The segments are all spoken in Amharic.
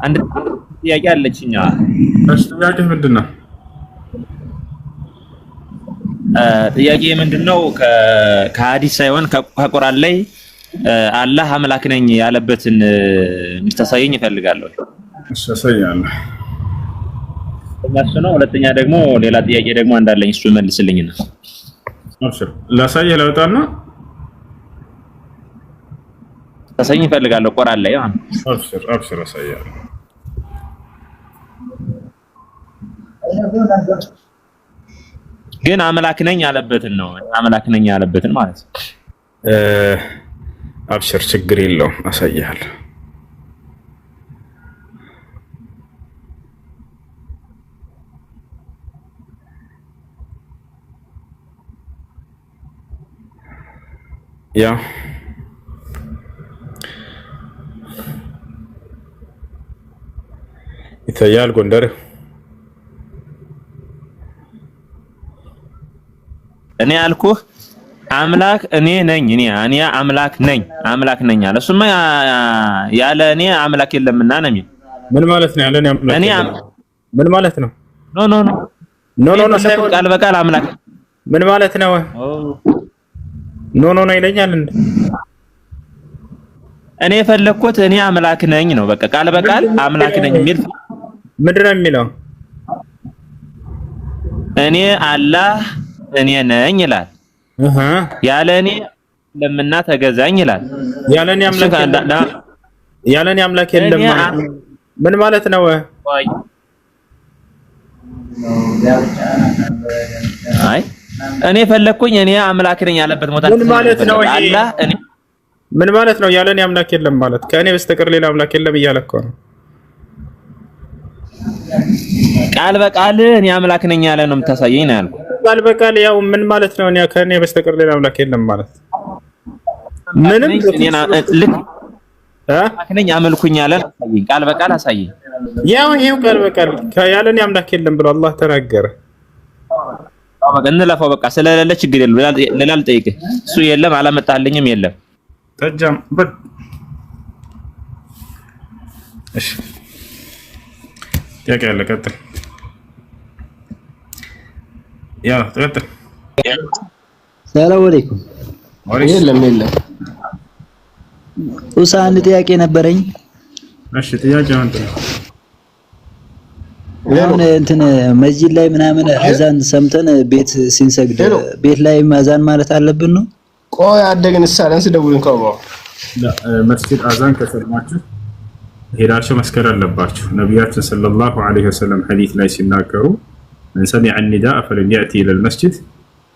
አንድ ጥያቄ አለችኝ። እሺ ጥያቄ ምንድነው? ጥያቄ ምንድነው? ከሐዲስ ሳይሆን ከቁርአን ላይ አላህ አምላክ ነኝ ያለበትን እንድታሳየኝ እፈልጋለሁ። እሺ አሳያለሁ። እሱ ነው። ሁለተኛ ደግሞ ሌላ ጥያቄ ደግሞ እንዳለኝ እሱ መልስልኝና አብሽር ላሳየህ ለውጣና ታሳየኝ እፈልጋለሁ። ቁርአን ላይ አብሽር አሳያለሁ። ግን አምላክ ነኝ ያለበትን ነው። አምላክ ነኝ ያለበትን ማለት ነው። አብሽር ችግር የለውም አሳያለሁ። ያ ይታያል ጎንደር እኔ ያልኩህ አምላክ እኔ ነኝ እኔ አምላክ ነኝ አለ። እሱማ ያለ እኔ አምላክ የለምና ነው የሚል። ምን ማለት ነው? ያለ እኔ አምላክ ምን ማለት ነው? ኖ ሳይሆን ቃል በቃል አምላክ ምን ማለት ነው? ኖ ይለኛል እንዴ? እኔ የፈለኩት እኔ አምላክ ነኝ ነው። በቃ ቃል በቃል አምላክ ነኝ የሚል ምንድን ነው የሚለው? እኔ አላህ እኔ ነኝ ይላል። ያለ እኔ ለምና ተገዛኝ ይላል። ያለ እኔ አምላክ የለም ምን ማለት ነው? አይ እኔ ፈለኩኝ እኔ አምላክ ነኝ ያለበት ሞታ ምን ማለት ነው? አላህ እኔ ምን ማለት ነው? ያለ እኔ አምላክ የለም ማለት ከእኔ በስተቀር ሌላ አምላክ የለም እያለ እኮ ነው። ቃል በቃል እኔ አምላክ ነኝ ያለ ነው የምታሳየኝ ነው ያልኩት። ቃል በቃል ያው ምን ማለት ነው? እኔ ከእኔ በስተቀር ሌላ አምላክ የለም ማለት ምንም ልክ አምላክ ነኝ አመልኩኝ ያለ አሳየኝ። ቃል በቃል አሳየኝ። ያው ይሄው ቃል በቃል ያለ እኔ አምላክ የለም ብሎ አላህ ተናገረ። በቃ እንለፋው። በቃ ስለሌለ ችግር የለም። ሌላ ልጠይቅህ። እሱ የለም አላመጣልኝም የለም ተጃም በል እሺ ጥያቄ ያለ ቀጥል። ያ ቀጥል። ሰላም አለይኩም። የለም ኡሳ አንድ ጥያቄ ነበረኝ። እሺ ጥያቄ ምንድን ነው? አሁን እንትን መስጂድ ላይ ምናምን አዛን ሰምተን ቤት ሲንሰግድ ቤት ላይ አዛን ማለት አለብን ነው? ቆይ አደግን ሳላንስ ደውልን ከውባው መስጂድ አዛን ከሰማችሁ ሄዳችሁ መስከር አለባችሁ። ነብያችን ሰለላሁ ዐለይሂ ወሰለም ሐዲስ ላይ ሲናገሩ من سمع النداء فلم يأتي إلى المسجد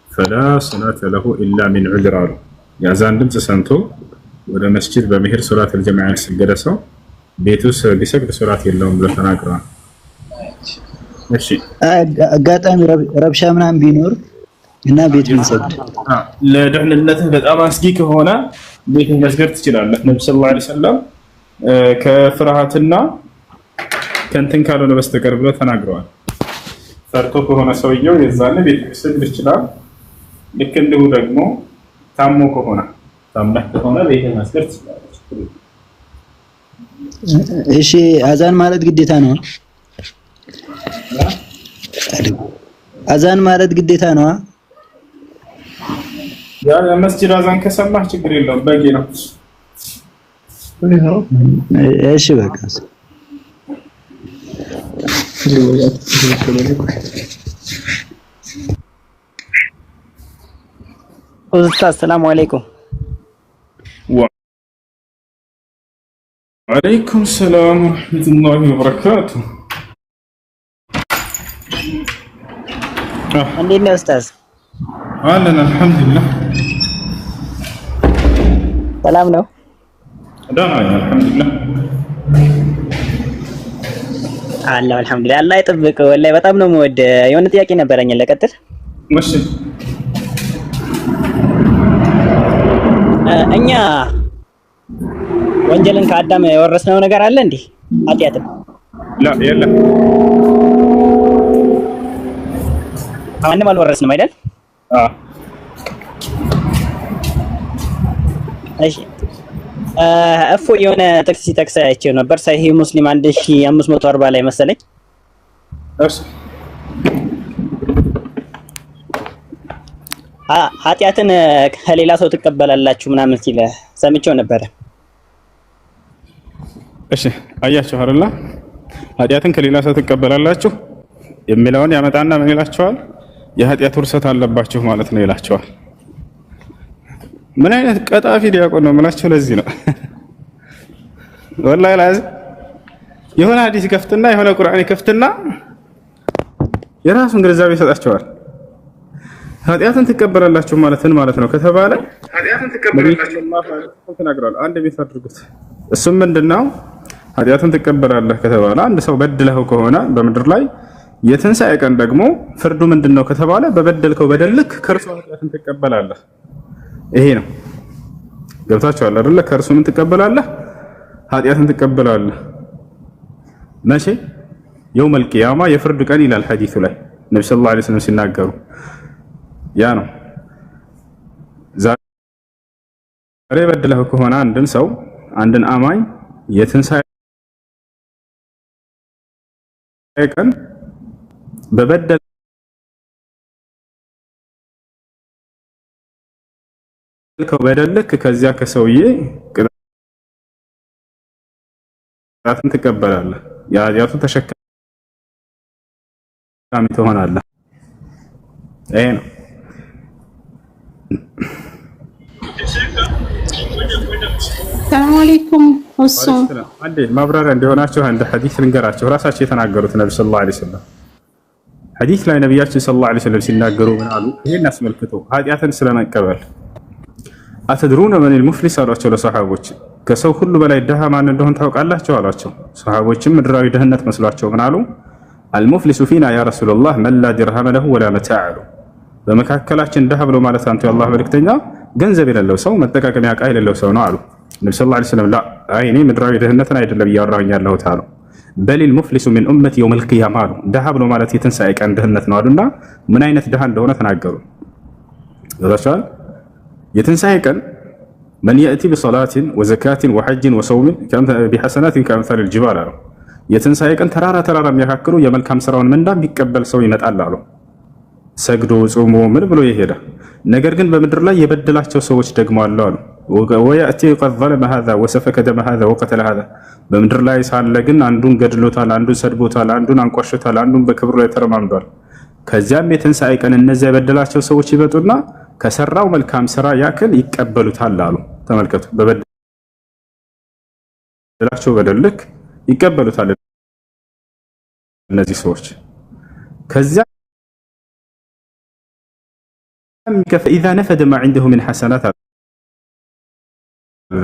فلا صلاة له إلا من عذر አሉ። የአዛን ድምፅ ሰምቶ ወደ መስጂድ በመሄድ ሶላት الجماعة ያልሰገደ ሰው ቤቱ ቢሰግድ ሶላት የለውም ብለው ተናግረዋል። እሺ አጋጣሚ ረብሻ ምናምን ቢኖር እና ቤት ቢሰግድ ለደህንነትህ በጣም አስጊ ከሆነ ቤት መስገድ ትችላለህ። ነብዩ ሰለላሁ ዐለይሂ ወሰለም ከፍርሃትና ከእንትን ካልሆነ በስተቀር ብለው ተናግረዋል። ፈርቶ ከሆነ ሰውየው የዛኔ ቤት ሊሰግድ ይችላል። ልክ እንዲሁ ደግሞ ታሞ ከሆነ ቤት መስገድ ይችላል። እሺ አዛን ማለት ግዴታ ነው? አዛን ማለት ግዴታ ነው? ያ መስጂድ አዛን ከሰማህ ችግር የለውም በቂ ነው። እሺ በቃ ኡስታዝ ሰላም አለይኩም። ወአለይኩም ሰላም ወራህመቱላሂ ወበረካቱ። እንዴት ነህ ኡስታዝ? አለን አልሐምዱሊላህ። ሰላም ነው? ደህና ነኝ አልሐምዱሊላህ። አላህ አልሐምዱሊላህ። አላህ ይጠብቅ። ወላሂ በጣም ነው የምወደው። የሆነ ጥያቄ ነበረኝ ለቀጥል። እሺ እኛ ወንጀልን ከአዳም የወረስነው ነገር አለ እንዴ? ኃጢአትን ላ የለም ማንም አልወረስንም አይደል? አዎ እሺ እፎ የሆነ ጥቅስ ሲጠቅስ አይቼው ነበር። ሰሂህ ሙስሊም 1540 ላይ መሰለኝ። እሺ ኃጢአትን ከሌላ ሰው ትቀበላላችሁ ምናምን ሲል ሰምቼው ነበረ። እሺ አያችሁ አይደል? ኃጢአትን ከሌላ ሰው ትቀበላላችሁ የሚለውን ያመጣና ምን ይላቸዋል? የኃጢአት ውርሰት አለባችሁ ማለት ነው ይላቸዋል። ምን አይነት ቀጣፊ ዲያቆን ነው የምላቸው። ለዚህ ነው ወላሂ ላዚ የሆነ ሐዲስ ከፍትና የሆነ ቁርአን ከፍትና የራሱን ግንዛቤ ይሰጣቸዋል። ኃጢአትን ትቀበላላችሁ ማለት ነው ከተባለ ኃጢአትን ትቀበላላችሁ ማለት ተናግሯል። አንድ ቤት አድርጉት። እሱም ምንድነው? ኃጢአትን ትቀበላለህ ከተባለ አንድ ሰው በድለው ከሆነ በምድር ላይ የትንሣኤ ቀን ደግሞ ፍርዱ ምንድነው ከተባለ በበደልከው በደልክ ከእርሱ ኃጢአትን ትቀበላለህ። ይሄ ነው። ገብታችኋል አይደለ? ከእርሱ ምን ትቀበላለህ? ኃጢአትን ትቀበላለህ። መቼ? የውመል ቂያማ የፍርድ ቀን ይላል ሐዲሱ ላይ ነብዩ ሰለላሁ ዐለይሂ ወሰለም ሲናገሩ ያ ነው። ዛሬ በድለው ከሆነ አንድን ሰው አንድን አማኝ የትንሣኤ ቀን በበደልከው በደልክ ከዚያ ከሰውዬ ቅጣትን ትቀበላለህ። የኃጢአቱ ተሸካሚ ትሆናለህ። ይሄ ነው። ሰላም አለይኩም ወሶ አንዴ ማብራሪያ እንዲሆናችሁ አንድ ሐዲስ ልንገራችሁ። ራሳቸው የተናገሩት ነብዩ ሰለላሁ ዐለይሂ ወሰለም ሐዲስ ላይ ነብያችን ሰለላሁ ዐለይሂ ወሰለም ሲናገሩ ምን አሉ? ይሄን አስመልክቶ ኃጢአትን ስለመቀበል አተድሩነ መኒል ሙፍሊስ አሏቸው ለሰሃቦች። ከሰው ሁሉ በላይ ድሃ ማን እንደሆነ ታውቃላችሁ አሏቸው። ሰሃቦችም ምድራዊ ድህነት መስሏቸው ምን አሉ? አልሙፍሊሱ ፊና ያ ረሱላህ መን ላ ዲርሃመ ለሁ ወላ መታዕ አሉ። በመካከላችን ድሃ ብሎ ማለት አንተ የአላህ መልእክተኛ ገንዘብ የሌለው ሰው መጠቃቀሚያ ዕቃ የሌለው ሰው ነው አሉ። ነብዩ ሰለላሁ ዐለይሂ ወሰለም ላ እኔ ምድራዊ ድህነትን አይደለም እያወራሁኝ ያለሁት አሉ። በሊል ሙፍሊሱ ሚን ኡመቲ የውመል ቂያማ አሉ። ድሃ ብሎ ማለት የትንሣኤ ቀን ድህነት ነው አሉና ምን አይነት ድሃ እንደሆነ ተናገሩ። ይወራሻል የትንሣኤ ቀን መን የእቲ ቢሰላቲን ወዘካቲን ወሐጅን ወሰውምን ቢሐሰናቲን ከአምሳል አልጅባል አሉ። የትንሣኤ ቀን ተራራ የሚያካክሉ የመልካም ስራውን ምንዳ ቢቀበል ሰው ይመጣል አሉ። ሰግዶ ጾሞ ምን ብሎ ይሄዳ። ነገር ግን በምድር ላይ የበደላቸው ሰዎች ደግሞ አሉ አሉ። ወያእቲ ቀድ ظلم هذا وسفك دم هذا وقتل هذا በምድር ላይ ሳለ ግን አንዱን ገድሎታል፣ አንዱን ሰድቦታል፣ አንዱን አንቋሽቷል፣ አንዱን በክብሩ ላይ ተረማምዷል። ከዚያም የትንሣኤ ቀን እነዚያ የበደላቸው ሰዎች ይመጡና ከሰራው መልካም ስራ ያክል ይቀበሉታል አሉ። ተመልከቱ፣ በበደላቸው በደልክ ይቀበሉታል እነዚህ ሰዎች። ከዚያ إذا نفد ما عنده من حسنات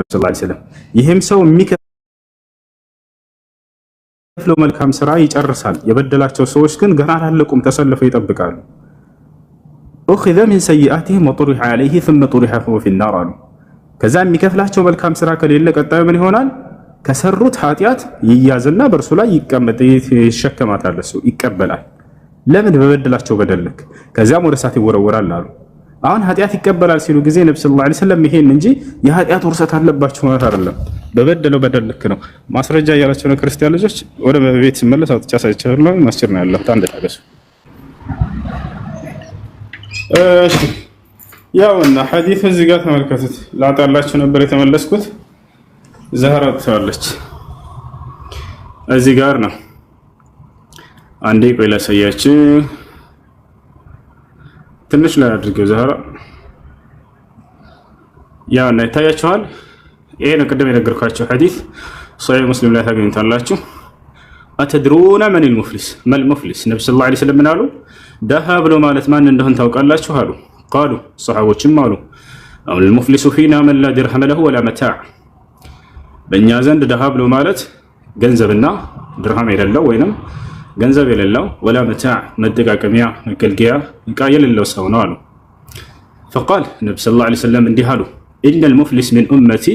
صلى الله عليه وسلم ይህም ሰው የሚከፍለው መልካም ስራ ይጨርሳል። የበደላቸው ሰዎች ግን ገና አላለቁም፣ ተሰልፈው ይጠብቃሉ። أخذ من سيئاتهم وطرح عليه ثم طرح هو في النار አሉ። ከዛ የሚከፍላቸው መልካም ስራ ከሌለ ቀጣዩ ምን ይሆናል? ከሰሩት ኃጢአት ይያዝና በእርሱ ላይ ይሸከማታል፣ እሱ ይቀበላል። ለምን? በበደላቸው በደልክ። ከዚያም ወደ እሳት ይወረወራል አሉ። አሁን ኃጢአት ይቀበላል ሲሉ ጊዜ ነብዩ ሰለላሁ ዐለይሂ ወሰለም ይሄን እንጂ የኃጢአት ውርሰት አለባችሁ ማለት አይደለም። በበደለው በደልክ ነው። ማስረጃ እያላቸው ነው ክርስቲያን ልጆች። ወደ ቤት ሲመለስ አውጥቻ ሳይቻለሁ ማስቸር ነው ያለው። አንድ ታገሱ። እሺ ያውና ሐዲስ እዚህ ጋር ተመልከቱት። ላጣላችሁ ነበር የተመለስኩት። ዛህራ ትላለች እዚህ ጋር ነው። አንዴ ቆይ ላሳያችሁ። ትንሽ ላይ አድርገው ዛህራ ያው እና ይታያችኋል። ይሄ ነው ቅድም የነገርኳችሁ ሐዲስ ሶሒህ ሙስሊም ላይ ታገኙታላችሁ። አተድሩና መኒል ሙፍሊስ መል ሙፍሊስ ነብዩ ሰለላሁ ዐለይሂ ወሰለም አሉ ደሃ ብሎ ማለት ማን እንደሆነ ታውቃላችሁ አሉ። ቃሉ ሰሃቦችም አሉ አውል ሙፍሊሱ ፊና መን ላ ዲርሃመ ለሁ ወላ መታዕ፣ በእኛ ዘንድ ደሃ ብሎ ማለት ገንዘብና ድርሃም የሌለው ወይንም ገንዘብ የሌለው ወላ መታዕ መጠቃቀሚያ መገልገያ ዕቃ የሌለው ሰው ነው አሉ። ፈቃል ነብዩ ሰለላሁ ዐለይሂ ወሰለም እንዲህ አሉ ኢነል ሙፍሊስ ሚን ኡመቲ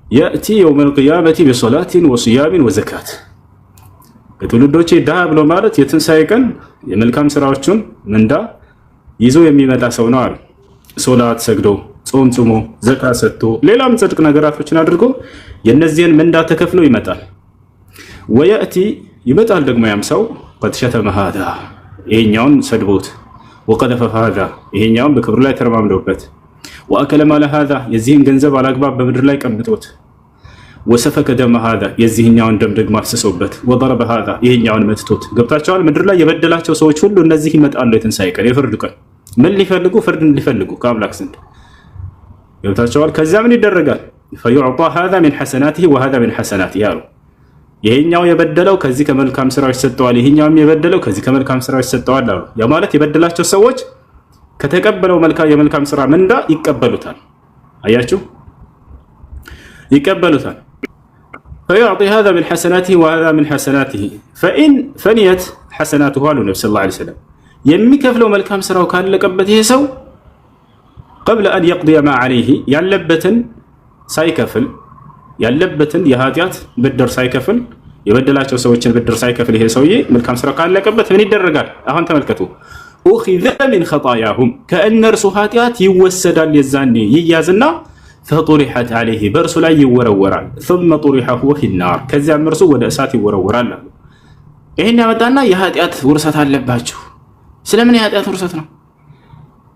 የእቲ የውመል ቂያመቲ ቢሶላቲን ወሲያሚን ወዘካት፣ ከትውልዶቼ ደሃ ብሎ ማለት የትንሣኤ ቀን የመልካም ስራዎቹን ምንዳ ይዞ የሚመጣ ሰው ነው አሉ። ሶላት ሰግዶ ጾም ጾሞ ዘካ ሰጥቶ ሌላም ጽድቅ ነገራቶችን አድርጎ የነዚህን ምንዳ ተከፍሎ ይመጣል። ወያቲ ይመጣል ደግሞ ያም ሰው قد شتم هذا ይሄኛውን ሰድቦት وقذف هذا ይሄኛውን በክብር ላይ ተረማምዶበት واكل مال هذا የዚህን ገንዘብ አላግባብ በምድር ላይ ቀምቶት وسفك دم هذا የዚህኛውን ደም ደግሞ አፍስሶበት وضرب هذا ይሄኛውን መትቶት ገብታቸዋል። ምድር ላይ የበደላቸው ሰዎች ሁሉ እነዚህ ይመጣሉ የትንሳኤ ቀን የፍርድ ቀን ምን ሊፈልጉ ፍርድን ሊፈልጉ ከአምላክ ዘንድ ገብታቸዋል። ከዛ ምን ይደረጋል? فيعطى هذا من حسناته وهذا من حسناته ያሉ ይሄኛው የበደለው ከዚህ ከመልካም ስራዎች ሰጠዋል፣ ይሄኛውም የበደለው ከዚህ ከመልካም ስራዎች ሰጠዋል አሉ። ያ ማለት የበደላቸው ሰዎች ከተቀበለው የመልካም ስራ ምንዳ ይቀበሉታል። አያችሁ ይቀበሉታል። فيعطي هذا من حسناته وهذا من حسناته فإن فنيت حسناته قالوا النبي صلى الله عليه وسلم የሚከፍለው መልካም ስራው ካለቀበት ይሄ ሰው قبل أن يقضي ما عليه ያለበትን ሳይከፍል ያለበትን የኃጢአት ብድር ሳይከፍል የበደላቸው ሰዎችን ብድር ሳይከፍል ይሄ ሰውዬ መልካም ስራ ካለቀበት ምን ይደረጋል? አሁን ተመልከቱ። أخذ من خطاياهم ከእነርሱ ኃጢአት ይወሰዳል። የዛኔ ይያዝና فطرحت عليه በእርሱ ላይ ይወረወራል። ثم طرح هو في النار ከዚያም እርሱ ወደ እሳት ይወረወራል። ይሄን ያመጣና የኃጢአት ውርሰት አለባችሁ። ስለምን የኃጢአት ውርሰት ነው?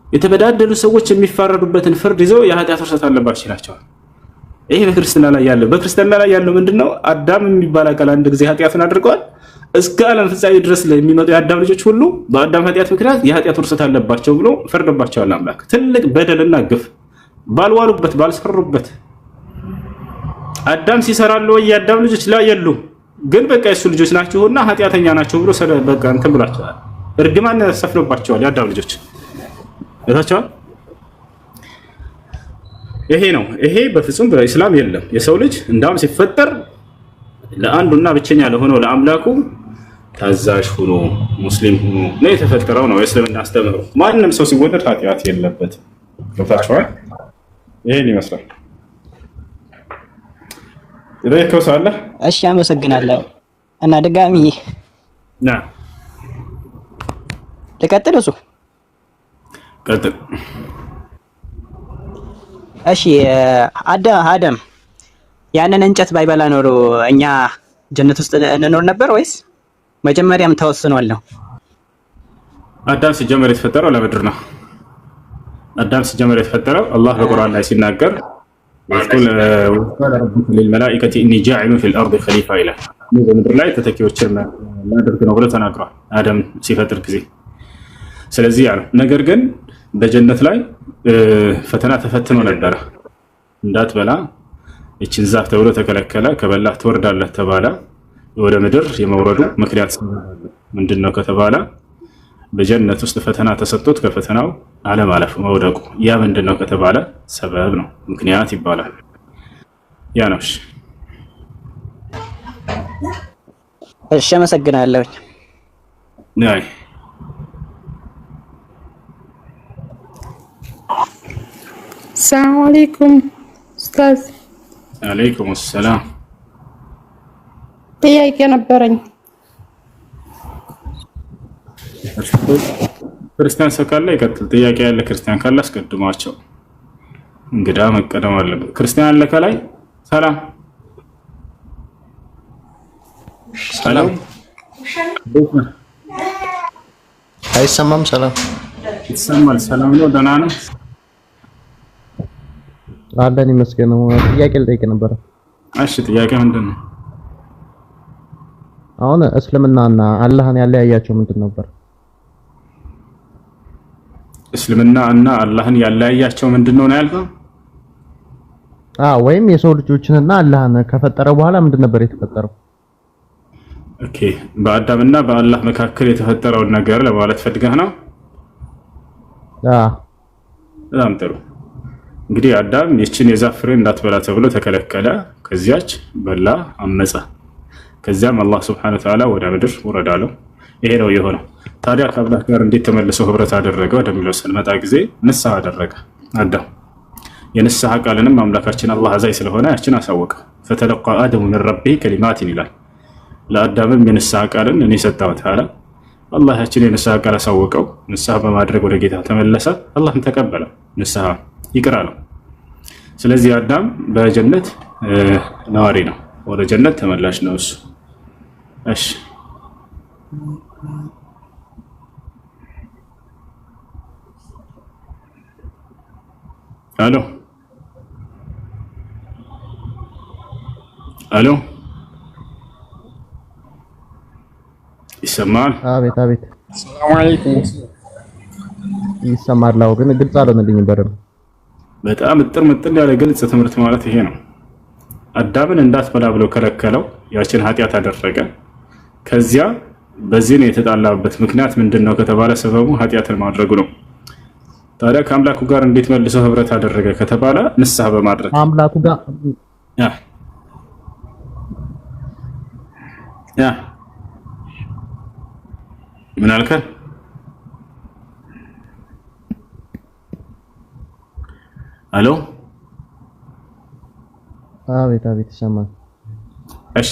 የተበዳደሉ ሰዎች የሚፋረዱበትን ፍርድ ይዘው የኃጢአት ውርሰት አለባችሁ ይላቸዋል። ይሄ በክርስቲያና ላይ ያለው ምንድነው? አዳም የሚባል አካል አንድ ጊዜ ኃጢአትን አድርገዋል። እስከ ዓለም ፍጻሜ ድረስ ለሚመጡ የአዳም ልጆች ሁሉ በአዳም ኃጢአት ምክንያት የኃጢአት ውርሰት አለባቸው ብሎ ፈርዶባቸዋል አምላክ። ትልቅ በደልና ግፍ ባልዋሉበት ባልሰሩበት አዳም ሲሰራሉ ወይ የአዳም ልጆች ላይ ያሉ ግን በቃ የሱ ልጆች ናቸውና ኃጢአተኛ ናቸው ብሎ በቃ እንትን ብላቸዋል። እርግማን ሰፍኖባቸዋል የአዳም ልጆች እታቻው። ይሄ ነው። ይሄ በፍጹም በእስላም የለም። የሰው ልጅ እንዳውም ሲፈጠር ለአንዱና ብቸኛ ለሆነው ለአምላኩ ታዛዥ ሆኖ ሙስሊም ሆኖ ነው የተፈጠረው ነው የእስልምና አስተምህሮ። ማንንም ሰው ሲወለድ ኃጢአት የለበትም። እታቻው ይሄን ይመስላል። ይረከው ሳለ እሺ፣ አመሰግናለሁ። እና ድጋሚ ልቀጥል እሱ ቀጥል። እሺ አደም ያንን እንጨት ባይበላ ኖሮ እኛ ጀነት ውስጥ እንኖር ነበር ወይስ መጀመሪያም ተወስኗል ነው? አዳም ሲጀመር የተፈጠረው ለምድር ነው። አዳም ሲጀመር የተፈጠረው አላህ በቁርአን ላይ ሲናገር ወቁል ረቡከ ሊልመላኢከቲ ኢኒ ጃዒሉን ፊል አርዲ ኸሊፋ ይላል። በምድር ላይ ተተኪዎችን ማድረግ ነው ብሎ ተናግሯል አዳም ሲፈጥር ጊዜ። ስለዚህ ያለው ነገር ግን በጀነት ላይ ፈተና ተፈትኖ ነበረ። እንዳትበላ እቺን ዛፍ ተብሎ ተከለከለ። ከበላህ ትወርዳለህ ተባለ። ወደ ምድር የመውረዱ ምክንያት ምንድነው ከተባለ በጀነት ውስጥ ፈተና ተሰጥቶት ከፈተናው አለማለፍ መውደቁ። ያ ምንድነው ከተባለ ሰበብ ነው፣ ምክንያት ይባላል። ያ ነው። እሺ አመሰግናለሁ። ናይ ሰላም አለይኩም ኡስታዝ። አለይኩም ሰላም። ጥያቄ ነበረኝ። ክርስቲያን ሰው ካለ ይቀጥል። ጥያቄ ያለ ክርስቲያን ካለ አስቀድሟቸው። እንግዳ መቀደም አለበት። ክርስቲያን አለ ከላይ። ሰላም ሰላም። አይሰማም? ሰላም ይሰማል። ሰላም ነው። ደህና ነው አለን ይመስገን። ጥያቄ ልጠይቅ ነበር። እሺ ጥያቄ ምንድን ነው? አሁን እስልምናና አላህን ያለያያቸው ምንድን ነበር? እስልምና እና አላህን ያለያያቸው ምንድነው ነው ያልከው? ወይም የሰው ልጆችንና አላህን ከፈጠረ በኋላ ምንድን ነበር የተፈጠረው? ኦኬ በአዳምና በአላህ መካከል የተፈጠረውን ነገር ለማለት ፈልገህ ነው? በጣም ጥሩ። እንግዲህ አዳም ይችን የዛፍ ፍሬ እንዳትበላ ተብሎ ተከለከለ። ከዚያች በላ፣ አመፀ። ከዚያም አላህ Subhanahu Wa Ta'ala ወደ ምድር ወረዳለው። ይሄ ነው የሆነው። ታዲያ ከአምላክ ጋር እንዴት ተመልሶ ህብረት አደረገ ወደሚለው ስንመጣ ጊዜ ንስሐ አደረገ አዳም። የንስሐ ቃልንም አምላካችን አላህ አዛኝ ስለሆነ ያችን አሳወቀ። ፈተለቃ አደሙ ሚን ረቢሂ ከሊማቲን ይላል። ለአዳምም የንስሐ ቃልን እኔ ሰጠሁት አለ። አላህ ያችን የንስሐ ቃል አሳወቀው። ንስሐ በማድረግ ወደ ጌታ ተመለሰ። አላህም ተቀበለ ንስሐ። ይቅር አለው። ስለዚህ አዳም በጀነት ነዋሪ ነው፣ ወደ ጀነት ተመላሽ ነው እሱ። እሺ አሎ አሎ ይሰማል? አቤት አቤት ሰላም አለይኩም። ይሰማል። አዎ ግን ግልጽ አልሆነልኝም በደምብ። በጣም እጥር ምጥን ያለ ግልጽ ትምህርት ማለት ይሄ ነው። አዳምን እንዳትበላ ብሎ ከለከለው፣ ያችን ኃጢያት አደረገ። ከዚያ በዚህ ነው የተጣላበት ምክንያት ምንድነው ከተባለ ሰበቡ ኃጢያትን ማድረጉ ነው። ታዲያ ከአምላኩ ጋር እንዴት መልሶ ህብረት አደረገ ከተባለ ንስሐ በማድረግ አምላኩ ጋር ምን አልከን? አሎ አቤት አቤት ይሰማል። እሺ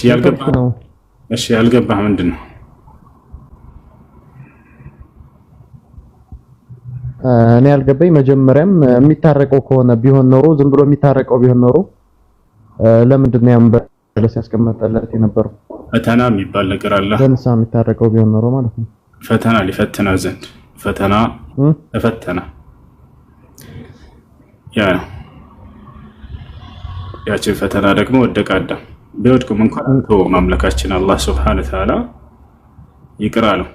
ያልገባህ ምንድን ነው? እኔ ያልገባኝ መጀመሪያም የሚታረቀው ከሆነ ቢሆን ኖሮ ዝም ብሎ የሚታረቀው ቢሆን ኖሮ ለምንድን ነው ያም በለስ ያስቀመጠለት የነበረው? ፈተና የሚባል ነገር አለ። ለምሳሌ የሚታረቀው ቢሆን ኖሮ ማለት ነው። ፈተና ሊፈተና ዘንድ ፈተና ተፈተና ያችን ፈተና ደግሞ ወደቀ አዳም። ቢወድቅም እንኳን ማምለካችን አላህ ሱብሓነሁ ወተዓላ ይቅር አለው።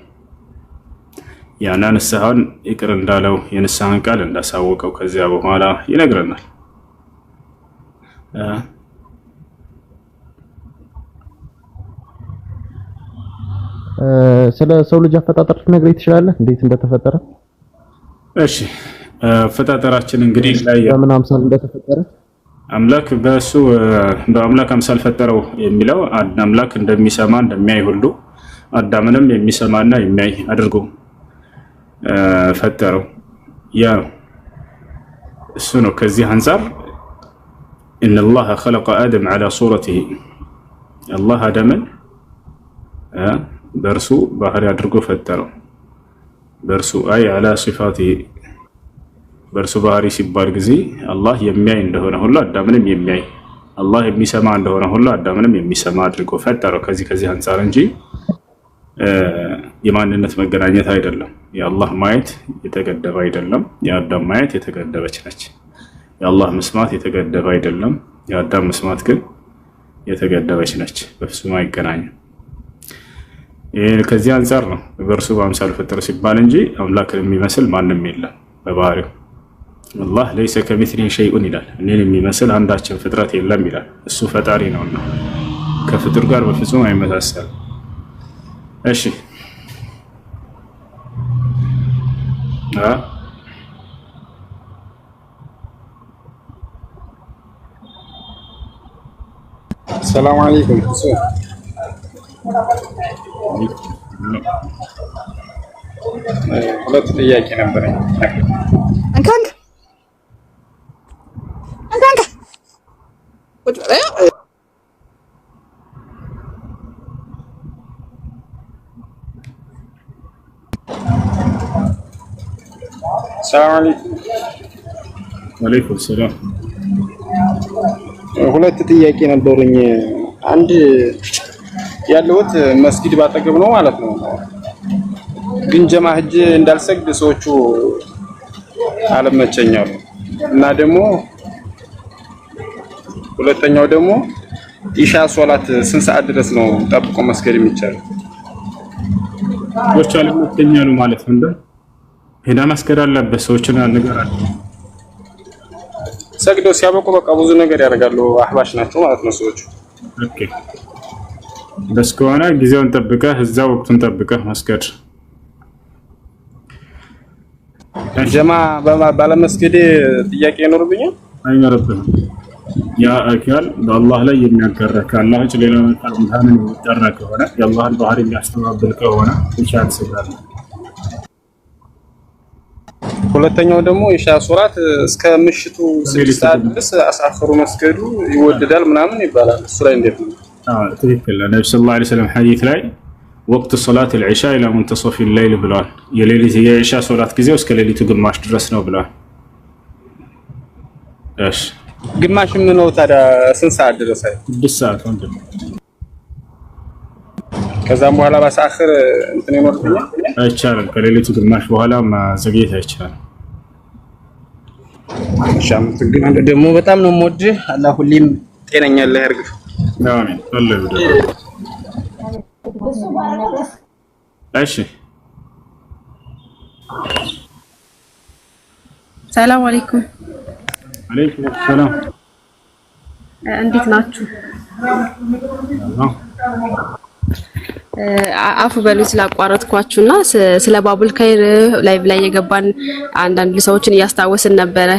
ያና ንስሐን ይቅር እንዳለው የንስሐን ቃል እንዳሳወቀው ከዚያ በኋላ ይነግረናል። ስለ ሰው ልጅ አፈጣጠር ልትነግረኝ ትችላለህ? እንዴት እንደተፈጠረ? እሺ አፈጣጠራችን እንግዲህ ላይ በምን አምሳል እንደተፈጠረ አምላክ በአምላክ አምሳል ፈጠረው የሚለው አምላክ እንደሚሰማ እንደሚያይ ሁሉ አዳምንም የሚሰማና የሚያይ አድርጎ ፈጠረው። ያ እሱ ነው። ከዚህ አንፃር ان الله خلق ادم على صورته الله አዳምን በእርሱ ባህሪ አድርጎ ፈጠረው። በእርሱ አይ على صفاته በእርሱ ባህሪ ሲባል ጊዜ አላህ የሚያይ እንደሆነ ሁሉ አዳምንም የሚያይ፣ አላህ የሚሰማ እንደሆነ ሁሉ አዳምንም የሚሰማ አድርጎ ፈጠረው። ከዚህ አንፃር እንጂ የማንነት መገናኘት አይደለም። የአላህ ማየት የተገደበ አይደለም፣ የአዳም ማየት የተገደበች ነች። የአላህ መስማት የተገደበ አይደለም፣ የአዳም መስማት ግን የተገደበች ነች። በፍጹም አይገናኝም። ከዚህ አንፃር ነው በእርሱ በአምሳሉ ፈጠረ ሲባል እንጂ አምላክን የሚመስል ማንም የለም በባህሪው። አላህ ለይሰ ከሚስሊሂ ሸይኡን ይላል። እኔን የሚመስል አንዳችን ፍጥረት የለም ይላል። እሱ ፈጣሪ ነውና ከፍጡር ጋር በፍጹም አይመሳሰልም። እሺ ሰላም አለይኩም። ሁለት ጥያቄ ነበረኝ። ሰላም አለይኩም። ወአለይኩም ሰላም። ሁለት ጥያቄ ነበሩኝ። አንድ ያለሁት መስጊድ ባጠገብ ነው ማለት ነው፣ ግን ጀማ ሂጅ እንዳልሰግድ ሰዎቹ አለመቸኛሉ እና ደግሞ ሁለተኛው ደግሞ ኢሻ ሶላት ስንት ሰዓት ድረስ ነው ጠብቆ መስገድ የሚቻለው? ሰዎች አለመቸኛሉ ማለት ነው። ሄዳ መስገድ አለበት። ሰዎችን ያነጋራል። ሰግደው ሲያበቁ በቃ ብዙ ነገር ያደርጋሉ። አህባሽ ናቸው ማለት ነው ሰዎቹ። ኦኬ በስ ከሆነ ጊዜውን ጠብቀህ እዛው ወቅቱን ጠብቀህ መስገድ። ጀማ ባለመስገድ ጥያቄ ይኖርብኛል? አይኖርብህም። ያ አካል በአላህ ላይ የሚያጋራ ከአላህ ውጭ ሌላ አካል ብርሃንን የሚጠራ ከሆነ የአላህን ባህሪ የሚያስተባብል ከሆነ ኢሻ ትሰግዳለህ። ሁለተኛው ደግሞ ኢሻ ሶላት እስከ ምሽቱ 6 ሰዓት ድረስ አሳፈሩ መስገዱ ይወደዳል ምናምን ይባላል። እሱ ላይ እንዴት ነው? ትክክል። ነብዩ ሰለላሁ ዐለይሂ ወሰለም ሐዲስ ላይ ወቅቱ ሶላት العشاء الى منتصف الليل ብለዋል። የሌሊት የኢሻ ሶላት ጊዜው እስከ ሌሊቱ ግማሽ ድረስ ነው ብለዋል። እሺ ግማሽ ምን ነው ታዲያ ስንት ሰዓት ድረስ? 6 ሰዓት ወንድም። ከዛም በኋላ ባሳخر እንትን ይኖርብኛል? አይቻልም። ከሌሊቱ ግማሽ በኋላ ማዘግየት አይቻልም። ሻምት ግን አንተ ደግሞ በጣም ነው የምወድህ። አላህ ሁሌም ጤነኛ ያለህ ያርግህ። አሜን። አላህ እሺ ሰላም አለይኩም። አለይኩም ሰላም። እንዴት ናችሁ? አፉ በሉ ስላቋረጥኳችሁና ስለ ባቡል ኸይር ላይቭ ላይ የገባን አንዳንድ ሰዎችን እያስታወስን ነበረ።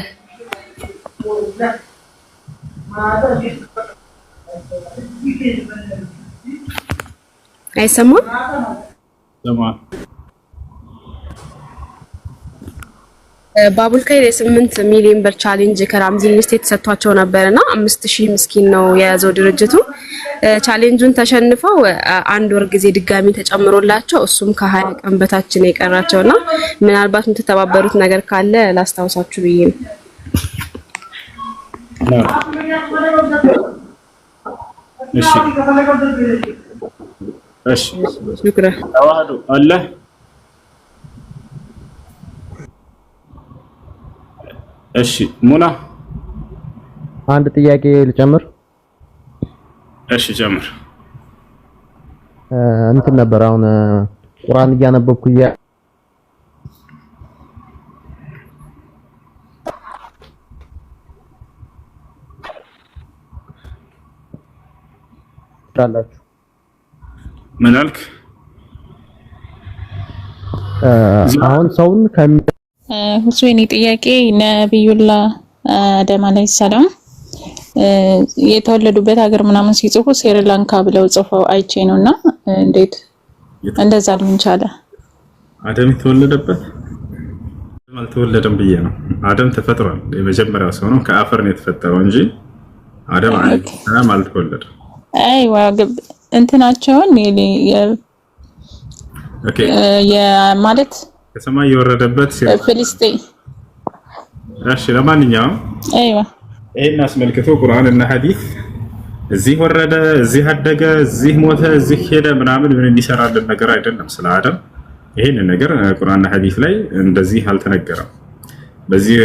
አይሰማም? ሰማን። ባቡል ኸይር የ8 ሚሊዮን ብር ቻሌንጅ ከራምዚ ኢንቨስት ተሰጥቷቸው ነበርና 5000 ምስኪን ነው የያዘው ድርጅቱ። ቻሌንጁን ተሸንፈው አንድ ወር ጊዜ ድጋሚ ተጨምሮላቸው እሱም ከ20 ቀን በታች ነው የቀራቸውና ምናልባት የምትተባበሩት ነገር ካለ ላስታውሳችሁ ብዬ ነው። እሺ ሽክራ ተዋህዶ አለ። እሺ ሙና አንድ ጥያቄ ልጨምር? እሺ ጀምር። እንትን ነበር አሁን ቁርአን እያነበብኩ ታላችሁ ምን አልክ? አሁን ሰውን ሁሴኒ ጥያቄ ነብዩላህ አደም አለይሂ ሰላም የተወለዱበት ሀገር ምናምን ሲጽፉ ስሪላንካ ብለው ጽፈው አይቼ ነውና እንዴት እንደዛ ሊሆን ቻለ? አደም የተወለደበት አልተወለደም ብዬ ነው። አደም ተፈጥሯል። የመጀመሪያው ሰው ነው። ከአፈር ነው የተፈጠረው እንጂ አደም አለይሂ ሰላም አልተወለደም። አይዋ እንትናቸውን ኦኬ ማለት ከሰማይ የወረደበት ፍልስጤም። እሺ ለማንኛውም አይዋ ይሄን አስመልክቶ ቁርአን እና ሐዲስ እዚህ ወረደ፣ እዚህ አደገ፣ እዚህ ሞተ፣ እዚህ ሄደ ምናምን ምን እንዲሰራልን ነገር አይደለም። ስለ አደም ይሄን ነገር ቁርአንና ሐዲስ ላይ እንደዚህ አልተነገረም። በዚህ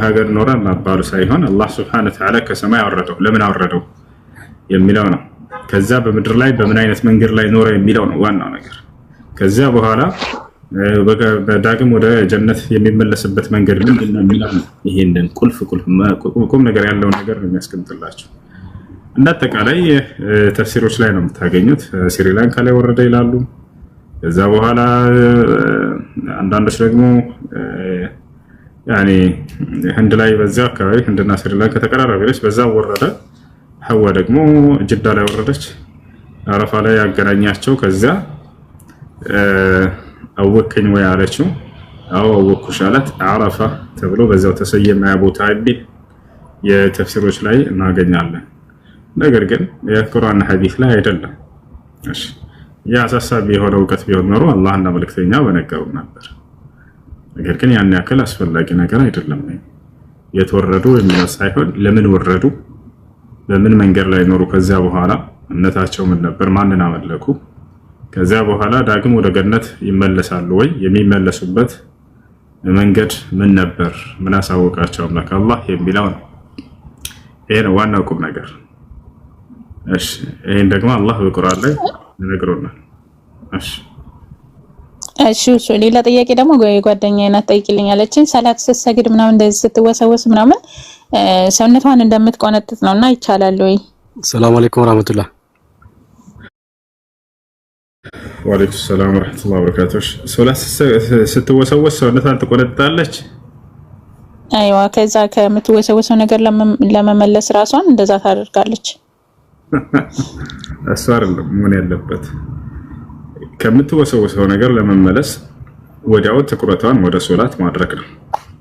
ሀገር ኖረ ማባሉ ሳይሆን አላህ Subhanahu Wa Ta'ala ከሰማይ አወረደው። ለምን አወረደው የሚለው ነው። ከዛ በምድር ላይ በምን አይነት መንገድ ላይ ኖረ የሚለው ነው ዋናው ነገር። ከዛ በኋላ በዳግም ወደ ጀነት የሚመለስበት መንገድ ምንድነው የሚለው ነው። ይሄንን ቁልፍ ነገር ያለው ነገር ነው የሚያስቀምጥላችሁ። እንደ አጠቃላይ ተፍሲሮች ላይ ነው የምታገኙት። ስሪላንካ ላይ ወረደ ይላሉ። ከዛ በኋላ አንዳንዶች ደግሞ ያኔ ህንድ ላይ በዛ አካባቢ ህንድና ስሪላንካ ተቀራራቢዎች በዛ ወረደ። ሐዋ ደግሞ ጅዳ ላይ ወረደች። አረፋ ላይ ያገናኛቸው። ከዛ አወከኝ ወይ አለችው። አዎ አወኩሽ አላት። አረፋ ተብሎ በዛው ተሰየመ ቦታ አይደል? የተፍሲሮች ላይ እናገኛለን። ነገር ግን የቁርአን ሐዲስ ላይ አይደለም። እሺ ያ አሳሳቢ የሆነ እውቀት ቢሆን ኖሮ አላህና መልእክተኛው በነገሩ ነበር። ነገር ግን ያን ያክል አስፈላጊ ነገር አይደለም። የተወረዱ የሚለው ሳይሆን ለምን ወረዱ፣ በምን መንገድ ላይ ኖሩ፣ ከዚያ በኋላ እምነታቸው ምን ነበር፣ ማንን አመለኩ፣ ከዚያ በኋላ ዳግም ወደ ገነት ይመለሳሉ ወይ፣ የሚመለሱበት መንገድ ምን ነበር፣ ምን አሳወቃቸው አምላክ አላህ የሚለው ነው። ይሄ ነው ዋናው ቁም ነገር። እሺ ይሄን ደግሞ አላህ በቁርአን ላይ ነግሮናል። እሺ እሱ ሌላ ጥያቄ ደግሞ ጓደኛዬ ናት ጠይቂልኛለች። ሰላት ስትሰግድ ምናምን እንደዚህ ስትወሰወስ ምናምን ሰውነቷን እንደምትቆነጥጥ ነውና ይቻላል ወይ? ሰላም አለይኩም ወራህመቱላህ። ወአለይኩም ሰላም ወራህመቱላሂ ወበረካቱህ። ሶላት ስትወሰወስ ሰውነቷን ትቆነጥጣለች? አይዋ ከዛ ከምትወሰወሰው ነገር ለመመለስ ራሷን እንደዛ ታደርጋለች። እሱ አይደለም ምን ያለበት ከምትወሰወሰው ነገር ለመመለስ ወዲያው ትኩረቷን ወደ ሶላት ማድረግ ነው።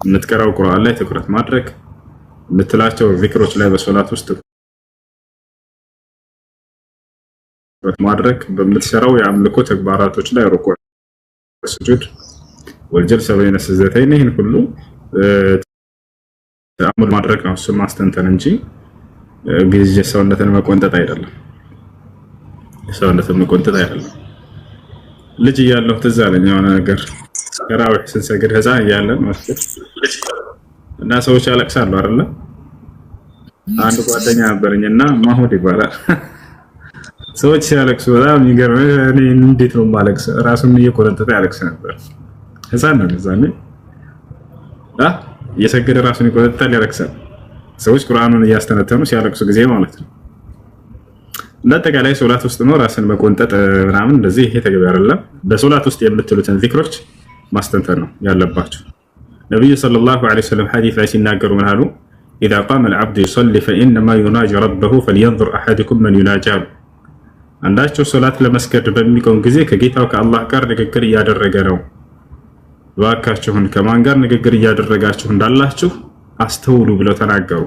የምትቀራው ቁርአን ላይ ትኩረት ማድረግ፣ የምትላቸው ዚክሮች ላይ በሶላት ውስጥ ትኩረት ማድረግ፣ በምትሰራው የአምልኮ ተግባራቶች ላይ ሩኩዕ፣ ስጁድ ወልጀልሰ በይነ ሰጀደተይን ይህን ሁሉ ተአሙል ማድረግ ነው እሱ ማስተንተን እንጂ ግዝ ሰውነትን መቆንጠጥ አይደለም። ሰውነትን መቆንጠጥ አይደለም። ልጅ እያለሁ ትዝ አለኝ የሆነ ነገር ተራዊህ ስንሰግድ ህፃን እያለን መስጊድ እና ሰዎች ያለቅሳሉ አይደለ? አንድ ጓደኛ ነበረኝና ማሁድ ይባላል። ሰዎች ሲያለቅሱ በጣም ይገርም። እኔ እንዴት ነው ማለቅስ? ራሱን እየቆረጠጠ ያለቅስ ነበር። ህፃን ነው ዛኔ እየሰገደ ራሱን ይቆረጠጣል፣ ያለቅሳል። ሰዎች ቁርአኑን እያስተነተኑ ሲያለቅሱ ጊዜ ማለት ነው። ለአጠቃላይ ሶላት ውስጥ ነው ራስን መቆንጠጥ ምናምን እንደዚህ ይሄ ተገቢ አይደለም። በሶላት ውስጥ የምትሉትን ዚክሮች ማስተንተን ነው ያለባችሁ። ነብዩ ሰለላሁ ዐለይሂ ወሰለም ሐዲስ ላይ ሲናገሩ ምን አሉ? إذا قام العبد يصلي فإنما يناجي ربه فلينظر أحدكم من يناجي አንዳችሁ ሶላት ለመስገድ በሚቆም ጊዜ ከጌታው ከአላህ ጋር ንግግር እያደረገ ነው። እባካችሁን ከማን ጋር ንግግር እያደረጋችሁ እንዳላችሁ አስተውሉ ብለው ተናገሩ።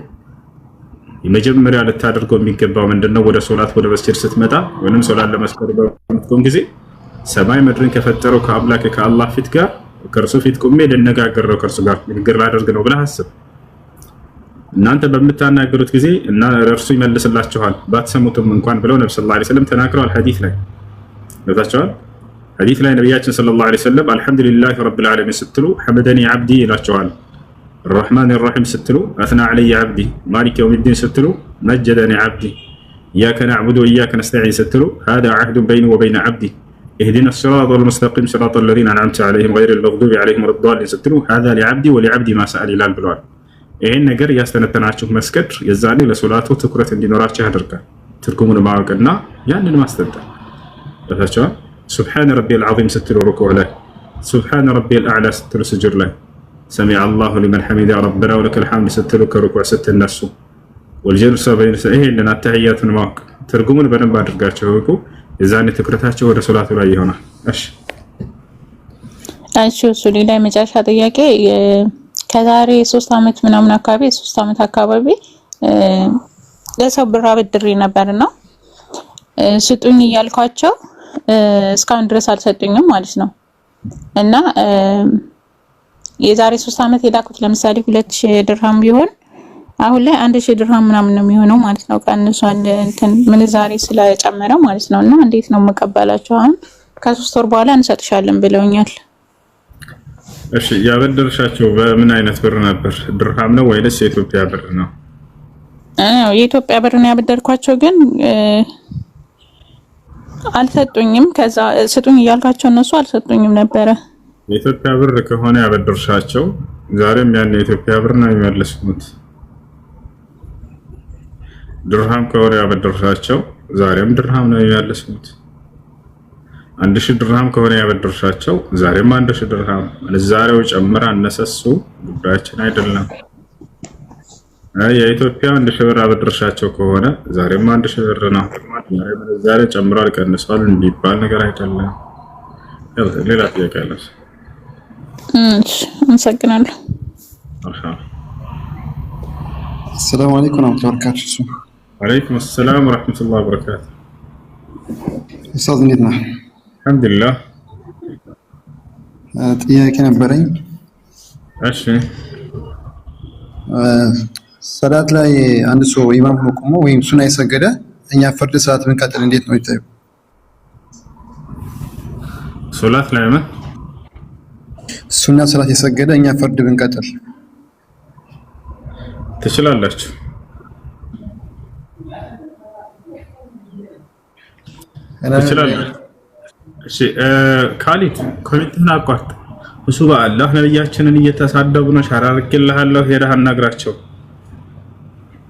የመጀመሪያ ልታደርገው የሚገባው ምንድነው? ወደ ሶላት ወደ መስጂድ ስትመጣ ወይንም ሶላት ለመስገድ በምትቆም ጊዜ ሰማይ ምድርን ከፈጠረው ከአምላክ ከአላህ ፊት ጋር ከእርሱ ፊት ቆሜ ልነጋገር ነው፣ ከእርሱ ጋር ንግግር ላደርግ ነው ብለህ አስብ። እናንተ በምታናገሩት ጊዜ እና እርሱ ይመልስላችኋል ባትሰሙትም እንኳን ብለው ነብዩ ሰለላሁ ዐለይሂ ወሰለም ተናግረዋል። ሐዲስ ላይ ነብያችን ሐዲስ ላይ ነብያችን ሰለላሁ ዐለይሂ ወሰለም አልሐምዱሊላሂ ረብል ዓለሚን ስትሉ ሐመደኒ ዓብዲ ይላችኋል። الرحمن الرحيم ستلو أثنى علي عبدي مالك يوم الدين ستلو مجدني عبدي إياك نعبد وإياك نستعين ستلو هذا عهد بيني وبين عبدي اهدنا الصراط المستقيم صراط الذين أنعمت عليهم غير المغضوب عليهم ولا الضالين ستلو هذا لعبدي ولعبدي ما سأل إلى البلوان ይሄን ነገር ያስተነተናችሁ መስገድ የዛኔ ለሶላቱ ትኩረት እንዲኖራችሁ ያደርጋል። ትርጉሙን ማወቅና ያንን ማስተንተን ታቻው ሱብሃን ረቢል ዐዚም ስትሉ ሩኩዕ ላይ ሱብሃን ረቢል አዕላ ስትሉ ስጁድ ላይ سمع الله لمن حمده ربنا ولك الحمد ستلو كركوع ستنسو والجلسة بين إهلنا التحيات الماك ترجمون بنبى أدرجاتشوا ويكو إذا أنت تكرتاتشوا ولا صلاة ولا يهونا እሺ ሱሊ ላይ መጨረሻ ጥያቄ ከዛሬ 3 አመት ምናምን አካባቢ 3 አመት አካባቢ ለሰው ብር አበድሬ ነበርና ስጡኝ እያልኳቸው እስካሁን ድረስ አልሰጡኝም ማለት ነው። እና የዛሬ 3 አመት የላኩት ለምሳሌ 2000 ድርሃም ቢሆን አሁን ላይ 1000 ድርሃም ምናምን ነው የሚሆነው ማለት ነው። ቀንሷል እንትን ምንዛሬ ስለጨመረ ማለት ነው። እና እንዴት ነው መቀበላቸው? አሁን ከ3 ወር በኋላ እንሰጥሻለን ብለውኛል። እሺ ያበደርሻቸው በምን አይነት ብር ነበር? ድርሃም ነው ወይስ የኢትዮጵያ ብር ነው? የኢትዮጵያ ብር ነው ያበደርኳቸው፣ ግን አልሰጡኝም። ከዛ ስጡኝ እያልኳቸው እነሱ አልሰጡኝም ነበረ። የኢትዮጵያ ብር ከሆነ ያበደርሻቸው ዛሬም ያን የኢትዮጵያ ብር ነው የሚመልሱት። ድርሃም ከሆነ ያበደርሻቸው ዛሬም ድርሃም ነው የሚመልሱት። 1000 ድርሃም ከሆነ ያበደርሻቸው ዛሬም 1000 ድርሃም። ለዛሬው ጨምራ እነሰሱ ጉዳያችን አይደለም። የኢትዮጵያ 1000 ብር አበደርሻቸው ከሆነ ዛሬም 1000 ብር ነው። ዛሬ ጨምሯል ቀንሷል እንዲባል ነገር አይደለም። ሌላ ጥያቄ አለ? አመሰግናለሁ። السلام عليكم ورحمة الله وبركاته. وعليكم السلام ورحمة الله وبركاته. أستاذ እንዴት ነህ? الحمد لله. ጥያቄ ነበረኝ። እሺ ሰላት ላይ አንድ ሰው ኢማም ሆኖ ቆሞ ወይም ሱና የሰገደ እኛ ፍርድ ሰዓት ብንቀጥል እንዴት ነው ይታየው? ሶላት ላይ ምን ሱና ሰላት የሰገደ እኛ ፍርድ ብንቀጥል ትችላላችሁ? ትችላላችሁ። እሺ ካሊድ ኮሚቴውን አቋርጥ። እሱ በአላህ ነብያችንን እየተሳደቡ ነው። ሻራርክልሃለሁ ሄደህ አናግራቸው።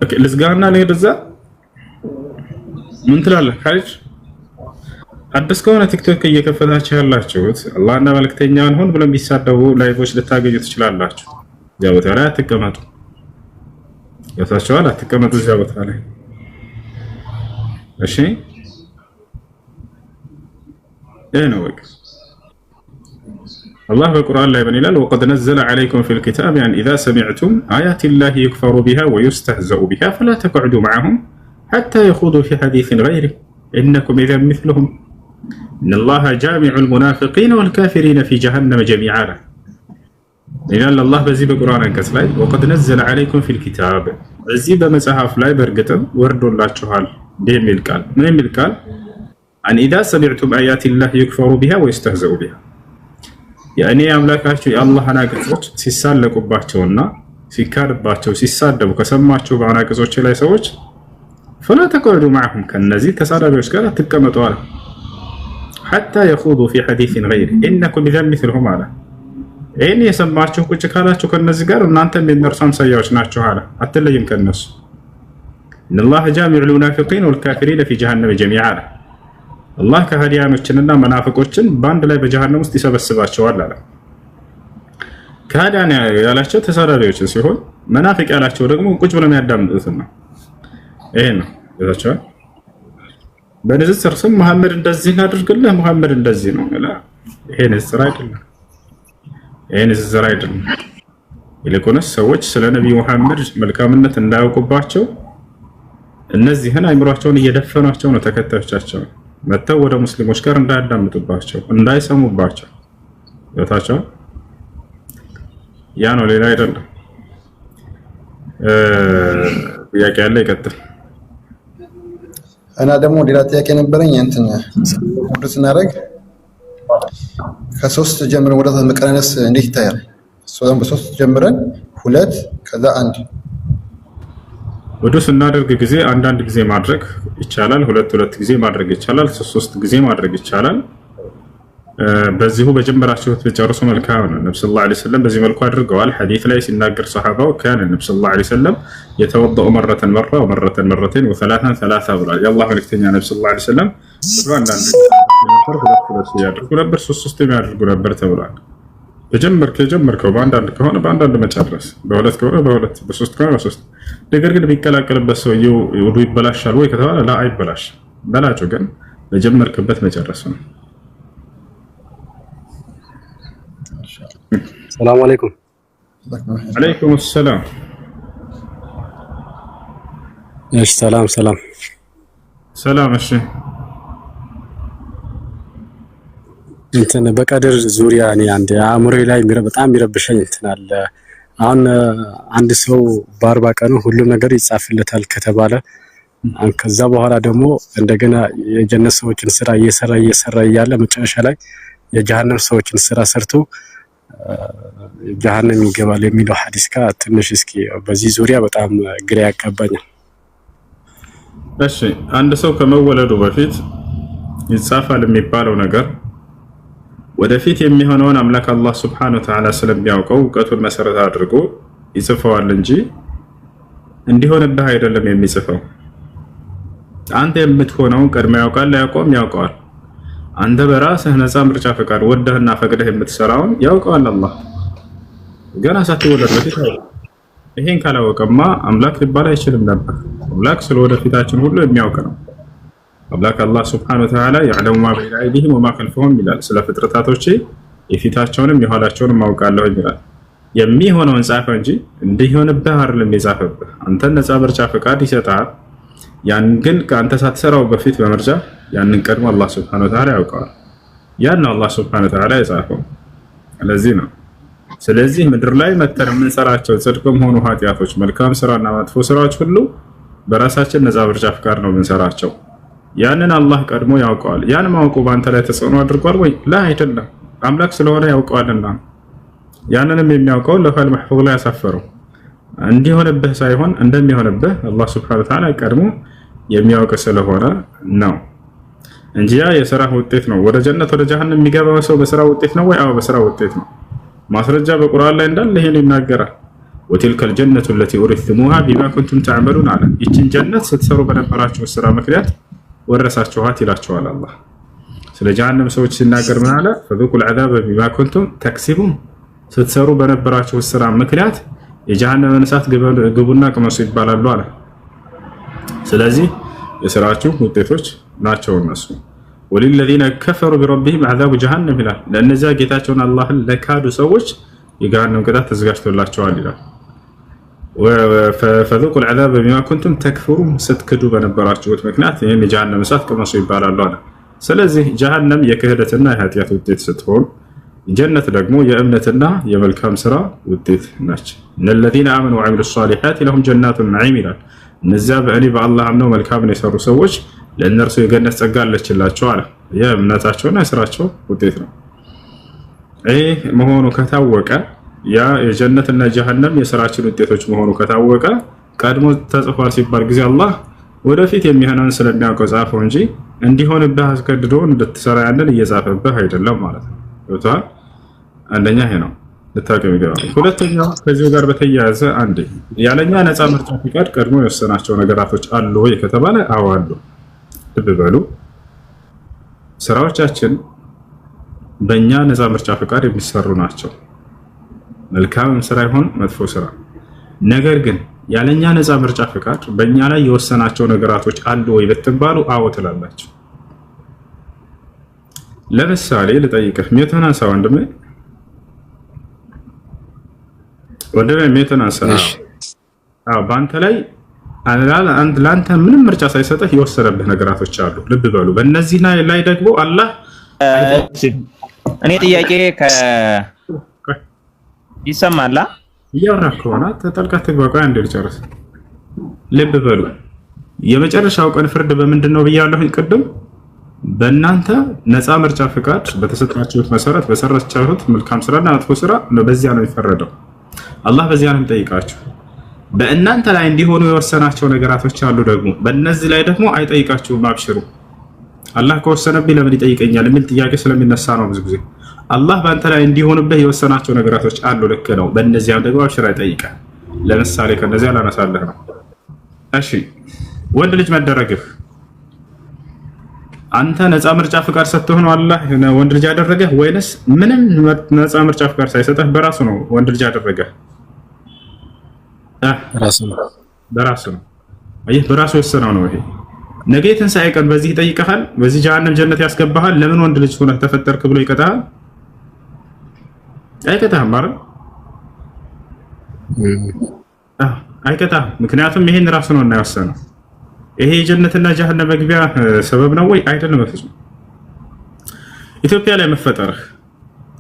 ኦኬ ልዝጋና ልሄድ እዛ። ምን ትላለህ ካሊድ? አዲስ ከሆነ ቲክቶክ እየከፈታችሁ ያላችሁት አላህና መልእክተኛውን ሆን ብለው ቢሳደቡ ላይቮች ልታገኙ ትችላላችሁ። እዚያ ቦታ ላይ አትቀመጡ። ያሳቸዋል፣ አትቀመጡ እዚያ ቦታ ላይ። እሺ ይሄ ነው በቃ። الله بالقرآن لا يبني له وقد نزل عليكم في الكتاب أن إذا سمعتم آيات الله يكفر بها ويستهزأ بها فلا تقعدوا معهم حتى يخوضوا في حديث غيره إنكم إذا مثلهم إن الله جامع المنافقين والكافرين في جهنم جميعا ይላል አላህ በዚህ በቁርአን አንቀጽ ላይ ወቀድ ነዘለ ዐለይኩም ፊል ኪታብ እዚህ በመጽሐፍ ላይ በእርግጥም ወርዶላችኋል የሚል ቃል ምን የሚል ቃል አን ኢዛ ሰሚዕቱም አያቲላህ ዩክፈሩ ቢሃ ወይስተህዘኡ ቢሃ ያኔ አምላካችሁ የአላህን አንቀጾች ሲሳለቁባቸውና ሲካድባቸው ሲሳደቡ ከሰማችሁ በአንቀጾች ላይ ሰዎች ፈላ ተቅዑዱ መዐሁም ከነዚህ ተሳዳቢዎች ጋር አትቀመጡ አለ ሐታ የኹዱ ፊ ሐዲሲን ገይሪ ኢነኩም ኢዘን ሚስሉሁም አለ ይህን የሰማችሁ ቁጭ ካላችሁ ከነዚህ ጋር እናንተም የእነርሱ አምሳያዎች ናችሁ አለ አትለይም ከነሱ ኢነላህ ጃሚዑል ሙናፊቂን ወልካፊሪነ ፊ ጀሃነም ጀሚዓ አለ አላህ ከሃዲያኖችንና መናፍቆችን በአንድ ላይ በጀሃነም ውስጥ ይሰበስባቸዋል አለ ከሃዲያን ያላቸው ተሳዳቢዎችን ሲሆን መናፍቅ ያላቸው ደግሞ ቁጭ ብለው የሚያዳምጡትን ነው ይሄ ነው ያላቸው በንጽጽር ስም መሐመድ እንደዚህ እናድርግልህ መሐመድ እንደዚህ ነው አላ ይሄ ንጽጽር አይደለም ይሄ ንጽጽር አይደለም ይልቁንስ ሰዎች ስለ ነብዩ መሐመድ መልካምነት እንዳያውቁባቸው እነዚህን አይምሯቸውን እየደፈኗቸው ነው ተከታዮቻቸው መተው ወደ ሙስሊሞች ጋር እንዳያዳምጡባቸው እንዳይሰሙባቸው ያታቸው ያ ነው ሌላ አይደለም ጥያቄ ያለ ይቀጥል እና ደግሞ ሌላ ጥያቄ ነበረኝ እንትን ወደ ስናደርግ ከ3 ጀምረን ወደ መቀነስ እንዴት ይታያል ሶም በ3 ጀምረን 2 ከዛ 1 ወደ ስናደርግ ጊዜ አንዳንድ ጊዜ ማድረግ ይቻላል 2 ጊዜ ማድረግ ይቻላል 3 ጊዜ ማድረግ ይቻላል በዚሁ በጀመራችሁት በጨርሶ መልካም ነው ነብዩ ሰለላሁ ዐለይሂ ወሰለም በዚህ መልኩ አድርገዋል ሐዲስ ላይ ሲናገር ሱሐባው ካን ነብዩ ሰለላሁ ዐለይሂ ወሰለም يتوضأ مرة ومرة مرتين وثلاثا ثلاثة ብሏል የአላህ መልእክተኛ ነብዩ ሰለላሁ ዐለይሂ ወሰለም አንዳንድ ያደርጉ ነበር 3 የሚያደርጉ ነበር ተብሏል ከጀመርከው በአንዳንድ ከሆነ በአንዳንድ መጨረስ በሁለት ከሆነ በሁለት በሶስት ከሆነ በሶስት ነገር ግን ቢቀላቀልበት ሰውየው ውዱ ይበላሻል ወይ ከተባለ ላ አይበላሽ በላጩ ግን በጀመርክበት መጨረስ ነው ሰላም አለይኩም አለይኩም ሰላም እሺ ሰላም እሺ እንትን በቀድር ዙሪያ እኔ አንድ አእምሮዬ ላይ በጣም የሚረብሸኝ እንትን አለ አሁን አንድ ሰው በ40 ቀኑ ሁሉም ነገር ይጻፍለታል ከተባለ ከዛ በኋላ ደግሞ እንደገና የጀነት ሰዎችን ስራ እየሰራ እያለ መጨረሻ ላይ የጀሃነም ሰዎችን ስራ ሰርቶ ጀሃነም ይገባል የሚለው ሐዲስ ጋር ትንሽ እስኪ በዚህ ዙሪያ በጣም ግራ ያጋባኛል እሺ አንድ ሰው ከመወለዱ በፊት ይጻፋል የሚባለው ነገር ወደፊት የሚሆነውን አምላክ አላህ Subhanahu Wa Ta'ala ስለሚያውቀው ዕውቀቱን መሰረት አድርጎ ይጽፈዋል እንጂ እንዲሆንብህ አይደለም የሚጽፈው አንተ የምትሆነው ቀድሞ ያውቃል ያውቀዋል አንተ በራስህ ነፃ ምርጫ ፈቃድ ወደህና ፈቅደህ የምትሰራውን ያውቀዋል አላህ ገና ሳትወለድ በፊት ይሄን ካላወቀማ አምላክ ሊባል አይችልም ነበር አምላክ ስለወደፊታችን ሁሉ የሚያውቅ ነው አምላክ አላህ Subhanahu Wa Ta'ala يعلم ما بين أيديهم وما خلفهم ይላል ስለ ፍጥረታቶቼ የፊታቸውንም የኋላቸውንም አውቃለሁ ይላል የሚሆነውን ጻፈ እንጂ እንዲሆንብህ አይደለም የጻፈብህ አንተ ነፃ ምርጫ ፈቃድ ይሰጣል ያን ግን ካንተ ሳትሰራው በፊት በመርጃ ያንን ቀድሞ አላህ Subhanahu Wa Ta'ala ያውቃል ያን አላህ Subhanahu Wa Ta'ala የጻፈው ለዚህ ነው ስለዚህ ምድር ላይ መተር የምንሰራቸው ጽድቅም ሆኑ ኃጢያቶች መልካም ስራና መጥፎ ስራዎች ሁሉ በራሳችን ነፃ ምርጫ ፈቃድ ነው የምንሰራቸው ያንን አላህ ቀድሞ ያውቀዋል ያን ማወቁ ባንተ ላይ ተጽዕኖ አድርጓል ወይ ላ አይደለም አምላክ ስለሆነ ያውቀዋልና ያንንም የሚያውቀው ለፈል መህፉዝ ላይ ያሳፈረው እንዲሆንብህ ሳይሆን እንደሚሆንብህ አላህ Subhanahu Wa Ta'ala ቀድሞ የሚያውቅ ስለሆነ ነው እንጂ ያ የሥራ ውጤት ነው ወደ ጀነት ወደ ጀሃነም የሚገባው ሰው በሥራ ውጤት ነው ወይ አዎ በሥራ ውጤት ነው ማስረጃ በቁርአን ላይ እንዳለ ይሄን ይናገራል وتلك الجنة التي أورثتموها بما كنتم تعملون على ይችን ጀነት ስትሰሩ በነበራችሁ ስራ ምክንያት ወረሳችኋት ይላችኋል አላህ ስለ ጀሃነም ሰዎች ሲናገር ምን አለ فذوقوا العذاب بما كنتم تكسبون ስትሰሩ በነበራችሁ ስራ ምክንያት የጀሃነምን እሳት ግቡና ቅመሱ ይባላሉ አለ ስለዚህ የሥራችሁ ውጤቶች ናቸው እነሱ وللذين كفروا بربهم عذاب جهنم ይላል ለነዚያ ጌታቸውን አላህን ለካዱ ሰዎች የጀሃነም ቅጣት ተዘጋጅቶላቸዋል ይላል فذوقوا العذاب بما كنتم تكفرون ስትክዱ በነበራችሁት ምክንያት ይሄን የጀሃነም እሳት ቅመሱ ይባላሉ አለ ስለዚህ ጀሃነም የክህደትና የኃጢአት ውጤት ስትሆን ጀነት ደግሞ የእምነትና የመልካም ስራ ውጤት ናቸው። እነለዚነ አመኑ ወዐሚሉ ሷሊሓት ለሁም ጀናቱን ነዒም ይላል። እነዚያ በእኔ በአላህ አምነው መልካምን የሰሩ ሰዎች ለእነርሱ የገነት ጸጋ አለችላቸው አለ። የእምነታቸውና የስራቸው ውጤት ነው። ይህ መሆኑ ከታወቀ ያ የጀነትና ጀሃነም የስራችን ውጤቶች መሆኑ ከታወቀ ቀድሞ ተጽፏል ሲባል ጊዜ አላህ ወደፊት የሚሆነውን ስለሚያውቀው ጻፈው እንጂ እንዲሆንብህ አስገድዶ እንድትሰራ ያንን እየጻፈብህ አይደለም ማለት ነው። ገብቶሃል? አንደኛ ይሄ ነው ልታውቀው ይገባል። ሁለተኛው ከዚህ ጋር በተያያዘ አንዴ ያለኛ ነፃ ምርጫ ፍቃድ ቀድሞ የወሰናቸው ነገራቶች አሉ ወይ ከተባለ አዎ አሉ። ልብ በሉ፣ ስራዎቻችን በእኛ ነፃ ምርጫ ፍቃድ የሚሰሩ ናቸው። መልካምም ስራ ይሁን መጥፎ ስራ። ነገር ግን ያለኛ ነፃ ምርጫ ፍቃድ በእኛ ላይ የወሰናቸው ነገራቶች አሉ ወይ ብትባሉ አዎ ትላላችሁ። ለምሳሌ ልጠይቅህ፣ ሜትህን አንሳ ወንድሜ። ሜትህን አንሳ። በአንተ ላይ ለአንተ ምንም ምርጫ ሳይሰጥህ የወሰነብህ ነገራቶች አሉ። ልብ በሉ። በእነዚህ ላይ ደግሞ አላህ እኔ ጥያቄ ይሰማላ? እያወራህ ከሆነ ተጠልቀህ ትግባ። ቆይ አንዴ ልጨርስ። ልብ በሉ። የመጨረሻው ቀን ፍርድ በምንድን ነው ብያለሁኝ ቅድም? በእናንተ ነፃ ምርጫ ፍቃድ በተሰጣችሁት መሰረት በሰራችሁት መልካም ስራና መጥፎ ስራ በዚያ ነው የሚፈረደው። አላህ በዚያ ነው የሚጠይቃችሁ። በእናንተ ላይ እንዲሆኑ የወሰናቸው ነገራቶች አሉ። ደግሞ በእነዚህ ላይ ደግሞ አይጠይቃችሁም። አብሽሩ። አላህ ከወሰነብኝ ለምን ይጠይቀኛል የሚል ጥያቄ ስለሚነሳ ነው ብዙ ጊዜ። አላህ በአንተ ላይ እንዲሆንብህ የወሰናቸው ነገራቶች አሉ። ልክ ነው። በእነዚያም ደግሞ አብሽር አይጠይቀህ። ለምሳሌ ከነዚያ ላነሳለህ ነው። እሺ፣ ወንድ ልጅ መደረግህ አንተ ነፃ ምርጫ ፍቃድ ሰጥተህ ነው አላህ ወንድ ልጅ ያደረገህ ወይንስ ምንም ነፃ ምርጫ ፍቃድ ሳይሰጥህ በራሱ ነው ወንድ ልጅ ያደረገህ? በራሱ ነው። አየህ፣ በራሱ የወሰነው ነው። ይሄ ነገ የትንሣኤ ቀን በዚህ ይጠይቀሃል፣ በዚህ ጀሃነም ጀነት ያስገባሃል። ለምን ወንድ ልጅ ሆነህ ተፈጠርክ ብሎ ይቀጣሃል? አይቀጣህም አይደል? አይቀጣህም። ምክንያቱም ይሄን ራሱ ነው እና የወሰነው። ይሄ የጀነትና ጀሃነም መግቢያ ሰበብ ነው ወይ? አይደለም፣ በፍጹም። ኢትዮጵያ ላይ መፈጠርህ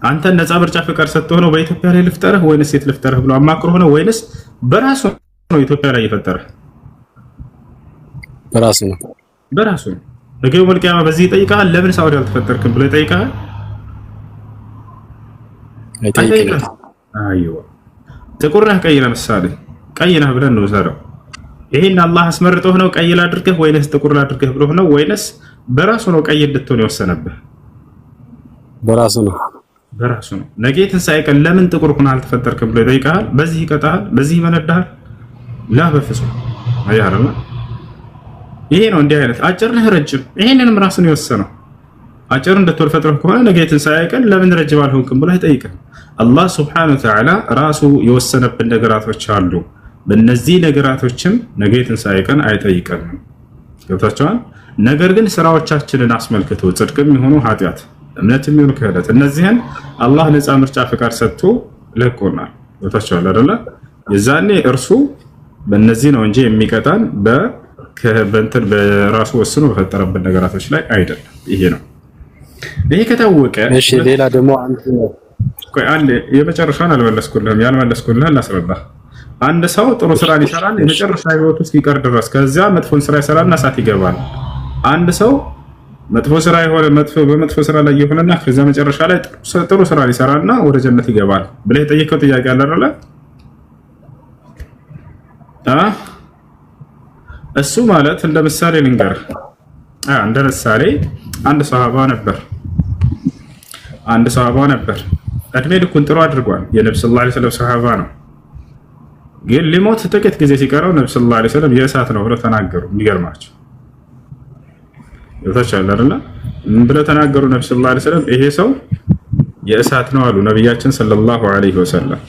አንተ ነፃ ምርጫ ፍቃድ ሰጥተህ ነው በኢትዮጵያ ላይ ልፍጠርህ ወይንስ የት ልፍጠርህ ብሎ አማክሮህ ነው ወይንስ በራሱ ነው ኢትዮጵያ ላይ የፈጠረህ? በራሱ ነው። በራሱ ነው። ነገ የውመል ቂያማ በዚህ ይጠይቃል። ለምን ሳውዲ አልተፈጠርክም ብሎ ይጠይቃል? አይጠይቅም። አይዋ ጥቁር ነህ ቀይ፣ ለምሳሌ ቀይ ነህ ብለን ነው ዘረው። ይሄን አላህ አስመርጦህ ነው ቀይ ላድርግህ ወይንስ ጥቁር ላድርግህ ብሎህ ነው ወይንስ በራሱ ነው ቀይ እንድትሆን የወሰነብህ? በራሱ ነው። በራሱ ነው። ነገ ትንሣኤ ቀን ለምን ጥቁር ሆነህ አልተፈጠርክም ብሎ ይጠይቃል? በዚህ ይቀጣሃል? በዚህ ይመነዳሃል? ላ በፍጹም። አያረማ ይሄ ነው። እንዲህ አይነት አጭር ነህ ረጅም፣ ይሄንንም ራሱ ነው የወሰነው። አጭር እንድትወል ፈጥሮህ ከሆነ ነገ ትንሣኤ ቀን ለምን ረጅም አልሆንክም ብሎ አይጠይቅም። አላህ ሱብሓነሁ ወተዓላ ራሱ የወሰነብን ነገራቶች አሉ። በእነዚህ ነገራቶችም ነገ ትንሣኤ ቀን አይጠይቀንም። ገብታችኋል? ነገር ግን ስራዎቻችንን አስመልክቶ ጽድቅም ይሁኑ ኃጢአት፣ እምነትም ይሁኑ ክህደት፣ እነዚህን አላህ ነፃ ምርጫ ፍቃድ ሰጥቶ ለቆናል። ገብታችኋል አይደለ? የዛኔ እርሱ በእነዚህ ነው እንጂ የሚቀጣን በእንትን በራሱ ወስኖ በፈጠረብን ነገራቶች ላይ አይደለም። ይሄ ነው። ይሄ ከታወቀ እሺ፣ ሌላ ደግሞ አንድ የመጨረሻውን አልመለስኩልህም። ያልመለስኩልህን ላስረዳህ። አንድ ሰው ጥሩ ስራን ይሰራል የመጨረሻ ህይወቱ እስኪቀር ድረስ። ከዚያ መጥፎን ስራ ይሰራልና እሳት ይገባል። አንድ ሰው መጥፎ ስራ በመጥፎ ስራ ላይ ይሆንና ከዚያ መጨረሻ ላይ ጥሩ ስራ ይሰራልና ወደ ጀነት ይገባል ብለህ የጠየቀው ጥያቄ አለ አይደል? እሱ ማለት እንደ ምሳሌ ልንገርህ። እንደ ምሳሌ አንድ ሰሃባ ነበር። እድሜ ልኩን ጥሩ አድርጓል። የነብዩ ሰለላሁ ዐለይሂ ወሰለም ሰሃባ ነው። ግን ሊሞት ጥቂት ጊዜ ሲቀረው ነብዩ ሰለላሁ ዐለይሂ ወሰለም የእሳት ነው ብለው ተናገሩ። የሚገርማቸው ይወታቻል አይደል? ምን ብለው ተናገሩ? ነብዩ ሰለላሁ ዐለይሂ ወሰለም ይሄ ሰው የእሳት ነው አሉ ነብያችን ሰለላሁ ዐለይሂ ወሰለም።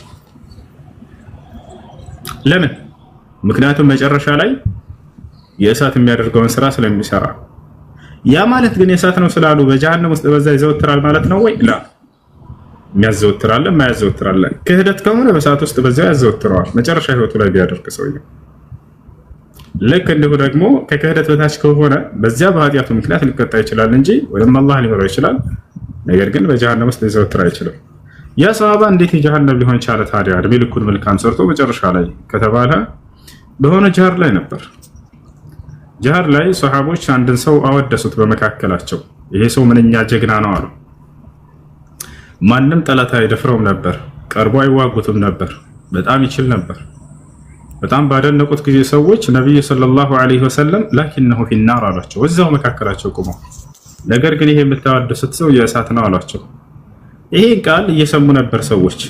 ለምን? ምክንያቱም መጨረሻ ላይ የእሳት የሚያደርገውን ስራ ስለሚሰራ። ያ ማለት ግን የእሳት ነው ስላሉ በጀሃነም ውስጥ በዛ ይዘወትራል ማለት ነው ወይ? ላ የሚያዘወትራል የማያዘወትራል። ክህደት ከሆነ በእሳት ውስጥ በዛ ያዘወትረዋል መጨረሻ ህይወቱ ላይ ቢያደርግ ሰውየው። ልክ እንዲሁ ደግሞ ከክህደት በታች ከሆነ በዚያ በኃጢአቱ ምክንያት ሊቀጣ ይችላል እንጂ ወይም አላህ ሊመራው ይችላል። ነገር ግን በጀሃነም ውስጥ ሊዘወትር አይችልም። ያ ሰሃባ እንዴት የጀሃነም ሊሆን ቻለ ታዲያ እድሜ ልኩን መልካም ሰርቶ መጨረሻ ላይ ከተባለ በሆነ ጀሃር ላይ ነበር። ጀሃር ላይ ሰሃቦች አንድን ሰው አወደሱት በመካከላቸው። ይሄ ሰው ምንኛ ጀግና ነው አሉ። ማንም ጠላት አይደፍረውም ነበር፣ ቀርቦ አይዋጉትም ነበር፣ በጣም ይችል ነበር። በጣም ባደነቁት ጊዜ ሰዎች ነብዩ ሰለላሁ ዐለይሂ ወሰለም ላኪንሁ ፊናር አሏቸው፣ እዛው መካከላቸው ቆመው። ነገር ግን ይሄ የምታወድሱት ሰው የእሳት ነው አሏቸው። ይሄ ቃል እየሰሙ ነበር ሰዎች፣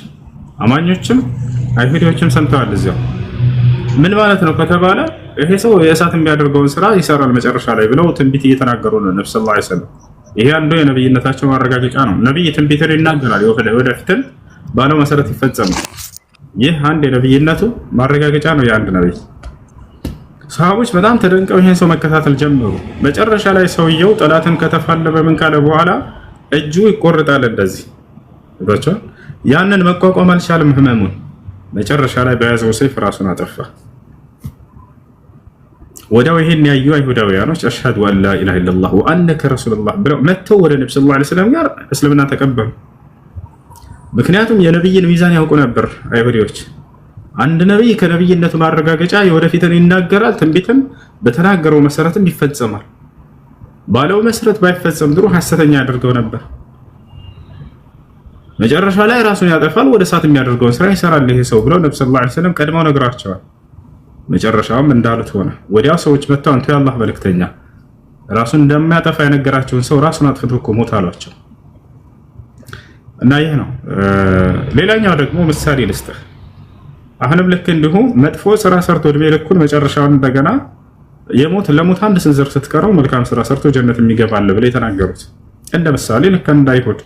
አማኞችም አይሁዶችም ሰምተዋል። እዚያው ምን ማለት ነው ከተባለ ይሄ ሰው የእሳት የሚያደርገውን ስራ ይሰራል መጨረሻ ላይ ብለው ትንቢት እየተናገሩ ነው ነብዩ ሰለላሁ ዐለይሂ ወሰለም። ይሄ አንዱ የነብይነታቸው ማረጋገጫ ነው። ነብይ ትንቢትን ይናገራል፣ ወደፊትም ባለው መሰረት ይፈጸማል። ይህ አንድ የነብይነቱ ማረጋገጫ ነው የአንድ ነብይ። ሰሃቦች በጣም ተደንቀው ይሄን ሰው መከታተል ጀመሩ። መጨረሻ ላይ ሰውየው ጠላትን ከተፋለመ ምን ካለ በኋላ እጁ ይቆርጣል እንደዚህ ብቻ። ያንን መቋቋም አልቻለም ህመሙን። መጨረሻ ላይ በያዘው ሰይፍ ራሱን አጠፋ። ወዲያው ይሄን ያዩ አይሁዳውያኖች አሽሀዱ አን ላ ኢላሀ ኢለላህ ወአነከ ረሱሉላህ ብለው መተው ወደ ነብዩ ሰለላሁ ዐለይሂ ወሰለም ጋር እስልምና ተቀበሉ። ምክንያቱም የነብይን ሚዛን ያውቁ ነበር አይሁዶች። አንድ ነብይ ከነብይነቱ ማረጋገጫ የወደፊትን ይናገራል፣ ትንቢትም በተናገረው መሰረትም ይፈጸማል። ባለው መሰረት ባይፈጸም ድሮ ሐሰተኛ ያደርገው ነበር። መጨረሻ ላይ ራሱን ያጠፋል፣ ወደ እሳት የሚያደርገውን ስራ ይሰራል ይሄ ሰው ብለው ነብዩ ሰለላሁ ዐለይሂ ወሰለም ቀድመው ነግራቸዋል። መጨረሻውም እንዳሉት ሆነ። ወዲያው ሰዎች መጥተው አንተ የአላህ መልእክተኛ ራሱን እንደማያጠፋ የነገራቸውን ሰው ራሱን አጥፍቶ እኮ ሞት አሏቸው። እና ይህ ነው። ሌላኛው ደግሞ ምሳሌ ልስጥህ። አሁንም ልክ እንዲሁ መጥፎ ስራ ሰርቶ እድሜ ልኩን መጨረሻውን እንደገና ለሞት አንድ ስንዝር ስትቀረው መልካም ስራ ሰርቶ ጀነት የሚገባል ብለው የተናገሩት እንደ ምሳሌ ልክ እንደ አይሁድ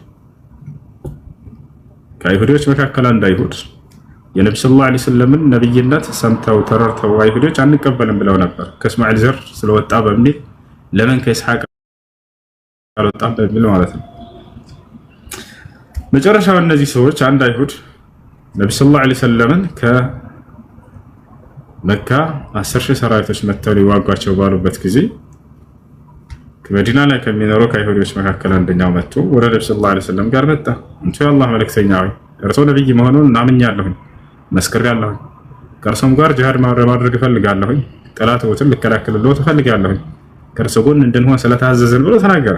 ከአይሁዶች መካከል አንድ አይሁድ የነብዩ ሰለላሁ ዐለይሂ ወሰለምን ነብይነት ሰምተው ተረድተው አይሁዶች አንቀበልም ብለው ነበር። ከእስማኤል ዘር ስለወጣ በሚል ለምን ከኢስሐቅ አልወጣም በሚል ማለት ነው። መጨረሻው እነዚህ ሰዎች አንድ አይሁድ ነብዩ ሰለላሁ ዐለይሂ ወሰለምን ከመካ 10,000 ሰራዊቶች መጥተው ሊዋጓቸው ባሉበት ጊዜ ከመዲና ላይ ከሚኖሩ ከአይሁዶች መካከል አንደኛው መጥቶ ወደ ነብዩ ሰለላሁ ዐለይሂ ወሰለም ጋር መጣ። እንቱ የአላህ መልእክተኛ ሆይ እርሶ ነብይ መሆኑን እናምኛለሁ፣ መስክሬያለሁ። ከእርሶም ጋር ጂሃድ ማድረግ እፈልጋለሁ፣ ጠላቶችን ልከላከልልዎት እፈልጋለሁ፣ ከእርሶ ጎን እንድንሆን ስለታዘዝን ብሎ ተናገረ።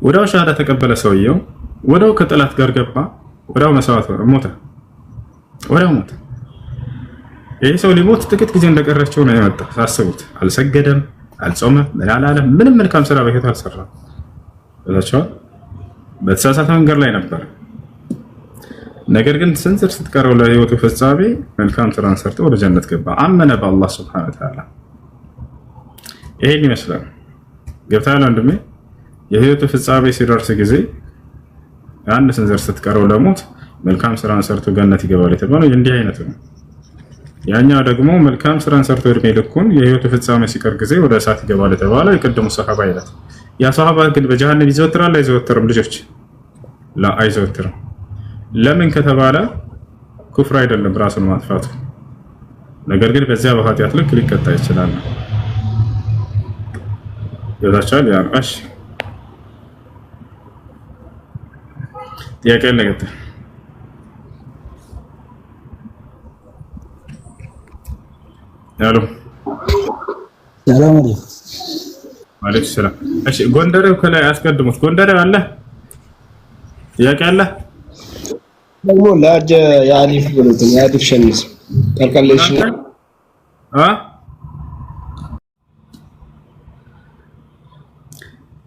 ወዲያው ሻሃዳ ተቀበለ ሰውየው። ወዲያው ከጠላት ጋር ገባ። ወዲያው መስዋዕት ሞተ። ወዲያው ሞተ። ይህ ሰው ሊሞት ጥቂት ጊዜ እንደቀረችው ነው የመጣ። ሳስቡት አልሰገደም፣ አልጾመም፣ አላለም፣ ምንም መልካም ስራ በህይወቱ አልሰራም። ብላችኋል። በተሳሳተ መንገድ ላይ ነበር። ነገር ግን ስንዝር ስትቀረው ለህይወቱ ፍጻሜ መልካም ስራን ሰርቶ ወደ ጀነት ገባ። አመነ በአላህ ሱብሓነሁ ወተዓላ። ይሄን ይመስላል። ገብታል ወንድሜ። የህይወቱ ፍጻሜ ሲደርስ ጊዜ አንድ ስንዝር ስትቀረው ለሞት መልካም ስራን ሰርቶ ገነት ይገባል የተባለው እንዲህ አይነት ነው። ያኛው ደግሞ መልካም ስራን ሰርቶ እድሜ ልኩን የህይወቱ ፍጻሜ ሲቀር ጊዜ ወደ እሳት ይገባል የተባለው የቀደሙ ሰሃባ አይነት። ያ ሰሃባ ግን በጀሃነም ይዘወትራል አይዘወትርም? ልጆች ላ አይዘወትርም። ለምን ከተባለ ኩፍር አይደለም ራሱን ማጥፋቱ፣ ነገር ግን በዚያ በኃጢአት ልክ ሊቀጣ ይችላል። ይወዳቻል ያ እሺ ጥያቄ ለገጠ ያሎ ሰላም አለይኩም። ወአለይኩም ሰላም። እሺ ጎንደሬው ከላይ አስቀድሙት። ጎንደሬው አለ ጥያቄ አለ ደግሞ ለአጀ የአሊፍ ብሉት የአሊፍ ሸሚዝ ቀልቀለሽ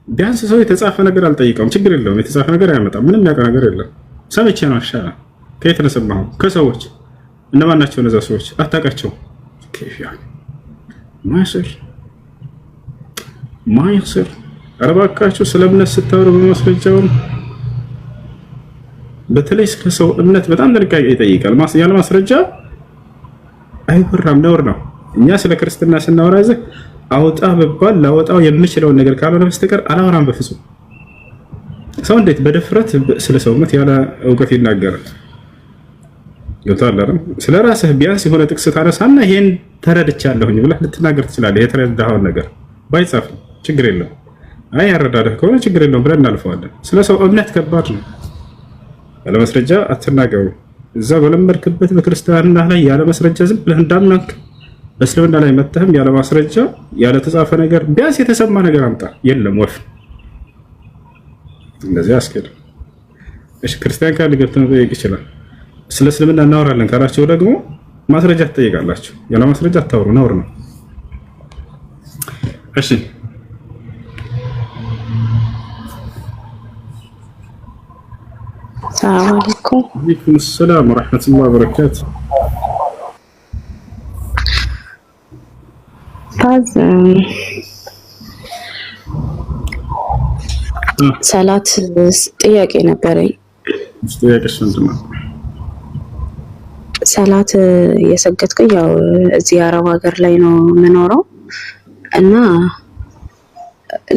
ቢያንስ ሰው የተጻፈ ነገር አልጠይቀውም። ችግር የለውም። የተጻፈ ነገር አያመጣም። ምንም ያውቀው ነገር የለም። ሰምቼ ነው አሻራ። ከየት ነው የሰማኸው? ከሰዎች። እነማን ናቸው እነዛ ሰዎች? አታውቃቸውም? كيف يعني ما يصير ما يصير። ኧረ እባካችሁ ስለ እምነት ስታወሩ በማስረጃውን በተለይ ስለ ሰው እምነት በጣም ጥንቃቄ ይጠይቃል። ያለ ማስረጃ አይወራም፣ ነውር ነው። እኛ ስለ ክርስትና ስናወራ እዚህ አውጣ በባል ላወጣው የምችለውን ነገር ካልሆነ በስተቀር አላወራም በፍጹም። ሰው እንዴት በድፍረት ስለ ሰው እምነት ያለ እውቀት ይናገራል? ይወጣላል። ስለ ራስህ ቢያንስ የሆነ ጥቅስ ታነሳና ይሄን ተረድቻለሁኝ ብለህ ልትናገር ትችላለህ። የተረዳኸውን ነገር ባይጻፍ ችግር የለውም። አይ ያረዳደህ ከሆነ ችግር የለውም ብለን እናልፈዋለን። ስለ ሰው እምነት ከባድ ነው። ያለ ማስረጃ አትናገሩ። እዛ በለመድክበት በክርስቲያና ላይ ያለ ማስረጃ ዝም ብለህ እንዳምናክ በእስልምና ላይ መተህም ያለ ማስረጃ ያለ ተጻፈ ነገር ቢያንስ የተሰማ ነገር አምጣ። የለም ወፍ እንደዚህ አስከደ። እሺ ክርስቲያን ካለ ገብተህ መጠየቅ ይችላል። ስለ እስልምና እናወራለን ካላችሁ ደግሞ ማስረጃ ትጠይቃላችሁ። ያለ ማስረጃ አታወሩ፣ ነውር ነው። እሺ ሰላም አለይኩም። ወአለይኩም ሰላም ወራህመቱላሂ ወበረካቱ። ሰላት ጥያቄ ነበረኝ። ጥያቄሽ ምንድን ነው? ሰላት እየሰገድኩኝ ያው እዚህ አረብ ሀገር ላይ ነው የምኖረው እና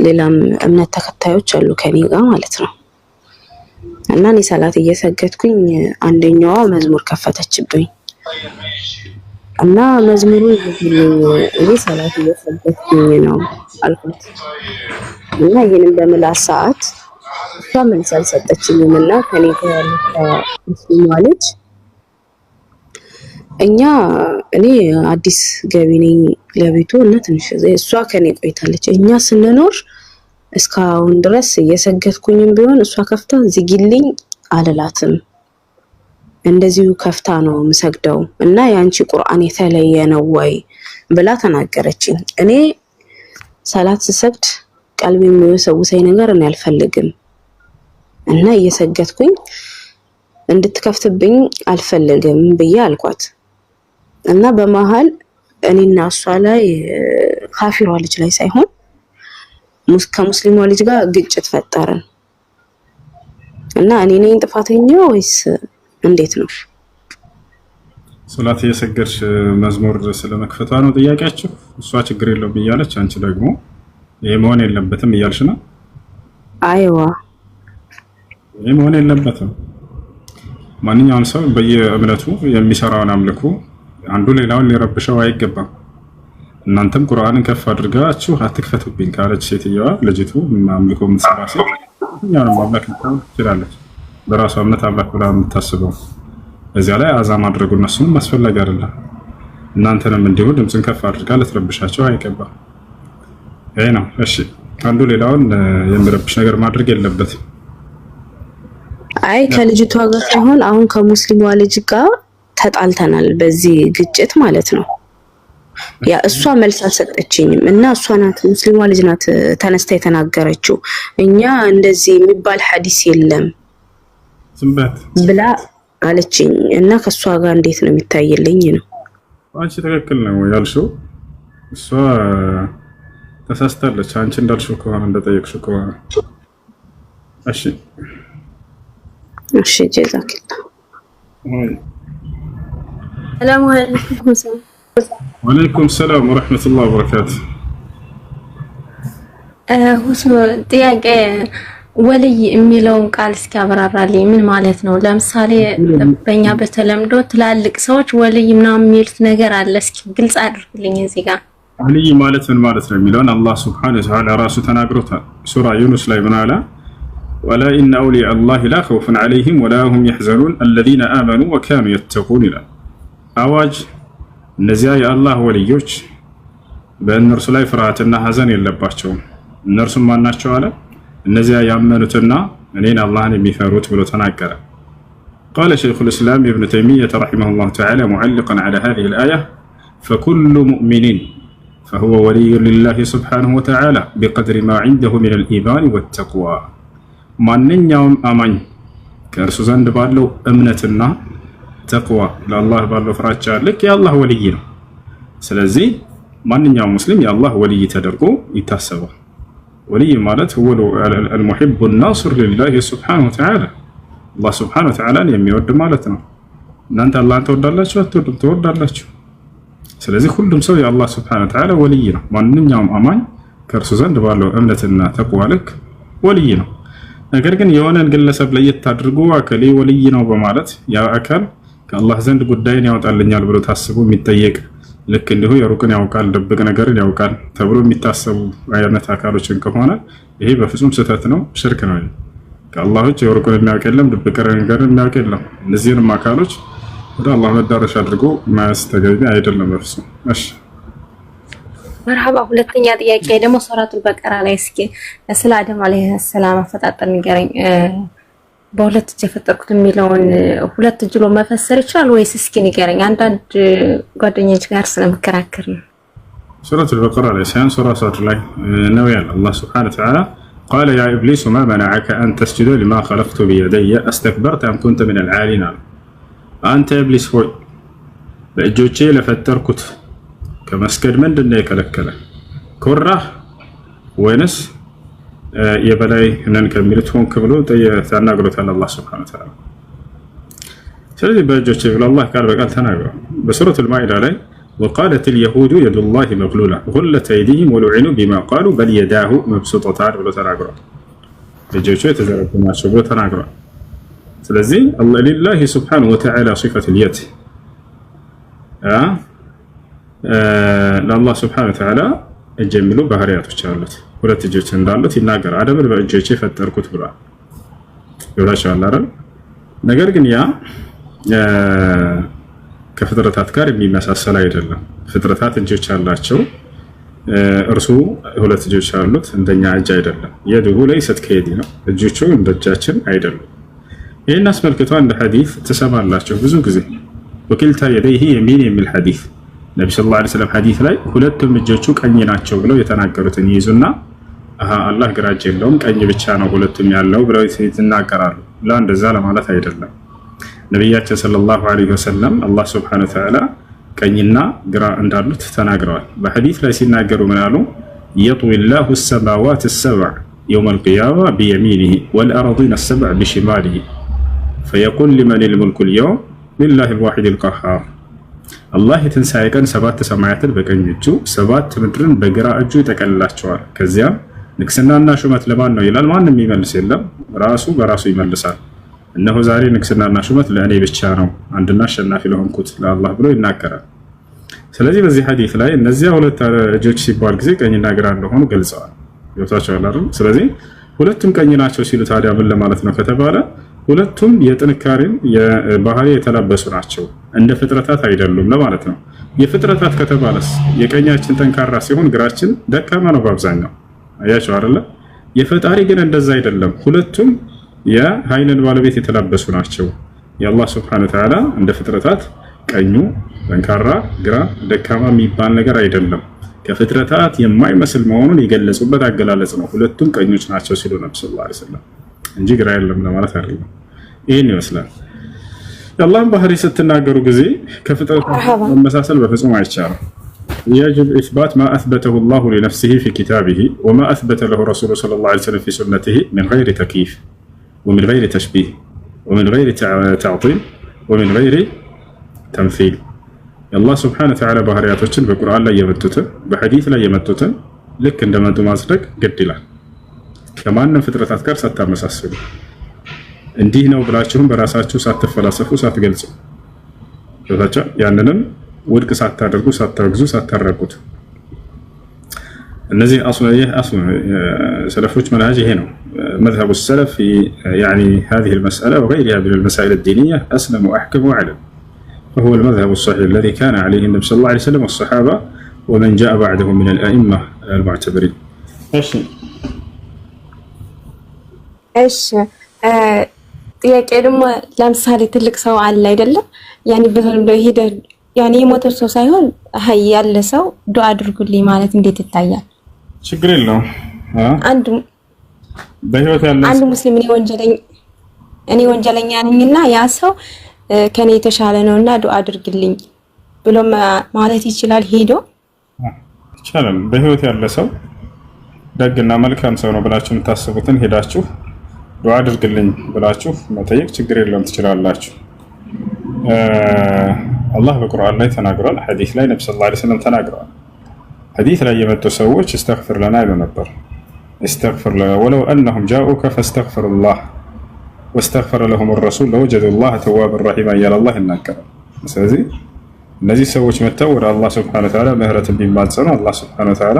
ሌላም እምነት ተከታዮች አሉ ከኔ ጋር ማለት ነው። እና እኔ ሰላት እየሰገድኩኝ አንደኛዋ መዝሙር ከፈተችብኝ እና መዝሙሩ ይሄ ሰላት እየሰገድኩኝ ነው አልኩት እና ይሄንን በምላስ ሰዓት እሷ መልስ አልሰጠችኝም እና ከኔ ጋር ያለችው ሙስሊሟ ልጅ እኔ አዲስ ገቢ ነኝ ለቤቱ እና ትንሽ እሷ ከኔ ቆይታለች። እኛ ስንኖር እስካሁን ድረስ እየሰገድኩኝም ቢሆን እሷ ከፍታ ዝጊልኝ አልላትም። እንደዚሁ ከፍታ ነው የምሰግደው እና ያንቺ ቁርአን የተለየ ነው ወይ ብላ ተናገረችኝ። እኔ ሰላት ስሰግድ ቀልቤ የሚወሰውሰኝ ነገር እኔ አልፈልግም እና እየሰገድኩኝ እንድትከፍትብኝ አልፈልግም ብዬ አልኳት እና በመሃል እኔና እሷ ላይ ካፊሯ ልጅ ላይ ሳይሆን ከሙስሊሟ ልጅ ጋር ግጭት ፈጠረን እና እኔ ነኝ ጥፋተኛው ወይስ እንዴት ነው? ሶላት እየሰገድሽ መዝሙር ስለመክፈቷ ነው ጥያቄያችሁ? እሷ ችግር የለውም ብያለች፣ አንቺ ደግሞ ይሄ መሆን የለበትም እያልሽ ነው? አይዋ ይሄ መሆን የለበትም። ማንኛውም ሰው በየእምነቱ የሚሰራውን አምልኮ አንዱ ሌላውን ሊረብሸው አይገባም። እናንተም ቁርአንን ከፍ አድርጋችሁ አትክፈቱብኝ ካለች ሴትየዋ ልጅቱ አምልኮ የምትሰራ ሴት እኛንም አምላክ ትችላለች፣ በራሷ እምነት አምላክ ብላ የምታስበው። እዚያ ላይ አዛ ማድረጉ እነሱንም አስፈላጊ አይደለም። እናንተንም እንዲሁ ድምፅን ከፍ አድርጋ ልትረብሻቸው አይገባም። ይሄ ነው። እሺ አንዱ ሌላውን የሚረብሽ ነገር ማድረግ የለበትም። አይ ከልጅቷ ጋር ሳይሆን አሁን ከሙስሊሟ ልጅ ጋር ተጣልተናል በዚህ ግጭት ማለት ነው። ያ እሷ መልስ አልሰጠችኝም እና እሷ ናት ሙስሊሟ ልጅ ናት ተነስታ የተናገረችው እኛ እንደዚህ የሚባል ሐዲስ የለም ብላ አለችኝ እና ከሷ ጋር እንዴት ነው የሚታየልኝ ነው? አንቺ ትክክል ነው ያልሽው፣ እሷ ተሳስታለች። አንቺ እንዳልሽው ከሆነ እንደጠየቅሽው ከሆነ እሺ ጀዛከላ። ሰላም አለይኩም። ወአለይኩም ሰላም ወራህመቱላሂ ወበረካቱ። ሁስኑ ጥያቄ ወልይ የሚለውን ቃል እስኪ አብራራልኝ፣ ምን ማለት ነው? ለምሳሌ በእኛ በተለምዶ ትላልቅ ሰዎች ወልይ ምናምን የሚሉት ነገር አለ። እስኪ ግልጽ አድርግልኝ እዚህ ጋር። ወልይ ማለት ምን ማለት ነው የሚለውን አላህ ሱብሓነሁ ወተዓላ ራሱ ተናግሮታል። ሱራ ዩኑስ ላይ ምን አለ? ወላ ኢነ አውሊያ አላህ ላ ኸውፉን ዐለይሂም ወላ ሁም የሕዘኑን አለዚነ አመኑ ወካኑ የተቁን ይላል። አዋጅ እነዚያ የአላህ ወልዮች በእነርሱ ላይ ፍርሃትና ሐዘን የለባቸውም። እነርሱም ማናቸው አለ? እነዚያ ያመኑትና እኔን አላህን የሚፈሩት ብሎ ተናገረ። قال شيخ الإسلام ابن تيمية رحمه الله تعالى معلقا على هذه الآية فكل مؤمن فهو ولي لله سبحانه وتعالى بقدر ما عنده من الإيمان والتقوى ማንኛውም አማኝ ከእርሱ ዘንድ ባለው እምነትና ተቅዋ ለአላህ ባለው ፍራቻ ልክ የአላህ ወልይ ነው። ስለዚህ ማንኛውም ሙስሊም የአላህ ወልይ ተደርጎ ይታሰባል። ወልይ ማለት هو المحب الناصر لله سبحانه وتعالى አላህ سبحانه وتعالى የሚወድ ማለት ነው። እናንተ አላህን ትወዳላችሁ አትወዱም? ትወዳላችሁ። ስለዚህ ሁሉም ሰው የአላህ سبحانه وتعالى ወልይ ነው። ማንኛውም አማኝ ከእርሱ ዘንድ ባለው እምነትና ተቅዋ ልክ ወልይ ነው። ነገር ግን የሆነን ግለሰብ ለየት አድርጎ አከሌ ወልይ ነው በማለት ያ አካል ከአላህ ዘንድ ጉዳይን ያወጣልኛል ብሎ ታስቦ የሚጠየቅ ልክ እንዲሁ የሩቅን ያውቃል ድብቅ ነገርን ያውቃል ተብሎ የሚታሰቡ አይነት አካሎችን ከሆነ ይሄ በፍጹም ስህተት ነው፣ ሽርክ ነው። ከአላህ ውጭ የወርቁን የሚያውቅ የለም፣ ድብቅ ነገርን የሚያውቅ የለም። እነዚህንም አካሎች ወደ አላህ መዳረሻ አድርጎ ማያስ ተገቢ አይደለም እርሱ። እሺ መርሐባ። ሁለተኛ ጥያቄ ደግሞ ሱረቱል በቀራ ላይ እስኪ ስለ አደም አለይሂ ሰላም አፈጣጠር ንገረኝ። በሁለት እጅ የፈጠርኩት የሚለውን ሁለት እጅ ብሎ መፈሰር ይችላል ወይስ እስኪ ንገረኝ። አንዳንድ ጓደኞች ጋር ስለምከራከር ነው። ሱረቱል በቀራ ላይ ሳይሆን ሱራ ሳድ ላይ ነው ያለው። አላህ ሱብሓነሁ ወተዓላ قال يا إبليس ما منعك أن تسجد لما خلقت بيدي أستكبرت أم كنت من العالين؟ أنت إبليس هوي بأجوتشي لفتركت كمسكد من دنيا كلكله كره وينس يبلاي هنن كميلتهم كبلو تناقرت على الله سبحانه وتعالى. سلذي بأجوتشي الله قال بقال تناقر بسورة المائدة عليه وقالت اليهود يد الله مغلولة غلت أيديهم ولعنوا بما قالوا بل يداه مبسوطتان ብሎ ተናግሯል። እጆቹ የተዘረጉ ናቸው ብሎ ተናግሯል። ስለዚህ አላህ ሊላሂ ሱብሓነሁ ወተዓላ ሲፈቱ اليد ለአላህ ሱብሓነሁ ወተዓላ እጅ የሚሉ ባህሪያቶች አሉት። ሁለት እጆች እንዳሉት ይናገራል። አደምን በእጆቼ ፈጠርኩት ብሏል። ይወላሻል አይደል? ነገር ግን ያ ከፍጥረታት ጋር የሚመሳሰል አይደለም። ፍጥረታት እጆች አላቸው፣ እርሱ ሁለት እጆች አሉት። እንደኛ እጅ አይደለም። የዱሁ ለይሰት ከየዲ ነው፣ እጆቹ እንደ እጃችን አይደሉም። ይህን አስመልክቶ አንድ ሐዲስ ትሰማላችሁ ብዙ ጊዜ ወኪልታ የደይሂ የሚን የሚል ሐዲስ ነብዩ ሰለላሁ ዐለይሂ ወሰለም ሐዲስ ላይ ሁለቱም እጆቹ ቀኝ ናቸው ብለው የተናገሩትን ይይዙና አላህ ግራ እጅ የለውም ቀኝ ብቻ ነው ሁለቱም ያለው ብለው ይናገራሉ። እንደዛ ለማለት አይደለም። ነብያችን ሰለላሁ ዐለይሂ ወሰለም አላህ ሱብሓነሁ ወተዓላ ቀኝና ግራ እንዳሉት ተናግረዋል። በሐዲስ ላይ ሲናገሩ ምን አሉ? يطوي الله السماوات السبع يوم القيامة بيمينه والأرضين السبع بشماله فيقول لمن الملك اليوم لله الواحد القهار الله ትንሳኤ ቀን ሰባት ሰማያትን በቀኝ እጁ ሰባት ምድርን በግራ እጁ ይጠቀልላቸዋል። ከዚያም ንግስናና ሹመት ለማን ነው ይላል። ማንም የሚመልስ የለም፣ ራሱ በራሱ ይመልሳል። እነሆ ዛሬ ንግስናና ሹመት ለእኔ ብቻ ነው፣ አንድና አሸናፊ ለሆንኩት ለአላህ ብሎ ይናገራል። ስለዚህ በዚህ ሐዲስ ላይ እነዚያ ሁለት እጆች ሲባል ጊዜ ቀኝና ግራ እንደሆኑ ገልጸዋል። ይወታቸዋል አይደል? ስለዚህ ሁለቱም ቀኝ ናቸው ሲሉ ታዲያ ምን ለማለት ነው ከተባለ ሁለቱም የጥንካሬን የባህሪ የተላበሱ ናቸው፣ እንደ ፍጥረታት አይደሉም ለማለት ነው። የፍጥረታት ከተባለስ የቀኛችን ጠንካራ ሲሆን ግራችን ደካማ ነው በአብዛኛው። አያችሁ አይደለ? የፈጣሪ ግን እንደዛ አይደለም። ሁለቱም የኃይልን ባለቤት የተላበሱ ናቸው። የአላህ ሱብሓነሁ ወተዓላ እንደ ፍጥረታት ቀኙ ጠንካራ ግራ ደካማ የሚባል ነገር አይደለም። ከፍጥረታት የማይመስል መሆኑን የገለጹበት አገላለጽ ነው። ሁለቱም ቀኞች ናቸው ሲሉ ነብዩ ሰለላሁ ዐለይሂ ወሰለም እንጂ ግራ የለም ለማለት አይደለም። ይሄን ይመስላል። የአላህን ባህሪ ስትናገሩ ጊዜ ከፍጥረታት መመሳሰል በፍጹም አይቻልም። يجب إثبات ما أثبته الله لنفسه في كتابه وما أثبت له رسوله صلى الله عليه وسلم في سنته من غير تكييف ومن غير تشبيه ومن غير تعطيل ومن غير تمثيل. الله سبحانه وتعالى ባህሪያቶችን በቁርአን ላይ የመጡትን በሐዲስ ላይ የመጡትን ልክ እንደመጡ ማጽደቅ ግድ ይላል። ከማንም ፍጥረታት ጋር ሳታመሳስሉ እንዲህ ነው ብላችሁም በራሳችሁ ሳትፈላሰፉ ሳትገልጹ ስለታቸው ያንንም ውድቅ ሳታደርጉ ሳታግዙ ሳታረቁት እነዚህ سلفوች منهج ይሄ ነው። مذهب السلف في يعني هذه المسألة وغيرها من المسائل الدينية أسلم وأحكم وأعلم، وهو المذهب الصحيح الذي كان عليه النبي صلى الله عليه وسلم والصحابة ومن جاء بعدهم من الأئمة المعتبرين. እሺ ጥያቄ ደግሞ ለምሳሌ ትልቅ ሰው አለ አይደለም? ያኔ በተለምዶ ሄደ ያኔ የሞተ ሰው ሳይሆን አይ ያለ ሰው ዱአ አድርጉልኝ ማለት እንዴት ይታያል? ችግር የለውም። አንድ በህይወት ያለ አንድ ሙስሊም እኔ ወንጀለኛ ነኝና ያ ሰው ከኔ የተሻለ ነውና ዱአ አድርግልኝ ብሎ ማለት ይችላል? ሄዶ ይችላል። በህይወት ያለ ሰው ደግና መልካም ሰው ነው ብላችሁ የምታስቡትን ሄዳችሁ ዱአ አድርግልኝ ብላችሁ መጠየቅ ችግር የለውም፣ ትችላላችሁ። አላህ በቁርአን ላይ ተናግሯል፣ ሐዲስ ላይ ነብዩ ሰለላሁ ዐለይሂ ወሰለም ተናግረዋል። ሐዲስ ላይ የመጡ ሰዎች استغفر لنا ይሉ ነበር። استغفر لنا ولو انهم جاءوك فاستغفر الله واستغفر لهم الرسول لوجدوا الله توابا رحيما እያለ አላህ ይናገራል። ስለዚህ እነዚህ ሰዎች መተው ወደ አላህ ሱብሓነሁ ወተዓላ ምህረትን ቢማጸኑ አላህ ሱብሓነሁ ወተዓላ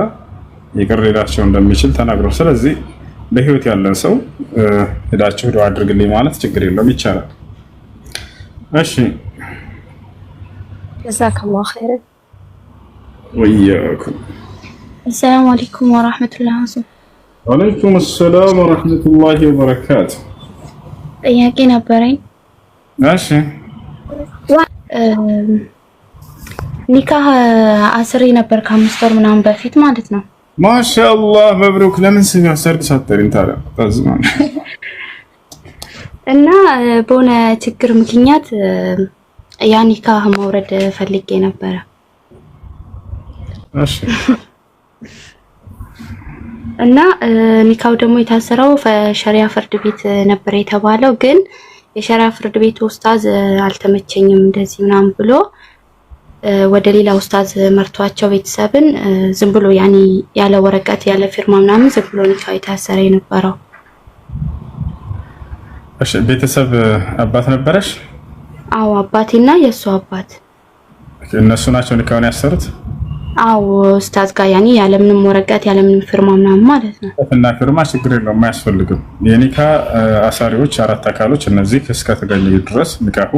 ይቅር ሊላቸው እንደሚችል ተናግሯል። ስለዚህ በህይወት ያለን ሰው ሄዳችሁ ዱዓ አድርግልኝ ማለት ችግር የለውም ይቻላል። እሺ ጀዛከላሁ ኸይረን ወይያኩም። አሰላሙ አለይኩም ወራህመቱላሂ ወበረካቱህ። ወአለይኩም ሰላም ወራህመቱላሂ ወበረካቱ። ጥያቄ ነበረኝ። እሺ ኒካህ አስሬ ነበር ከ5 ወር ምናምን በፊት ማለት ነው። ማሻአላህ መብሩክ። ለምን ሰርግ ሳትጠሪኝ ታዲያ? ታዝማን እና በሆነ ችግር ምክንያት ያ ኒካህ ማውረድ ፈልጌ ነበረ። እሺ እና ኒካው ደግሞ የታሰረው ሸሪዓ ፍርድ ቤት ነበር የተባለው፣ ግን የሸሪዓ ፍርድ ቤት ኡስታዝ አልተመቸኝም እንደዚህ ምናምን ብሎ ወደ ሌላ ኡስታዝ መርቷቸው ቤተሰብን ዝም ብሎ ያኒ ያለ ወረቀት ያለ ፊርማ ምናምን ዝም ብሎ ኒካው የታሰረ የነበረው። እሺ ቤተሰብ አባት ነበረሽ? አዎ አባቴና የሱ አባት እነሱ ናቸው ኒካውን ያሰሩት? አዎ ኡስታዝ ጋር ያኒ ያለምንም ወረቀት ያለምንም ፊርማ ምናምን ማለት ነው። እና ፊርማ ችግር የለውም አያስፈልግም። የኒካ አሳሪዎች 4 አካሎች እነዚህ እስከተገኙ ድረስ ኒካሁ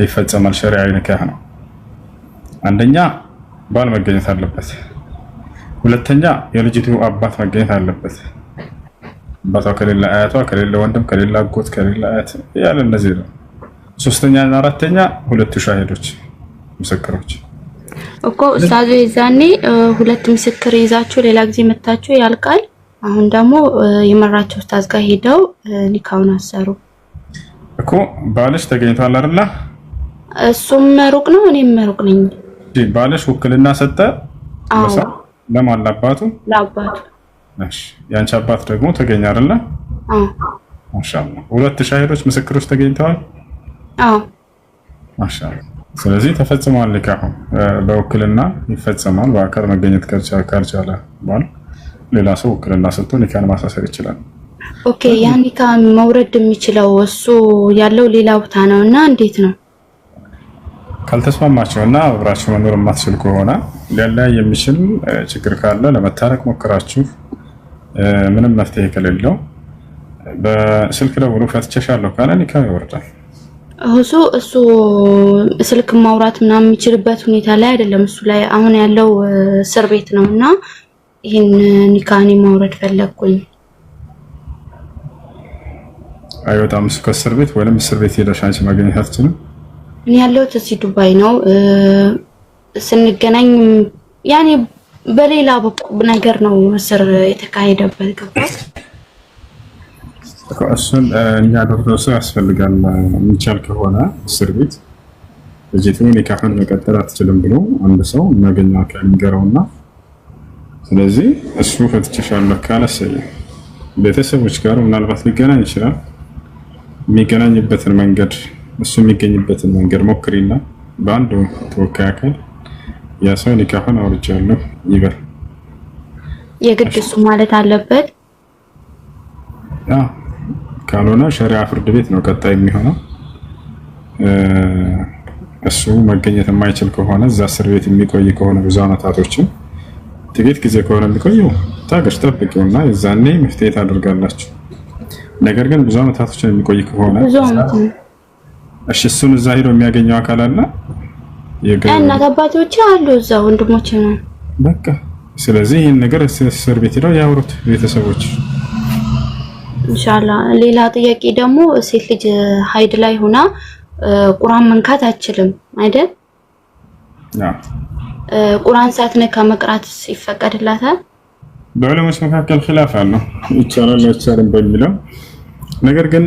ይፈጸማል። ሸሪዓዊ ኒካህ ነው። አንደኛ ባል መገኘት አለበት። ሁለተኛ የልጅቱ አባት መገኘት አለበት። አባቷ ከሌለ አያቷ፣ ከሌለ ወንድም፣ ከሌለ አጎት፣ ከሌለ አያት ያለ እነዚህ ነው። ሶስተኛ እና አራተኛ 2 ሻሂዶች ምስክሮች እኮ ኡስታዙ የዛኔ 2 ምስክር ይዛችሁ ሌላ ጊዜ መታችሁ ያልቃል። አሁን ደግሞ የመራቸው ኡስታዝ ጋር ሄደው ኒካውን አሰሩ እኮ። ባልሽ ተገኝቷል አይደል? እሱም ሩቅ ነው እኔም ሩቅ ነኝ። ባልሽ ውክልና ሰጠ? አዎ ለማን? ለአባቱ? ለአባቱ። እሺ ያንቺ አባት ደግሞ ተገኘ አይደል? አዎ ማሻአላህ። 2 ሻሂዶች ምስክሮች ተገኝተዋል? አዎ ማሻአላህ። ስለዚህ ተፈጽሟል። ኒካሁ በውክልና ይፈጸማል። በአካል መገኘት ካልቻለ ባል ሌላ ሰው ውክልና ሰጥቶ ኒካን ማሳሰር ይችላል። ኦኬ ያ ኒካ መውረድ የሚችለው እሱ ያለው ሌላ ቦታ ነውና እንዴት ነው? ካልተስማማቸውና አብራችሁ መኖር የማትችል ከሆነ ሊያለያይ የሚችል ችግር ካለ ለመታረቅ ሞክራችሁ ምንም መፍትሄ ከሌለው በስልክ ደውሎ ፈትቼሻለሁ ካለ ኒካው ይወርዳል። እሱ ስልክ ማውራት ምናምን የሚችልበት ሁኔታ ላይ አይደለም። እሱ ላይ አሁን ያለው እስር ቤት ነውና ይሄን ኒካኒ ማውረድ ፈለኩኝ። አይወጣም እሱ ከእስር ቤት ወይንም እስር ቤት ሄደሽ አንቺ ማግኘት አትችልም። እኔ ያለሁት እዚህ ዱባይ ነው። ስንገናኝ ያኔ በሌላ ነገር ነው እስር የተካሄደበት ገባሽ? እሱን እኛ ዶክተር ሰው ያስፈልጋል። የሚቻል ከሆነ እስር ቤት ልጅቱ ኒካህን መቀጠል አትችልም ብሎ አንድ ሰው እናገኘው ከሚገረውና ስለዚህ እሱ ፈትቼሻለሁ ካለ ቤተሰቦች ጋር ምናልባት ሊገናኝ ይችላል። የሚገናኝበትን መንገድ እሱ የሚገኝበትን መንገድ ሞክሪና በአንዱ ተወካይ አካል ያ ሰው ኒካህን አውርጃለሁ ይበል። የግድ እሱ ማለት አለበት? ካልሆነ ሸሪዓ ፍርድ ቤት ነው ቀጣይ የሚሆነው። እሱ መገኘት የማይችል ከሆነ እዛ እስር ቤት የሚቆይ ከሆነ ብዙ አመታቶችን ጥቂት ጊዜ ከሆነ የሚቆየው ታገሽ ጠብቂውና የዛኔ መፍትሄ ታደርጋላችሁ። ነገር ግን ብዙ አመታቶችን የሚቆይ ከሆነ እሺ እሱን እዛ ሄዶ የሚያገኘው አካል አለ። እናት አባቶች አሉ እዛ ወንድሞች ነው በቃ። ስለዚህ ይሄን ነገር እስር ቤት ሄደው ያወሩት ቤተሰቦች ኢንሻአላህ። ሌላ ጥያቄ ደግሞ ሴት ልጅ ሀይድ ላይ ሆና ቁርአን መንካት አትችልም አይደል? ቁርአን ሳትነካ መቅራት ይፈቀድላታል? በዑለሞች መካከል ኺላፍ አለው ይቻላል አይቻልም በሚለው። ነገር ግን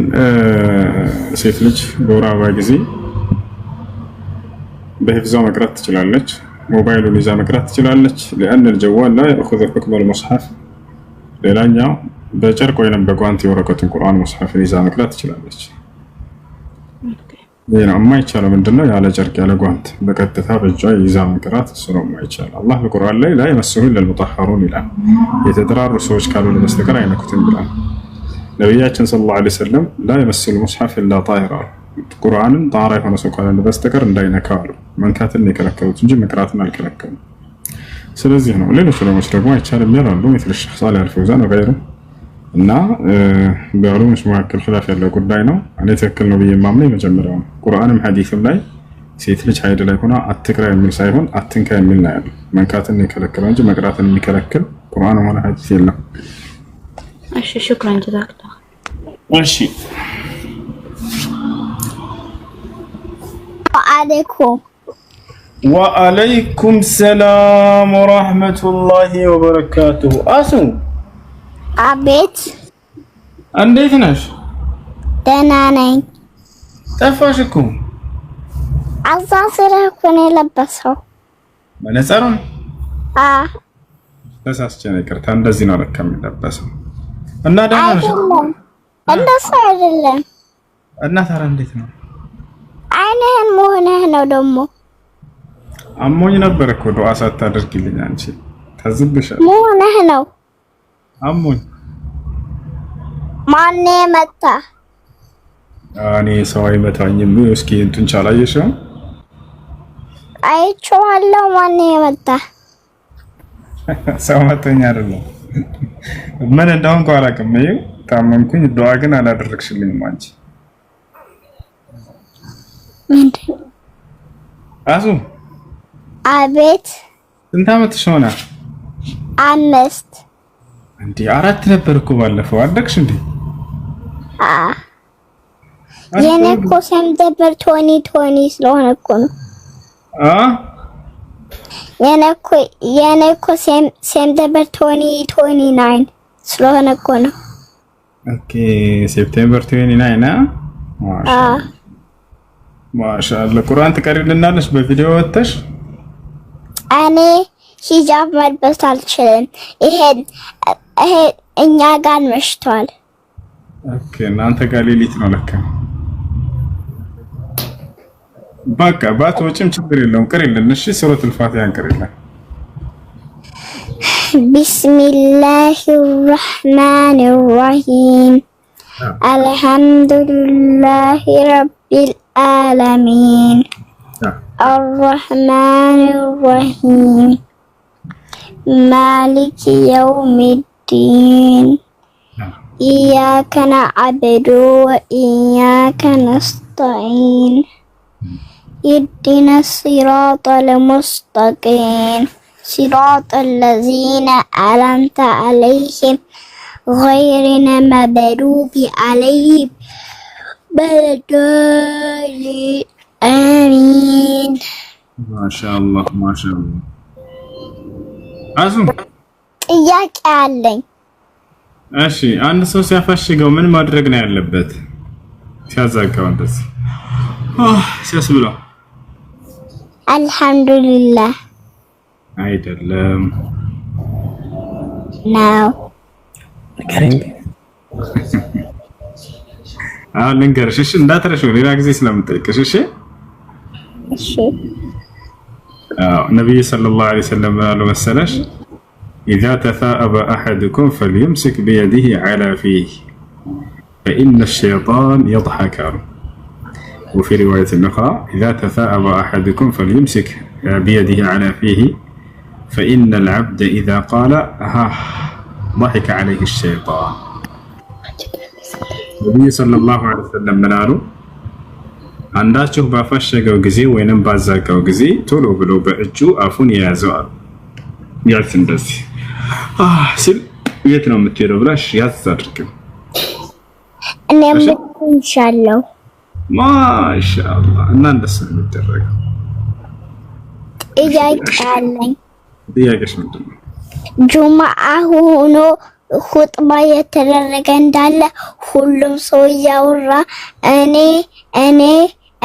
ሴት ልጅ በወር አበባ ጊዜ በህፍዟ መቅራት ትችላለች። ሞባይሉን ይዛ መቅራት ትችላለች። لأن الجوال لا يأخذ حكم المصحف። ሌላኛው በጨርቅ ወይንም በጓንት የወረቀቱን ቁርአን ሙስሐፍን ይዛ መቅራት ትችላለች። ይሄ ነው የማይቻለው። ምንድነው? ያለ ጨርቅ ያለ ጓንት በቀጥታ በእጇ ይዛ መቅራት እሱ ነው የማይቻለው። አላህ በቁርአን ላይ لا يمسه إلا المطهرون ይላል። የተጠራሩ ሰዎች ካልሆነ በስተቀር አይነኩትም ይላል። ነብያችን ሰለላሁ ዐለይሂ ወሰለም لا يمس المصحف إلا طاهر ቁርአንን ጣራ የሆነ ሰው ካልሆነ በስተቀር እንዳይነካው አሉ። መንካትን የከለከሉት እንጂ መቅራትን አልከለከሉም። ስለዚህ ነው ሌሎች ዑለሞች ደግሞ አይቻልም ይላሉ። مثل الشيخ صالح الفوزان وغيره እና በዑለሞች መካከል ኺላፍ ያለው ጉዳይ ነው። እኔ ትክክል ነው ብዬ የማምነው የመጀመሪያው ነው። ቁርአንም ሐዲስም ላይ ሴት ልጅ ሀይድ ላይ ሆና አትቅራ የሚል ሳይሆን አትንካ የሚል ነው ያለው። መንካትን የከለከለው እንጂ መቅራትን የሚከለክል ቁርአንም ሆነ ሐዲስ የለም። እሺ ሽክራን ጀዛክላ። እሺ ወአለይኩም ሰላም ወራህመቱላሂ ወበረካቱሁ። አሱ አቤት። እንዴት ነሽ? ደህና ነኝ። ጠፋሽ እኮ። አዛዝረህ እኮ ነው የለበሰው መነጽሩን? ተሳስቼ ነው ይቅርታ። እንደዚህ ነው ለካ የሚለበሰው። እና ደህና ነሽ? እንደሱ አይደለም። እና ታዲያ እንዴት ነው? አይንህን መሆንህ ነው ደግሞ። አሞኝ ነበር እኮ ዱዓ ሳታደርጊልኝ አንቺ ተዝብሻል። መሆንህ ነው። አሞኝ። ማን መታ? እኔ ሰው አይመታኝም። እስኪ እንትን ቻላየሽው? አይቼዋለሁ። ማን መታ? ሰው መተኛ አይደለም። ምን እንደሆንኩ አላውቅም። ይኸው ታመምኩኝ። ዱዓ ግን አላደረግሽልኝም አንቺ። ምንድን? አሱ አቤት። ስንት ዓመትሽ ሆነ? 5 እንዴ 4 ነበር እኮ ባለፈው። አደግሽ እንዴ? የኔ እኮ ሴፕቴምበር 2020 ስለሆነ እኮ ነው። የኔ እኮ ሴፕቴምበር 2029 ስለሆነ እኮ ነው። ኦኬ ሴፕቴምበር 29 ማሻአላ። ቁርአን ትቀሪልናለሽ በቪዲዮ ወጥተሽ? እኔ ሂጃብ መልበስ አልችልም። ይሄ እኛ ጋር መሽቷል። ኦኬ እናንተ ጋር ሌሊት ነው ለካ። በቃ ባትወጪም ችግር የለውም። ቅሪልን እሺ። ሱረቱል ፋቲሃን ቅሪልን። ቢስሚላሂር ረህማኒር ረሂም አልሐምዱሊላሂ ረቢል ዓለሚን አርረህማኒር ረሂም ማሊኪ የውሚዲን ኢያከ ነዕቡዱ ወኢያከ ነስተዒን ኢህዲነ ሲራጠል ሙስተቂም ሲራጠል ለዚነ አንዐምተ ዐለይሂም ገይሪል መግዱቢ ዐለይሂም ወለድዳሊን አሚን። ማሻአላህ ማሻአላህ። አዙ ጥያቄ አለኝ። እሺ አንድ ሰው ሲያፈሽገው ምን ማድረግ ነው ያለበት? ሲያዛጋው እንደዚህ ሲያስብለው አልሐምዱሊላህ አይደለም ነው። አሁን ልንገርሽ እሺ፣ እንዳትረሺው ሌላ ጊዜ ስለምጠይቅሽ እሺ። እሺ ነብዩ ሰለላሁ ዐለይሂ ወሰለም አሉ መሰለሽ إذا تثاءب أحدكم فليمسك بيده على فيه فإن الشيطان يضحك. وفي رواية أخرى إذا تثاءب أحدكم فليمسك بيده على فيه فإن العبد إذا قال ضحك عليه الشيطان. النبي صلى الله عليه وسلم منالو አንዳችሁ ባፈሸገው ጊዜ ወይንም ባዛጋው ጊዜ ቶሎ ብሎ በእጁ አፉን ያዘዋል። ያዝ እንደዚህ ሲል የት ነው የምትሄደው ብላሽ ያዝ አድርገው። እኔም ኢንሻአላህ ማሻአላህ። እና እንደሱ ነው የሚደረገው። ጥያቄ አለኝ። ጥያቄሽ ምንድን ነው? ጁማአ ሆኖ ኹጥባ የተደረገ እንዳለ ሁሉም ሰው እያወራ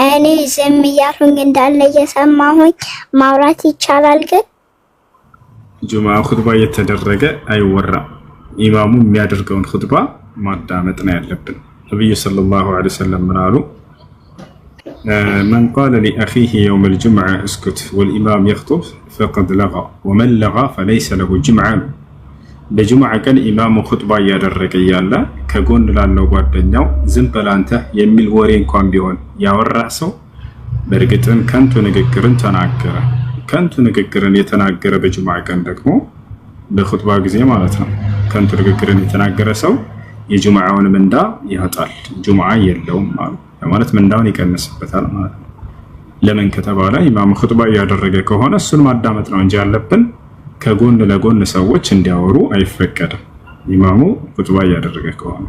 እኔ ዝም እያልኩኝ እንዳለ እየሰማሁኝ ማውራት ይቻላል? ግን ጁማአ ኹጥባ የተደረገ አይወራም። ኢማሙ የሚያደርገውን ኹጥባ ማዳመጥ ነው ያለብን። ነብዩ ሰለላሁ ዐለይሂ ወሰለም ምን አሉ? من قال لأخيه يوم الجمعة اسكت والإمام يخطب فقد لغى ومن لغى فليس له جمعة. በጁምዓ ቀን ኢማሙ ኹጥባ እያደረገ እያለ ከጎን ላለው ጓደኛው ዝም በል አንተ የሚል ወሬ እንኳን ቢሆን ያወራ ሰው በእርግጥም ከንቱ ንግግርን ተናገረ። ከንቱ ንግግርን የተናገረ በጁምዓ ቀን ደግሞ በኹጥባ ጊዜ ማለት ነው ከንቱ ንግግርን የተናገረ ሰው የጁምዓውን ምንዳ ያጣል። ጁምዓ የለውም ማለት ምንዳውን ይቀንስበታል ማለት ነው። ለምን ከተባለ ኢማሙ ኹጥባ እያደረገ ከሆነ እሱን ማዳመጥ ነው እንጂ ያለብን ከጎን ለጎን ሰዎች እንዲያወሩ አይፈቀድም ኢማሙ ኹጥባ እያደረገ ከሆነ።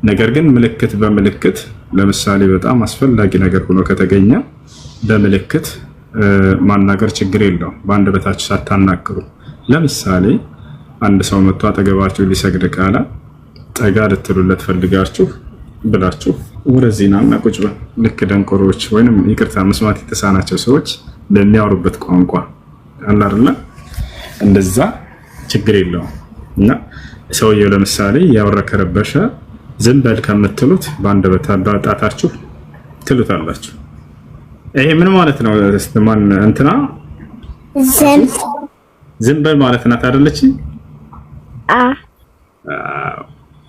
ነገር ግን ምልክት በምልክት ለምሳሌ በጣም አስፈላጊ ነገር ሆኖ ከተገኘ በምልክት ማናገር ችግር የለውም፣ በአንደበታችሁ ሳታናግሩ። ለምሳሌ አንድ ሰው መጥቶ አጠገባችሁ ሊሰግድ ካለ ጠጋ ልትሉለት ፈልጋችሁ ብላችሁ ወደዚህና ቁጭ በል። ልክ ደንቆሮች ወይንም ይቅርታ መስማት የተሳናቸው ሰዎች በሚያወሩበት ቋንቋ አለ አይደል? እንደዛ ችግር የለውም። እና ሰውየው ለምሳሌ ያወራ ከረበሸ ዝም በል ከምትሉት በአንደበት አጣጣታችሁ ትሉታላችሁ። ይሄ ምን ማለት ነው? ማን እንትና ዝም በል ማለት ናት አይደለች?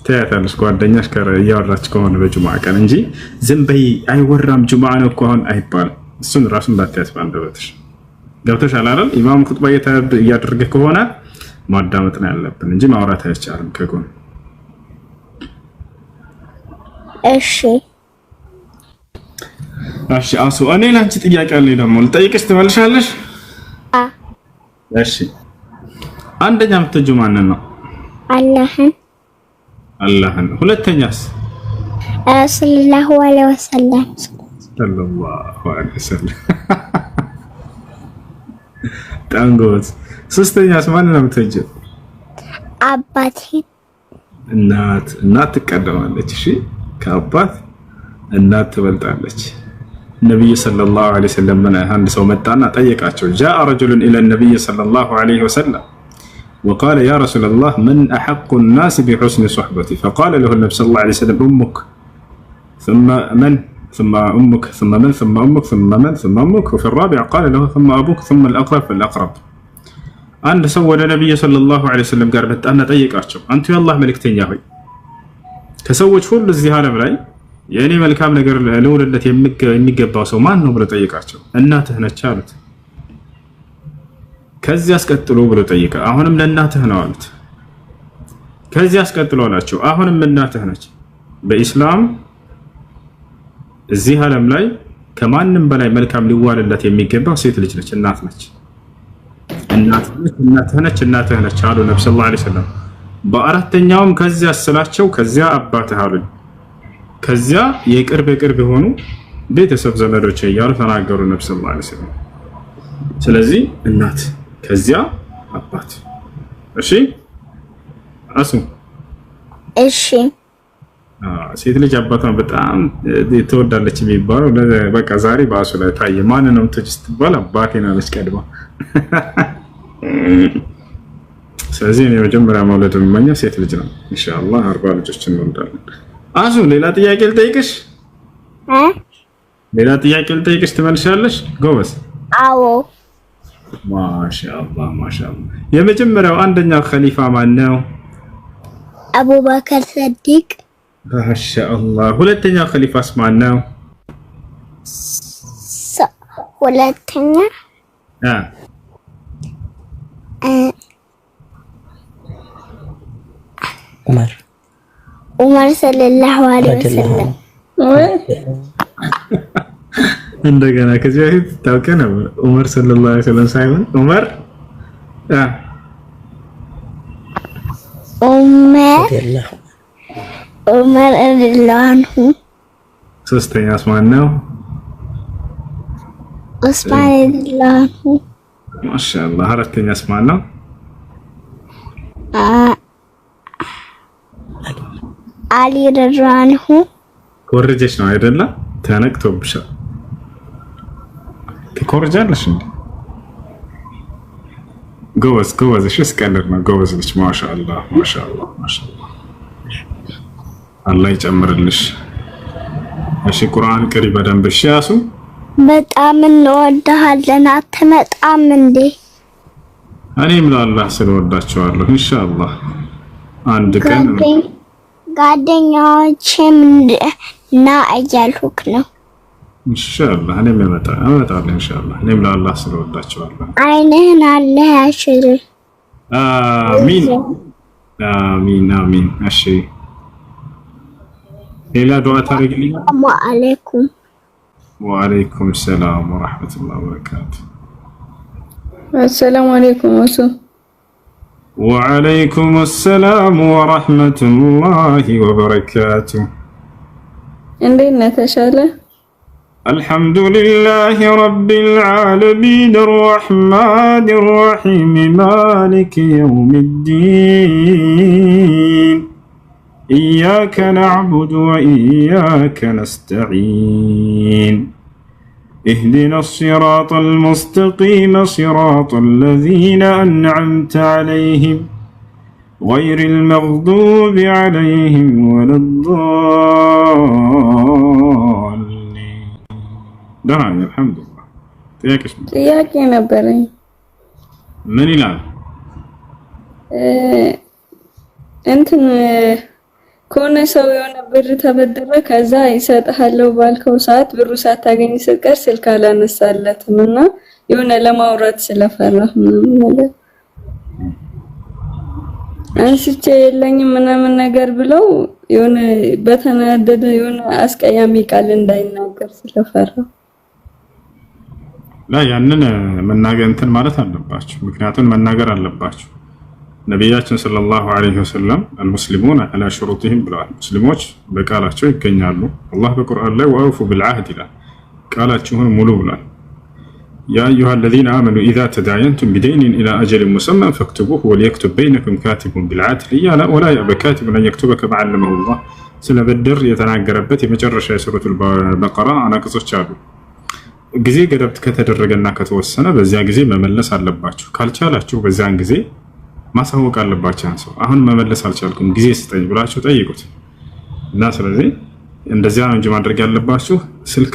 ታያታለሽ ጓደኛሽ እያወራች ከሆነ በጁምዓ ቀን እንጂ ዝም በይ አይወራም ጁምዓ ነው እኮ አሁን አይባልም። እሱን ራሱን እንዳትያዝ በአንደበትሽ። ገብቶሻል አይደል? ኢማም ኹጥባ እያደረገ ከሆነ ማዳመጥ ነው ያለብን እንጂ ማውራት አይቻልም ከጎን። እሺ አሱ እኔ ላንቺ ጥያቄ አለኝ ደግሞ ልጠይቅሽ፣ ትመልሻለሽ? እሺ አንደኛ የምትወጂው ማንን ነው? አላህን። ሁለተኛስ? ሰለላሁ ዐለይሂ ወሰለም። ሰለላሁ ዐለይሂ ወሰለም። ታንጎስ። ሶስተኛስ ማንን ነው የምትወጂው? አባቴን። እናት ትቀደማለች። እሺ ከአባት እናት ትበልጣለች። ነብዩ ሰለላሁ ዐለይሂ ወሰለም አንድ ሰው መጣና ጠየቃቸው። جاء رجل الى النبي صلى الله عليه وسلم وقال يا رسول الله من احق الناس بحسن صحبتي فقال له النبي صلى الله عليه وسلم امك ثم من ثم امك ثم من ثم امك ثم من ثم امك وفي الرابع قال له ثم ابوك ثم الاقرب فالاقرب አንድ ሰው ወደ ነብዩ ሰለላሁ ዐለይሂ ወሰለም ጋር መጣና ጠየቃቸው። አንተ የአላህ መልእክተኛ ሆይ ከሰዎች ሁሉ እዚህ ዓለም ላይ የኔ መልካም ነገር ለውልለት የሚገባው ሰው ማን ነው ብሎ ጠየቃቸው። እናትህ ነች አሉት። ከዚህ አስቀጥሎ ብሎ ጠየቀ። አሁንም ለእናትህ ነው አሉት። ከዚህ አስቀጥሎ አላቸው አሁንም እናትህ ነች። በኢስላም እዚህ ዓለም ላይ ከማንም በላይ መልካም ሊዋልለት የሚገባው ሴት ልጅ ነች፣ እናት ነች። እናትህ ነች አሉ ነብዩ ሰለላሁ ዐለይሂ ወሰለም። በአራተኛውም ከዚያ አስላቸው ከዚያ አባትህ አሉኝ። ከዚያ የቅርብ የሆኑ ቤተሰብ ዘመዶች እያሉ ተናገሩ ነብዩ ሰለላሁ ዐለይሂ ወሰለም። ስለዚህ እናት ከዚያ አባት። እሺ አሱ እሺ ሴት ልጅ አባቷን በጣም ትወዳለች የሚባለው በቃ ዛሬ በአሱ ላይ ታየ። ማን ነው ስትባል አባቴን አለች ቀድማ። ስለዚህ እኔ መጀመሪያ መውለድ የምመኘው ሴት ልጅ ነው። ኢንሻአላህ 40 ልጆችን እንወልዳለን። አሱ ሌላ ጥያቄ ልጠይቅሽ? ሌላ ጥያቄ ልጠይቅሽ ትመልሻለሽ? ጎበዝ። አዎ። ማሻአላህ። የመጀመሪያው አንደኛው ኸሊፋ ማን ነው? አቡበከር ሰዲቅ። ማሻአላህ። ሁለተኛው ኸሊፋስ ማን ነው? ሁለተኛ ዑመር ሰለላሁ ዐለይሂ ወሰለም። እንደገና ከዚህ በፊት ታውቀ ነበር ዑመር ሰለላሁ ዐለይሂ ወሰለም ሳይሆን ዑመር ረዲየላሁ አንሁ። ሶስተኛስ ማን ነው? ዑስማን ረዲየላሁ አንሁ። ማሻአላህ። አራተኛስ ማን ነው? አሊ ረዲየላሁ አንሁ። ኮርጀሽ ነው አይደለ? ተነቅቶብሻል። ትኮርጃለሽ እንዴ? ጎበዝ። እሺ እስከለር ነው። ጎበዝ ልጅ ማሻአላህ። አላህ ይጨምርልሽ። እሺ ቁርአን ቅሪ በደንብ። እሺ ያሱ በጣም እንወድሃለን። አትመጣም እንዴ? እኔም ለአላህ ስለወዳቸዋለሁ። ኢንሻአላህ አንድ ቀን ጓደኛዎቼም ና እያልኩክ ነው። ኢንሻአላህ እኔም እመጣለሁ። ኢንሻአላህ እኔም ለአላህ ስለወዳቸዋለሁ። አይንህን አላህ ያሽር። አሚን። እሺ ሌላ ዱዓ ታደርግልኝ? ወአለይኩም ወአለይኩም ሰላም ወራህመቱላሂ ወበረካቱ። አሰላሙ አለይኩም ወሱ وعليكم السلام ورحمة الله وبركاته. عندنا تشاله الحمد لله رب العالمين الرحمن الرحيم مالك يوم الدين إياك نعبد وإياك نستعين اهدنا الصراط المستقيم صراط الذين أنعمت عليهم غير المغضوب عليهم ولا الضالين. دعاني الحمد لله. ጥያቄ ነበረኝ። ምን ይላል? እንትን ከሆነ ሰው የሆነ ብር ተበደረ ከዛ ይሰጥሃለው ባልከው ሰዓት ብሩ ሳታገኝ ስትቀር ስልክ አላነሳለትም እና የሆነ ለማውራት ስለፈራህ ምናምን አንስቼ የለኝም ምናምን ነገር ብለው የሆነ በተናደደ የሆነ አስቀያሚ ቃል እንዳይናገር ስለፈራህ ያንን መናገር እንትን ማለት አለባችሁ። ምክንያቱም መናገር አለባችሁ። ነቢያችን ሰለላሁ ዐለይሂ ወሰለም አልሙስሊሙን ዐላ ሹሩጢሂም ብለዋል። ሙስሊሞች በቃላቸው ይገኛሉ። አላህ በቁርአን ላይ ወአውፉ ቢልዐህድ ይላል፣ ቃላችሁን ሙሉ ብሏል። ያ አዩሃ አለዚነ አመኑ ኢዛ ተዳየንቱም ቢደይኒን ኢላ አጀሊን ሙሰመን ፈክቱቡሁ ወሊየክቱብ በይነኩም ካቲቡን ቢልዐድል እያለ ወላ የእበ ካቲቡን አን የክቱበ ከማ ዐለመሁላህ። ስለ ብድር የተናገረበት የመጨረሻ የሱረቱል በቀራ አናቅጾች አሉ። ጊዜ ገደብ ከተደረገና ከተወሰነ በዚያ ጊዜ መመለስ አለባችሁ። ካልቻላችሁ በዚያን ጊዜ ማሳወቅ አለባችሁ። አንሰው አሁን መመለስ አልቻልኩም ጊዜ ስጠኝ ብላችሁ ጠይቁት እና ስለዚህ እንደዚያ ነው እንጂ ማድረግ ያለባችሁ ስልክ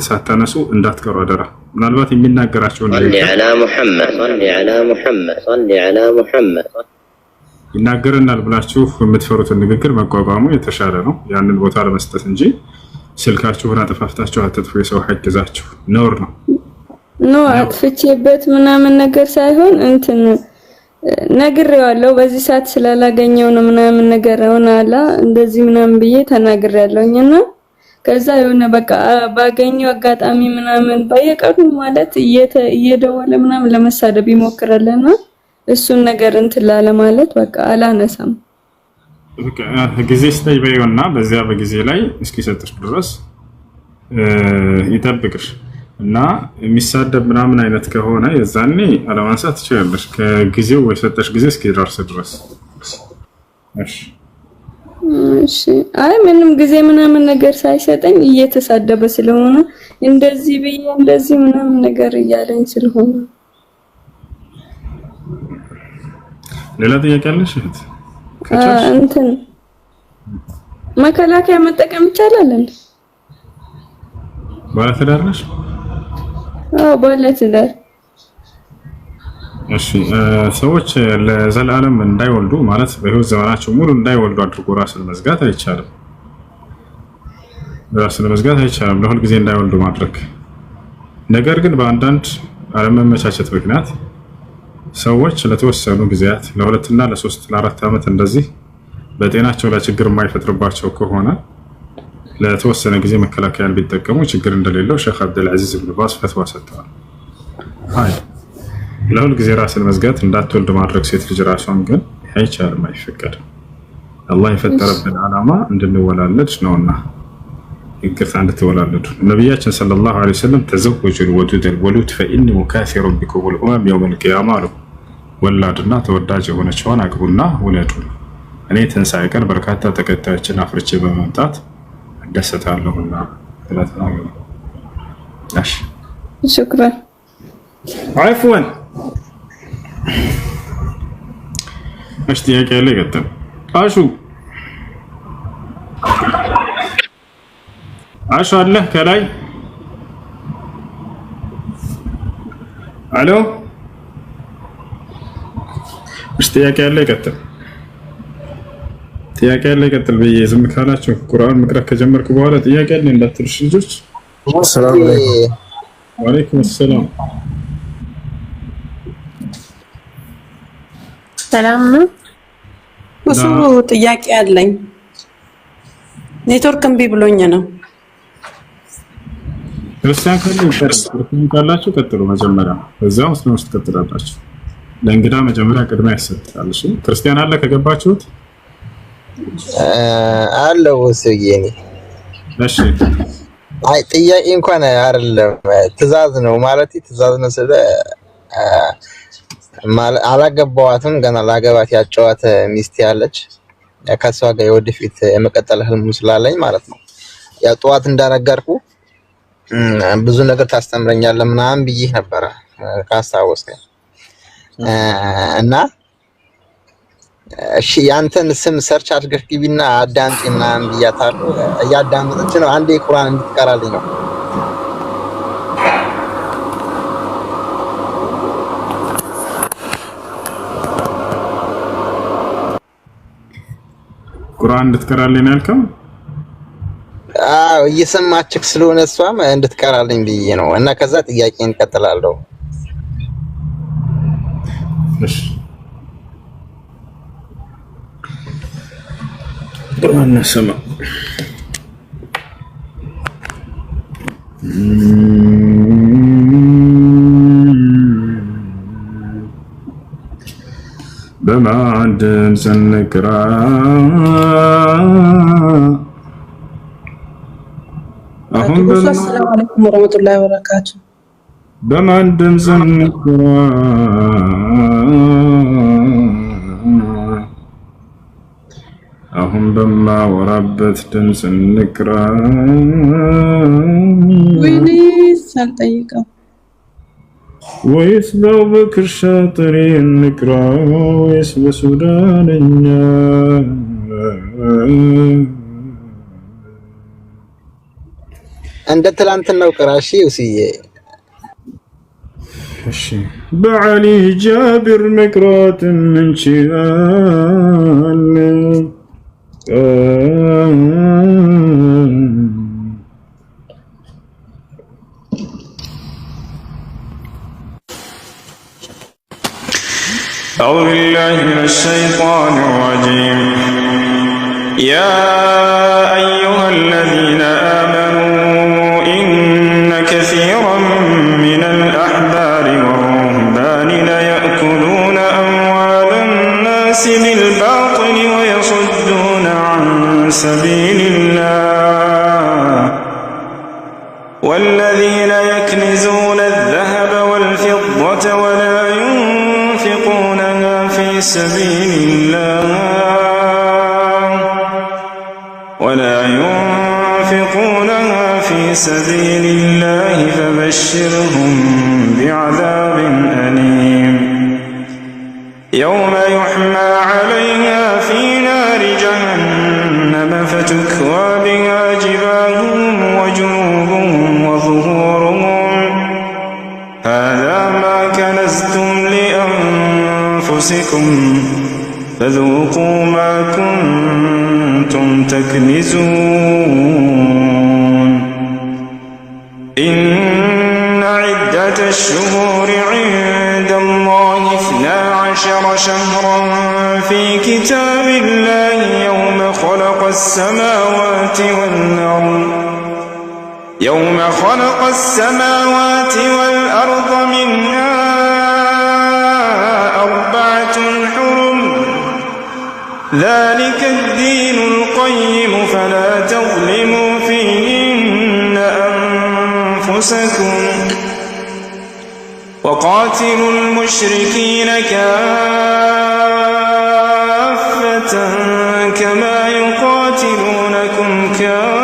ሳታነሱ እንዳትቀሩ አደራ። ምናልባት የሚናገራቸው صلي على محمد صلي على محمد صلي على محمد ይናገረናል ብላችሁ የምትፈሩትን ንግግር መቋቋሙ የተሻለ ነው፣ ያንን ቦታ ለመስጠት እንጂ ስልካችሁን አጥፋፍታችሁ አትጥፉ። የሰው ሐቅ ይዛችሁ ነውር ነው። አጥፍቼበት ምናምን ነገር ሳይሆን እንትን ነግሬዋለሁ በዚህ ሰዓት ስላላገኘው ነው ምናምን ነገር ሆናላ እንደዚህ ምናምን ብዬ ተናግሬያለሁኝና ከዛ የሆነ በቃ ባገኘው አጋጣሚ ምናምን በየቀኑ ማለት እየደወለ ምናምን ለመሳደብ ይሞክራልና እሱን ነገር እንትን ላለ ማለት በቃ አላነሳም። ጊዜ ስጠይ በይውና በዚያ በጊዜ ላይ እስኪሰጥሽ ድረስ ይጠብቅሽ እና የሚሳደብ ምናምን አይነት ከሆነ የዛኔ አለማንሳት ትችላለሽ ከጊዜው የሰጠሽ ጊዜ እስኪደርስ ድረስ። እሺ አይ ምንም ጊዜ ምናምን ነገር ሳይሰጠኝ እየተሳደበ ስለሆነ እንደዚህ ብዬ እንደዚህ ምናምን ነገር እያለኝ ስለሆነ። ሌላ ጥያቄ አለሽ እህት? እንትን መከላከያ መጠቀም ይቻላል እንዴ? ባለትዳር ነሽ? አዎ ባለትዳር። እሺ ሰዎች ለዘላለም እንዳይወልዱ ማለት በህይወት ዘመናቸው ሙሉ እንዳይወልዱ አድርጎ ራስን መዝጋት አይቻልም። ራስን መዝጋት አይቻልም፣ ለሁል ጊዜ እንዳይወልዱ ማድረግ። ነገር ግን በአንዳንድ አለመመቻቸት ምክንያት ሰዎች ለተወሰኑ ጊዜያት ለሁለትና ለሶስት ለአራት ዓመት እንደዚህ በጤናቸው ላይ ችግር የማይፈጥርባቸው ከሆነ ለተወሰነ ጊዜ መከላከያን ቢጠቀሙ ችግር እንደሌለው ሼክ አብዱልአዚዝ ኢብኑ ባዝ ፈትዋ ሰጥተዋል። አይ ለሁል ጊዜ ራስን መዝጋት እንዳትወልድ ማድረግ ሴት ልጅ ራሷን ግን አይቻልም፣ አይፈቀድም። አላህ የፈጠረብን ዓላማ እንድንወላለድ ነውና ይቅርታ እንድትወላለዱ ነብያችን ሰለላሁ ዐለይሂ ወሰለም ተዘወጁል ወዱደል ወሉድ ፈኢኒ ሙካሲሩን ቢኩሙል ኡመም የውመል ቂያማ አሉ። ወላድና ተወዳጅ የሆነችውን አግቡና ውለዱ፣ እኔ ትንሣኤ ቀን በርካታ ተከታዮችን አፍርቼ በመምጣት እደሰታለሁና ስለተናገሩ። እሺ ሽክራን عفوا እሺ ጥያቄ ያለ ይቀጥል። አሹ አለ ከላይ አሎ እሺ ጥያቄ ያለ ይቀጥል። ጥያቄ ያለ ይቀጥል ብዬ ዝም ካላችሁ ቁርአን መቅራት ከጀመርኩ በኋላ ጥያቄ ያለ እንዳትልሽ ልጆች። ሰላም አለይኩም። ወአለይኩም ሰላም። ሰላም ነው። እሱ ጥያቄ አለኝ። ኔትወርክ እምቢ ብሎኝ ነው። ክርስቲያን ካላችሁ ቀጥሉ መጀመሪያ፣ በዛው ሙስሊም ውስጥ ቀጥላላችሁ። ለእንግዳ መጀመሪያ ቅድሚያ ይሰጣል። እሺ ክርስቲያን አለ ከገባችሁት? አለው ወስዬኒ። እሺ አይ ጥያቄ እንኳን አይደለም ትእዛዝ ነው ማለት ትእዛዝ ነው ስለ አላገባዋትም ገና ላገባት ያጨዋት ሚስት ያለች ከሷ ጋር የወደፊት የመቀጠል ህልም ስላለኝ ማለት ነው። ያ ጠዋት እንዳነገርኩ ብዙ ነገር ታስተምረኛለህ ምናምን ብዬ ነበር ካስታወስከኝ እና እሺ ያንተን ስም ሰርች አድርገህ ግቢና አዳምጪ ምናምን ብያታለሁ። እያዳመጠች ነው። አንዴ ቁርአን እንድትቀራልኝ ነው። ቁርአን እንድትቀራልኝ ነው ያልከው? አዎ እየሰማችክ ስለሆነ እሷም እንድትቀራልኝ ብዬ ነው እና ከዛ ጥያቄ እንቀጥላለሁ። እሺ ቁርአን ሰማ በማን ድምፅ እንቅራ አሁን ሰላም አለይኩም ወራህመቱላሂ ወበረካቱ። በማን ድምፅ እንቅራ አሁን በማወራበት ድምፅ እንቅራ ወይኔ ሳልጠይቀው ወይስ በአቡበክር ሻጥሪ እንቅራ ወይስ በሱዳንኛ እንደ ትላንትናው ቅራሺ ውስዬ እሺ በዓሊ ጃብር መቅራት እንችላለን أعوذ بالله من الشيطان الرجيم يا أيها الذين آمنوا إن كثيرا من الأحبار والرهبان ليأكلون أموال الناس بالباطل ويصدون عن سبيل الله والذين يكنزون الذهب والفضة ولا ينفقونها في سبيل الله فبشرهم بعذاب أليم يوم يحمى عليها في نار جهنم فتكوى بها جباههم وجنوبهم وظهورهم هذا ما كنزتم لأنفسكم فذوقوا ما كنتم تكنزون إن عدة الشهور عند الله 12 شهرا في كتاب الله يوم خلق السماوات والأرض منها 4 حرم ذلك الدين القيم فلا تظلموا فيهن أنفسكم وقاتلوا المشركين كافة كما يقاتلونكم كافة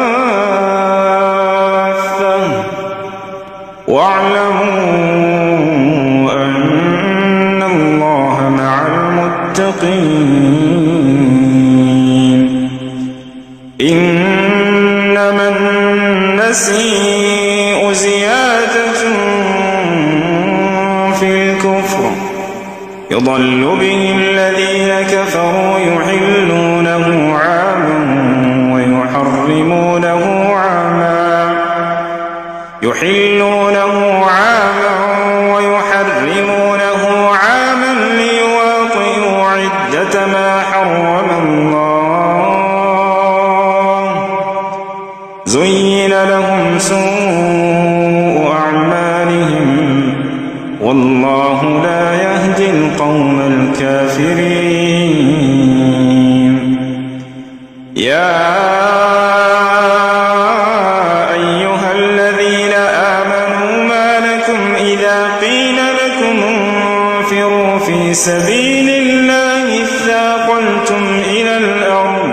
واعلموا أن الله مع المتقين إنما النسيء زيادة في الكفر يضل به الذين كفروا يحلونه عاما ويحرمونه عاما ليواطئوا عدة ما حرم الله لهم سوء أعمالهم والله لا يهدي القوم الكافرين يا أيها الذين آمنوا ما لكم إذا قيل لكم انفروا في سبيل الله اثاقلتم إلى الأرض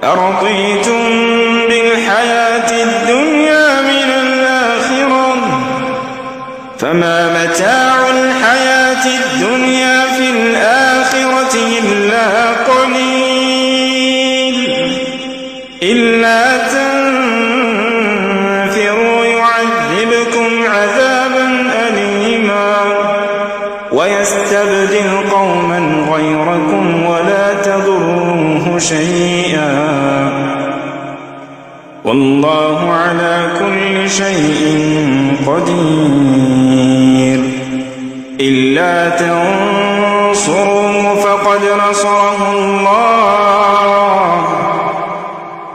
أرضيتم بالحياة الدنيا من الآخرة فما متاع الحياة الدنيا في الآخرة إلا قليل إلا تنفروا يعذبكم عذابا أليما ويستبدل قوما غيركم ولا تضروه شيئا والله على كل شيء قدير إلا تنصروه فقد نصره الله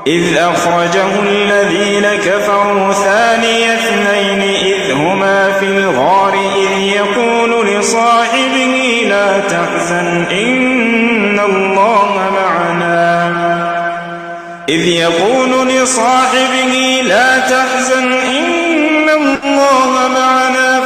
إذ أخرجه الذين كفروا ثاني اثنين إذ هما في الغار إذ يقول لصاحبه لا تحزن إن الله معنا إذ يقول لصاحبه لا تحزن إن الله معنا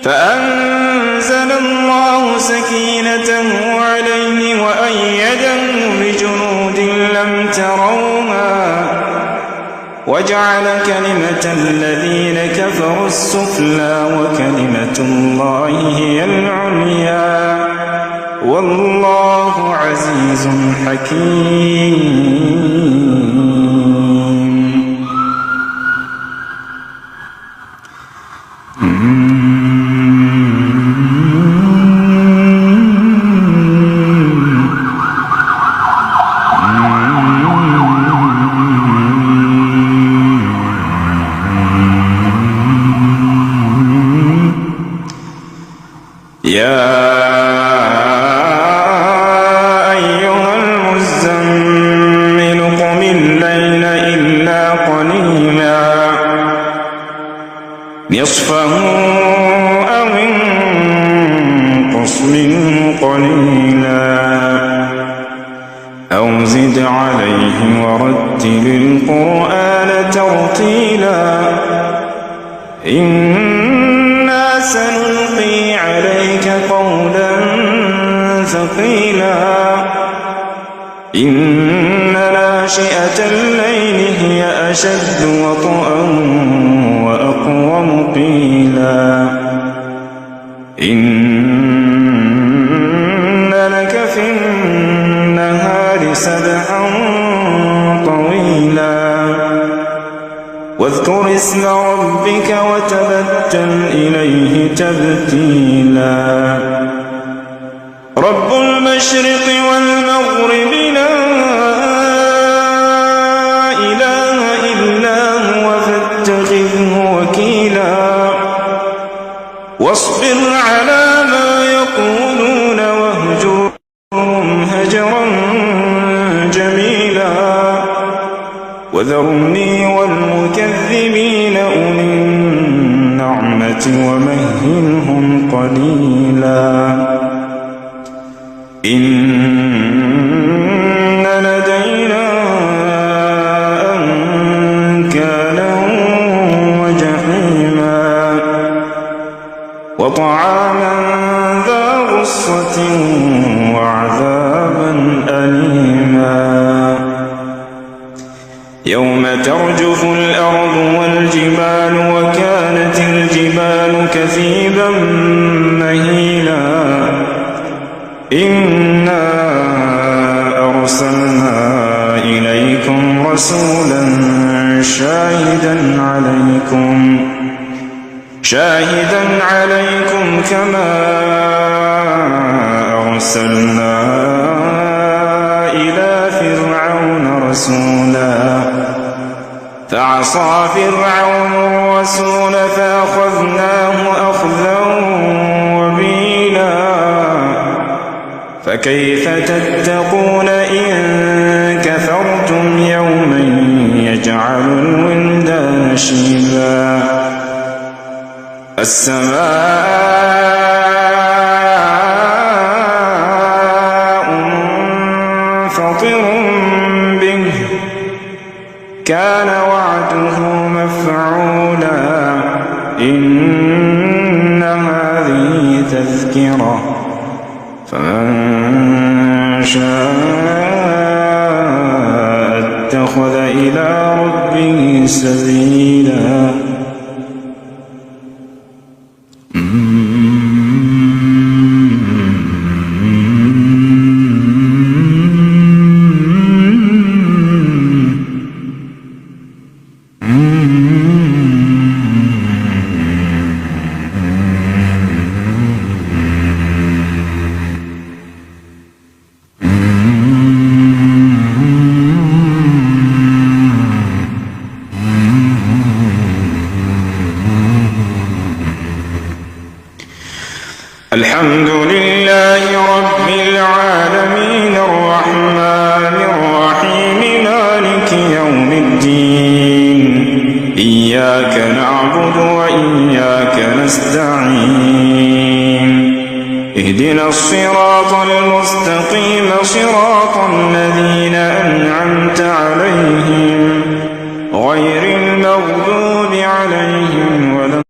فأنزل الله سكينته عليه وأيده بجنود لم تروها وجعل كلمة الذين كفروا السفلى وكلمة الله هي العليا والله عزيز حكيم يا أيها المزمل قم الليل إلا قليلا نصفه أو انقص منه قليلا أو زد عليه ورتل القرآن ترتيلا إنا سنلقي عليك قولا ثقيلا إن ناشئة الليل هي أشد وطئا وأقوم قيلا إن لك في النهار سبحا طويلا واذكر اسم ربك وتبتل إليه تبتيلا رب المشرق والمغرب لا إله إلا هو فاتخذه وكيلا واصبر على ما يقولون واهجرهم هجرا جميلا وذرني والمكذبين أولي النعمة ومهلهم قليلا إن لدينا أنكالا وجحيما وطعاما ذا غصة وعذابا أليما يوم ترجف الأرض والجبال وكانت الجبال كثيبا مهيلا إنا أرسلنا إليكم رسولا شاهدا عليكم كما أرسلنا إلى فرعون رسولا فعصى فرعون الرسول فأخذناه أخذا وبيلا فكيف تتقون إن كفرتم يوما يجعل الولدان شيبا السماء منفطر به كان وعده مفعولا إن هذه تذكرة فمن شاء اتخذ إلى ربه سبيلا الحمد لله رب العالمين الرحمن الرحيم مالك يوم الدين إياك نعبد وإياك نستعين اهدنا الصراط المستقيم صراط الذين أنعمت عليهم غير المغضوب عليهم ولا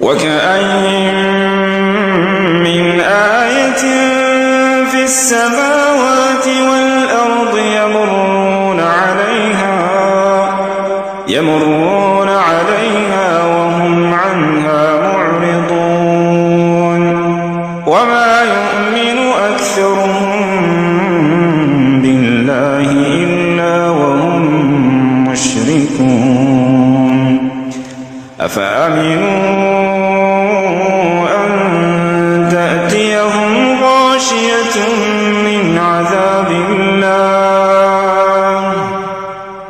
وكأين من آية في السماوات والأرض يمرون عليها وهم عنها معرضون وما يؤمن أكثرهم بالله إلا وهم مشركون أفأمنوا أن تأتيهم غاشية من عذاب الله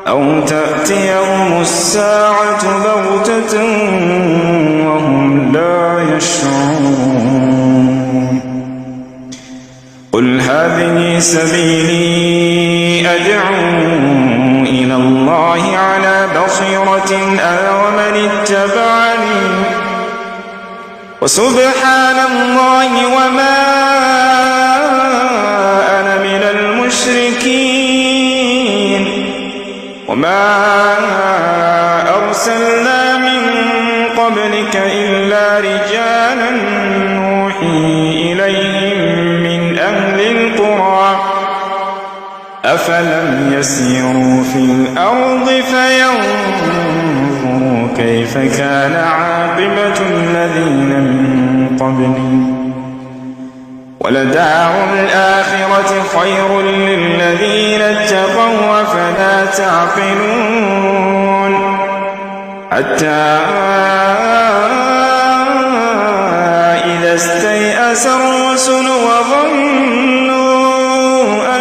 أو تأتيهم الساعة بغتة وهم لا يشعرون قل هذه سبيلي أدعو إلى الله على بصيرة أنا ومن اتبعني وسبحان الله وما أنا من المشركين وما أرسلنا من قبلك إلا رجالا نوحي إليهم من أهل القرى أفلم يسيروا في الأرض فينظروا كيف كان عاقبة الذين من قبلهم ولدار الآخرة خير للذين اتقوا أفلا تعقلون حتى إذا استيأس الرسل وظنوا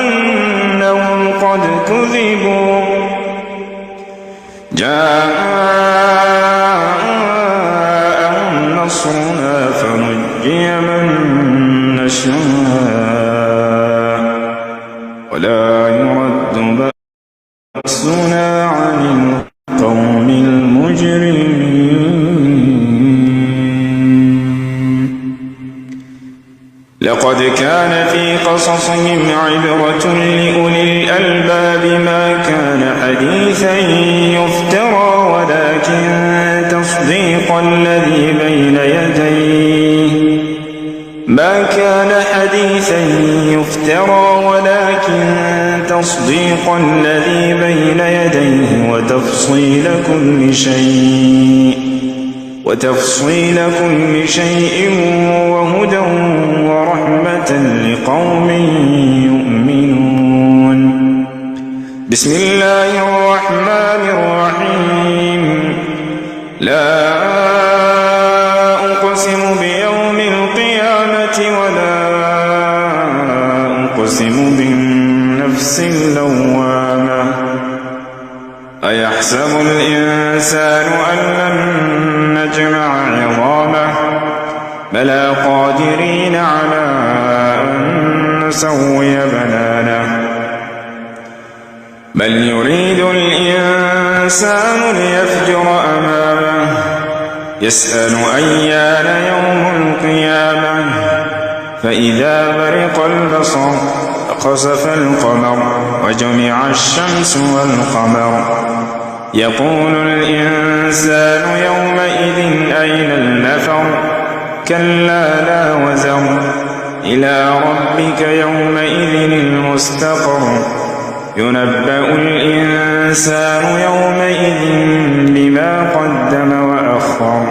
أنهم قد كذبوا جاءهم نصرنا فنجي من نشاء ولا يرد بأسنا عن القوم المجرمين لقد كان في قصصهم عبرة لأولي الألباب ما كان حديثا يفترى ولكن تصديق الذي بين يديه ما كان حديثا يفترى ولكن تصديق الذي بين يديه وتفصيل كل شيء وهدى ورحمة لقوم يؤمنون. بسم الله الرحمن الرحيم. لا أقسم بيوم القيامة ولا أقسم بالنفس اللوامة أيحسب الإنسان أن لن نجمع عظامه بلى قادرين على أن نسوي بنانه بل يريد الإنسان ليفجر أمامه يسأل أيان يوم القيامة فإذا برق البصر خسف القمر وجمع الشمس والقمر يقول الإنسان يومئذ أين المفر كلا لا وزر إلى ربك يومئذ المستقر ينبأ الإنسان يومئذ بما قدم وأخر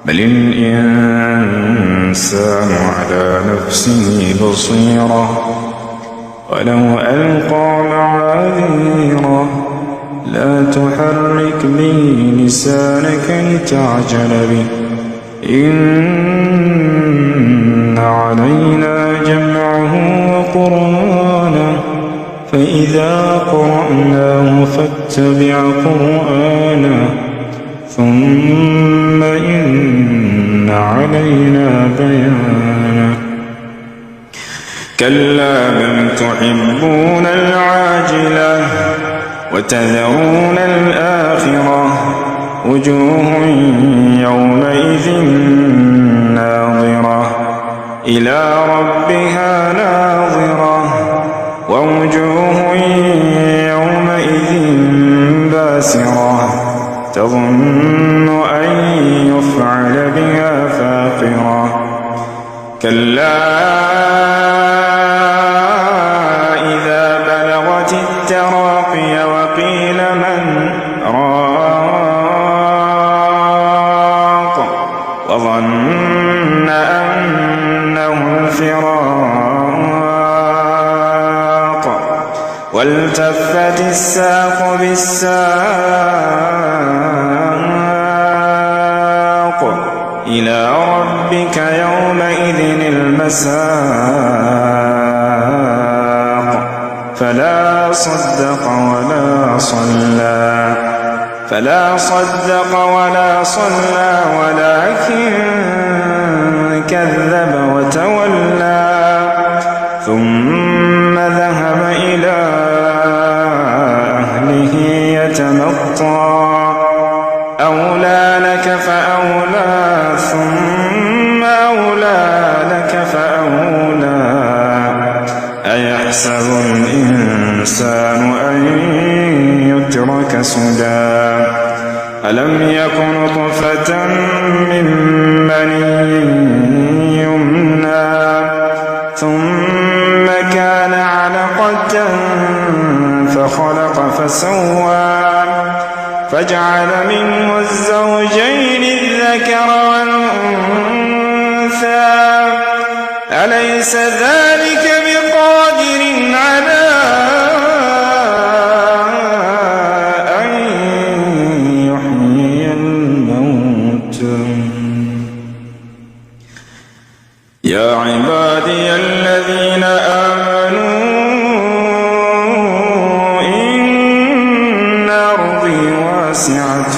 بل الإنسان على نفسه بصيرة ولو ألقى معاذيره لا تحرك به لسانك لتعجل به إن علينا جمعه وقرآنه فإذا قرأناه فاتبع قرآنه ثم إن علينا بيانه كلا بل تحبون العاجلة وتذرون الآخرة وجوه يومئذ ناظرة إلى ربها ناظرة ووجوه يومئذ باسرة تظن أن يفعل بها فاقرة كلا إذا بلغت التراقي وقيل من راق وظن أنه الفراق والتفت الساق بالساق إلى ربك يومئذ المساق فلا صدق ولا صلى ولكن كذب وتولى ثم ذهب إلى أهله يتمطى أولى لك فأولى ثم أولى لك فأولى أيحسب الإنسان أن يترك سدى ألم يكن طفة من مني يمنى ثم كان علقة فخلق فسوى فجعل منه الزوجين الذكر والأنثى أليس ذلك بقادر على أن يحيي الموت يا عبادي الذين آمنوا إن أرضي واسعة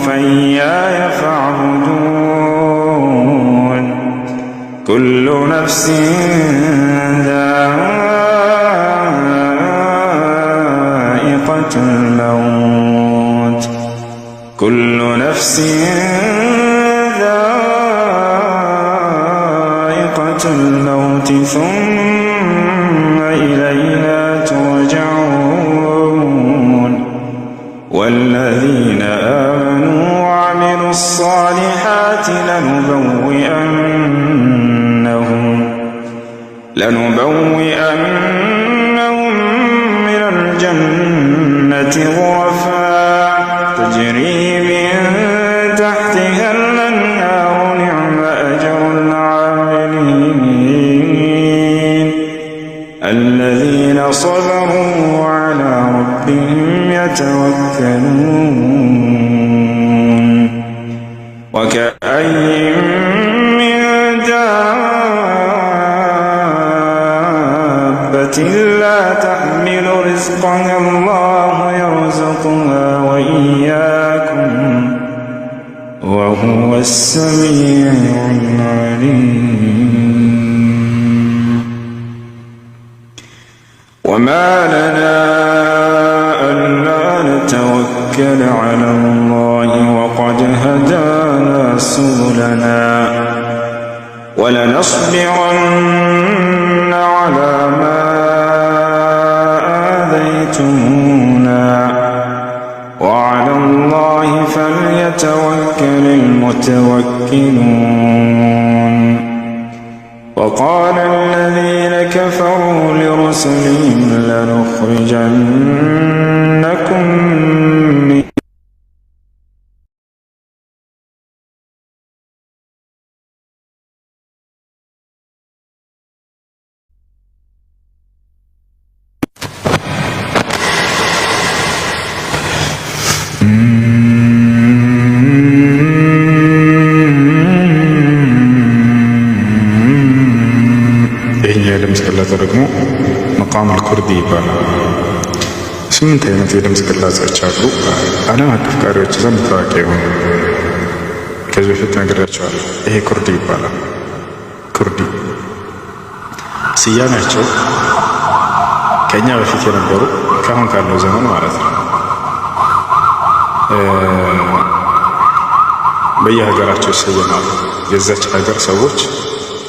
فإياي فاعبدون كل نفس ذائقة الموت كل نفس ذائقة الموت ثم إلينا ترجعون والذين آمنوا وعملوا الصالحات لنبوئن لنبوئنهم من الجنة غرفا تجري من تحتها الأنهار نعم أجر العاملين الذين صبروا وعلى ربهم يتوكلون وكأين من دابة لا تحمل رزقها الله يرزقها وإياكم وهو السميع العليم وما لنا ألا نتوكل على الله وقد هدانا سبلنا ولنصبرن على ما آذيتمونا وعلى الله فليتوكل المتوكلون وقال الذين كفروا لرسلهم لنخرجنكم من ደግሞ መቃም አልኩርዲ ይባላል። 8 አይነት የድምፅ ቅላጼዎች አሉ። ዓለም አቀፍ ቃሪዎች ዘንድ ታዋቂ የሆኑ ከዚህ በፊት ነግሬያቸዋለሁ። ይሄ ኩርዲ ይባላል። ኩርዲ ስያሜያቸው ከኛ በፊት የነበሩ ከአሁን ካለው ዘመን ማለት ነው በየሀገራቸው ይሰየማሉ። የዛች ሀገር ሰዎች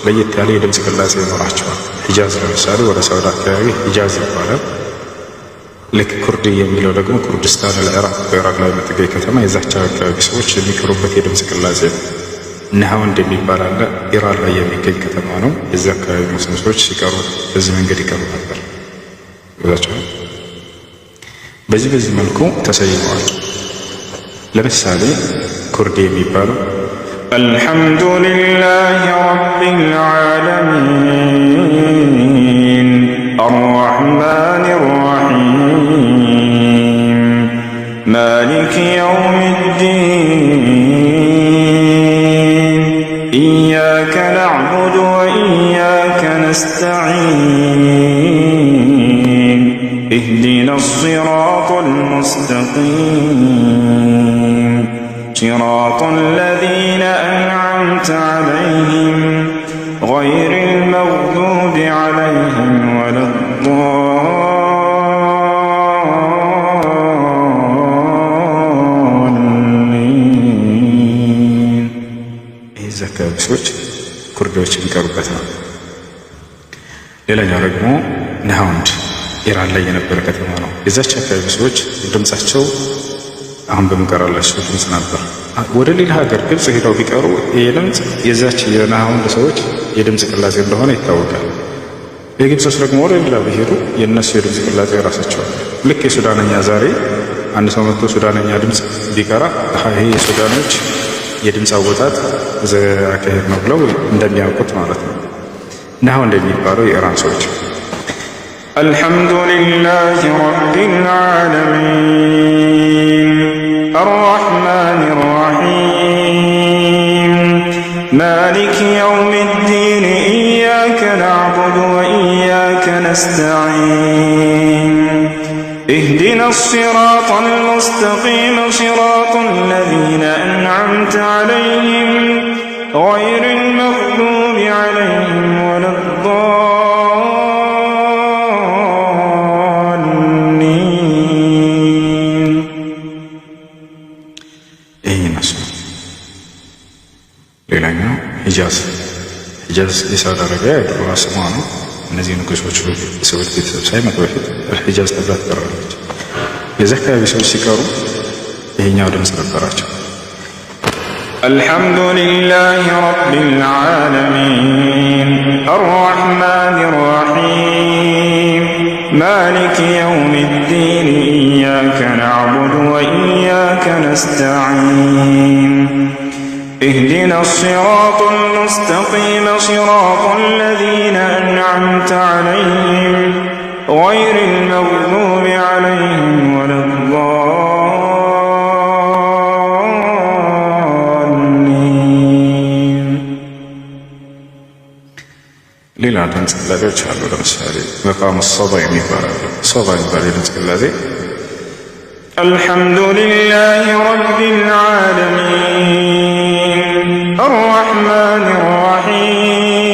ለየት ያለ የድምፅ ቅላጼ ይኖራቸዋል። ሂጃዝ ለምሳሌ ወደ ሳውዲ አካባቢ ሂጃዝ ይባላል። ልክ ኩርዲ የሚለው ደግሞ ኩርዲስታን ለኢራቅ በኢራቅ ላይ የምትገኝ ከተማ የዛች አካባቢ ሰዎች የሚቀሩበት የድምፅ ቅላጼ ነው። ነሃውንድ የሚባል አለ፣ ኢራን ላይ የሚገኝ ከተማ ነው። የዚህ አካባቢ ሙስሊም ሰዎች ሲቀሩ በዚህ መንገድ ይቀሩ ነበር። በዚህ መልኩ ተሰይመዋል። ለምሳሌ ኩርዲ የሚባለው الحمد لله رب العالمين الرحمن الرحيم مالك يوم الدين إياك نعبد وإياك نستعين اهدنا الصراط المستقيم صراط الذين أنعمت عليهم غير المغضوب عليهم ولا الضالين. إذا كابسوش كردوش مكربتها ሌላኛው ደግሞ ነሃውንድ ኢራን ላይ የነበረ ከተማ ነው። የዛች አካባቢ ሰዎች ድምጻቸው አሁን በመቀራላቸው ድምጽ ነበር። ወደ ሌላ ሀገር ግብጽ ሄደው ቢቀሩ ይሄ ድምጽ የዛች የነሃውንድ ሰዎች የድምጽ ቅላጼ እንደሆነ ይታወቃል። የግብጾች ደግሞ ወደ ሌላ ቢሄዱ የነሱ የድምጽ ቅላጼ ራሳቸው ልክ የሱዳንኛ ዛሬ አንድ ሰው መጥቶ ሱዳንኛ ድምጽ ቢቀራ ይሄ የሱዳኖች የድምጽ አወጣጥ ዘአካሄድ ነው ብለው እንደሚያውቁት ማለት ነው። ነሃውንድ የሚባለው የኢራን ሰዎች الحمد لله رب العالمين الرحمن الرحيم مالك يوم الدين إياك نعبد وإياك نستعين اهدنا الصراط المستقيم صراط الذين أنعمت عليهم غير المغضوب عليهم ولا ሂጃዝ የሳውዲ አረቢያ የድሮ ስሟ ነው። እነዚህ ንጉሶች የሰዎች ቤተሰብ ሳይመጡ በፊት ሂጃዝ ተብላ ትጠራለች። የዚህ አካባቢ ሰዎች ሲቀሩ ይሄኛው ድምፅ ነበራቸው። الحمد لله رب العالمين الرحمن الرحيم مالك يوم الدين إياك نعبد وإياك نستعين اهدنا الصراط المستقيم صراط الذين أنعمت عليهم غير المغضوب عليهم ولا الضالين. ሌላ ድምፅ ቅላጼዎች አሉ። ለምሳሌ መቃም ሰባ የሚባላል ሰባ የሚባል የድምፅ ቅላጼ الحمد لله رب العالمين الرحمن الرحيم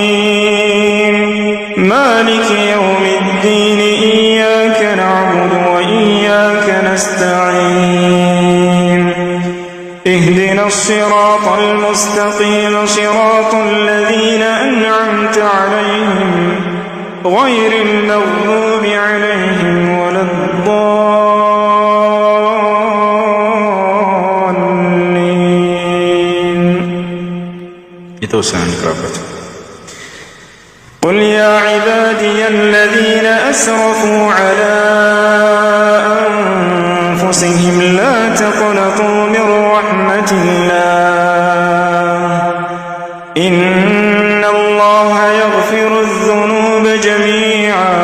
مالك يوم الدين إياك نعبد وإياك نستعين اهدنا الصراط المستقيم صراط الذين أنعمت عليهم غير المغضوب عليهم ولا الضالين. يتوسع نقرأت قل يا عبادي الذين أسرفوا على أنفسهم لا تقنطوا من رحمة الله إن الله يغفر الذنوب جميعا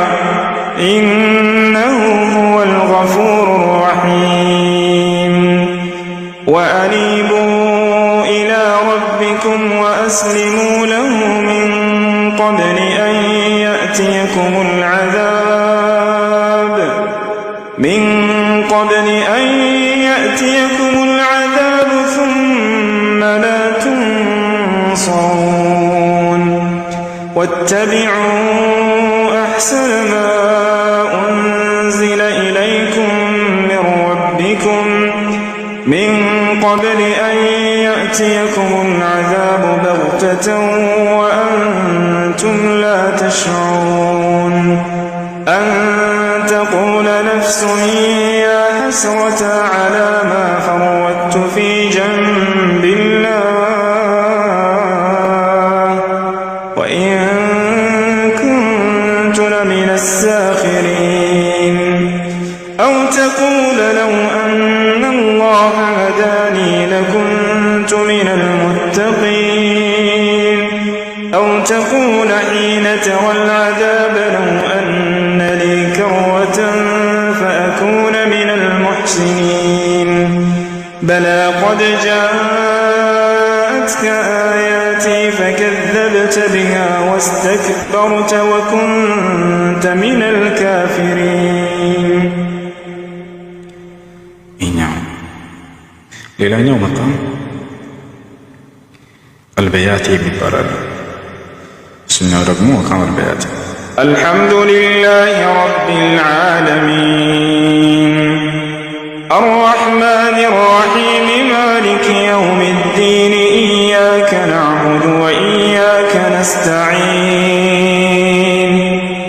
إنه هو الغفور الرحيم وأنيبوا إلى ربكم وأسلموا له من قبل أن يأتيكم العذاب ثم لا تنصرون واتبعوا أحسن ما أنزل إليكم من ربكم من قبل أن يأتيكم العذاب بغتة وأنتم لا تشعرون أن تقول نفس يا حسرة على ما فرطت في جنب الله وإن كنت لمن الساخرين أو تقول لو أن الله هداني لكنت من المتقين أو تقول حين ترى العذاب لو أن لي كرة فأكون من المحسنين بلى قد جاءتك آياتي فكذبت بها واستكبرت وكنت من الكافرين. ሌላኛው መቃም አልበያቲ ይባላል። እሱኛው ደግሞ መቃም አልበያቲ الحمد لله رب العالمين الرحمن الرحيم مالك يوم الدين إياك نعبد وإياك نستعين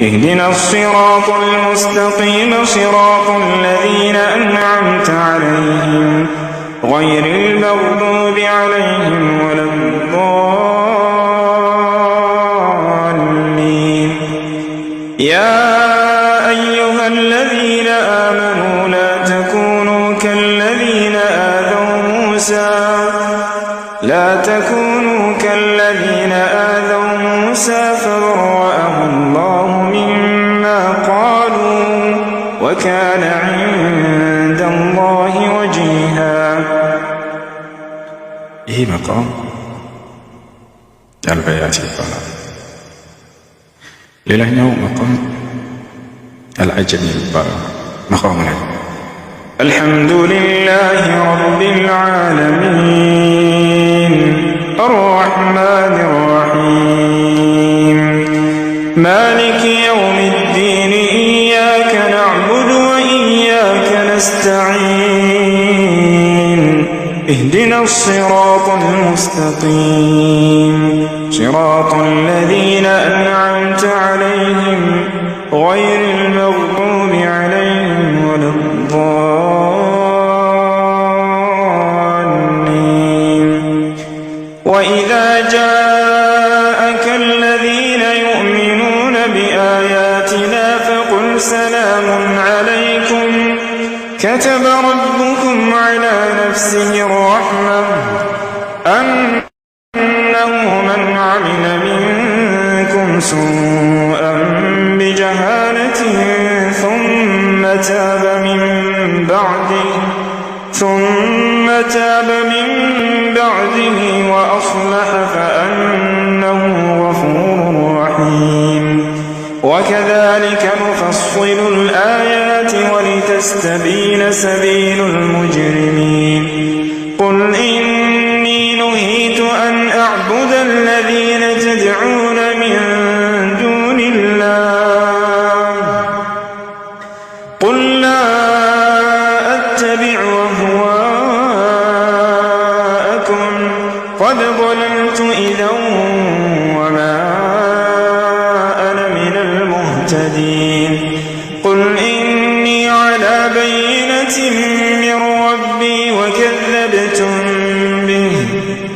اهدنا الصراط المستقيم صراط الذين أنعمت عليهم غير المغضوب عليهم ولا الضالين. يا أيها الذين آمنوا لا تكونوا كالذين آذوا موسى فبرأه الله مما قالوا وكان عند الله وجيها. ይህ መቃም አልበያቲ ይባላል። ሌላኛው መቃም አልዐጀሚ ይባላል። መቃሙ ላይ الحمد لله رب العالمين الرحمن الرحيم مالك يوم الدين إياك نعبد وإياك نستعين اهدنا الصراط المستقيم صراط الذين أنعمت عليهم غير المغضوب عليهم ولا الضالين. وإذا جاءك الذين يؤمنون بآياتنا فقل سلام كتب ربكم على نفسه الرحمة أنه من عمل منكم سوءا بجهالة ثم تاب من بعده وأصلح فأنه غفور رحيم وكذلك نفصل الآيات ولتستبين سبيل المجرمين قل إني نهيت أن أعبد الذين تدعون من دون الله قل لا أتبع أهواءكم قد ضللت إذا وما أنا من المهتدين قل إني على بينة من ربي وكذبتم به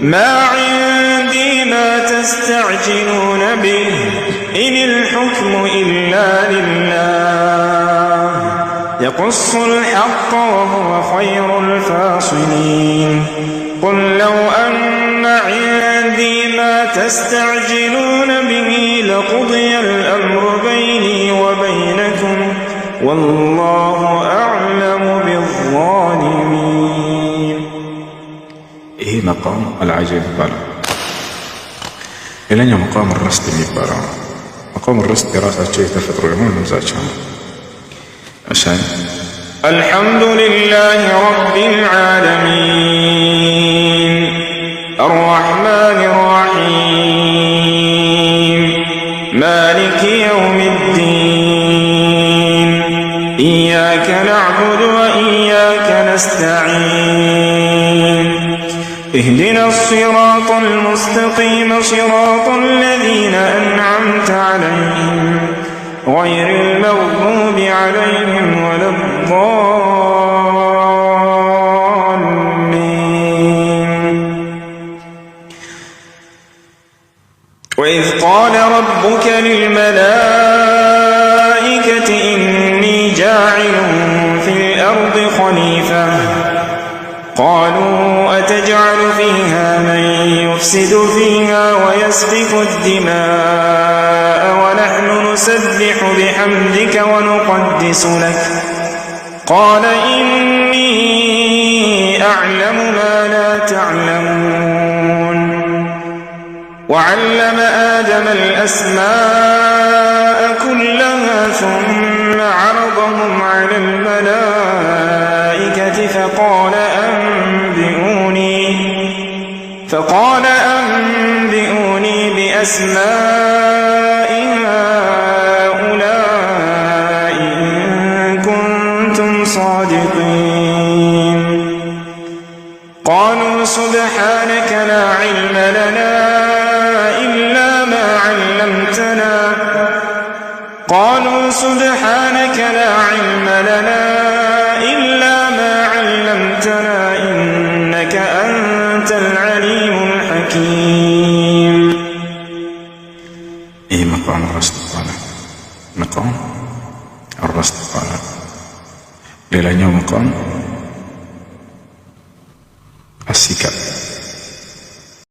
ما عندي ما تستعجلون به إن الحكم إلا لله يقص الحق وهو خير الفاصلين قل لو أن عندي ما تستعجلون به لقضي الأمر بيني وبينكم والله أعلم بالظالمين. إيه مقام العجيب بالا إلى مقام الرست اللي بالا مقام الرست دراسة شيء تفطر يومون مزاجهم عشان الحمد لله رب العالمين الرحمن الرحيم مالك يوم الدين إياك نعبد وإياك نستعين اهدنا الصراط المستقيم صراط الذين أنعمت عليهم غير المغضوب عليهم ولا الضالين وإذ قال ربك للملائكة إني جاعل في الأرض خليفة قالوا أتجعل فيها من يفسد فيها ويسفك الدماء ونحن نسبح بحمدك ونقدس لك قال إني أعلم ما لا تعلمون وعلم آدم الأسماء كلها ثم عرضهم على الملائكة فقال أنبئوني بأسماء هؤلاء إن كنتم صادقين قالوا سبحانك لا علم لنا إلا ما علمتنا إنك أنت العليم الحكيم. إيه مقام الرست بالا مقام الرست بالا ليلة مقام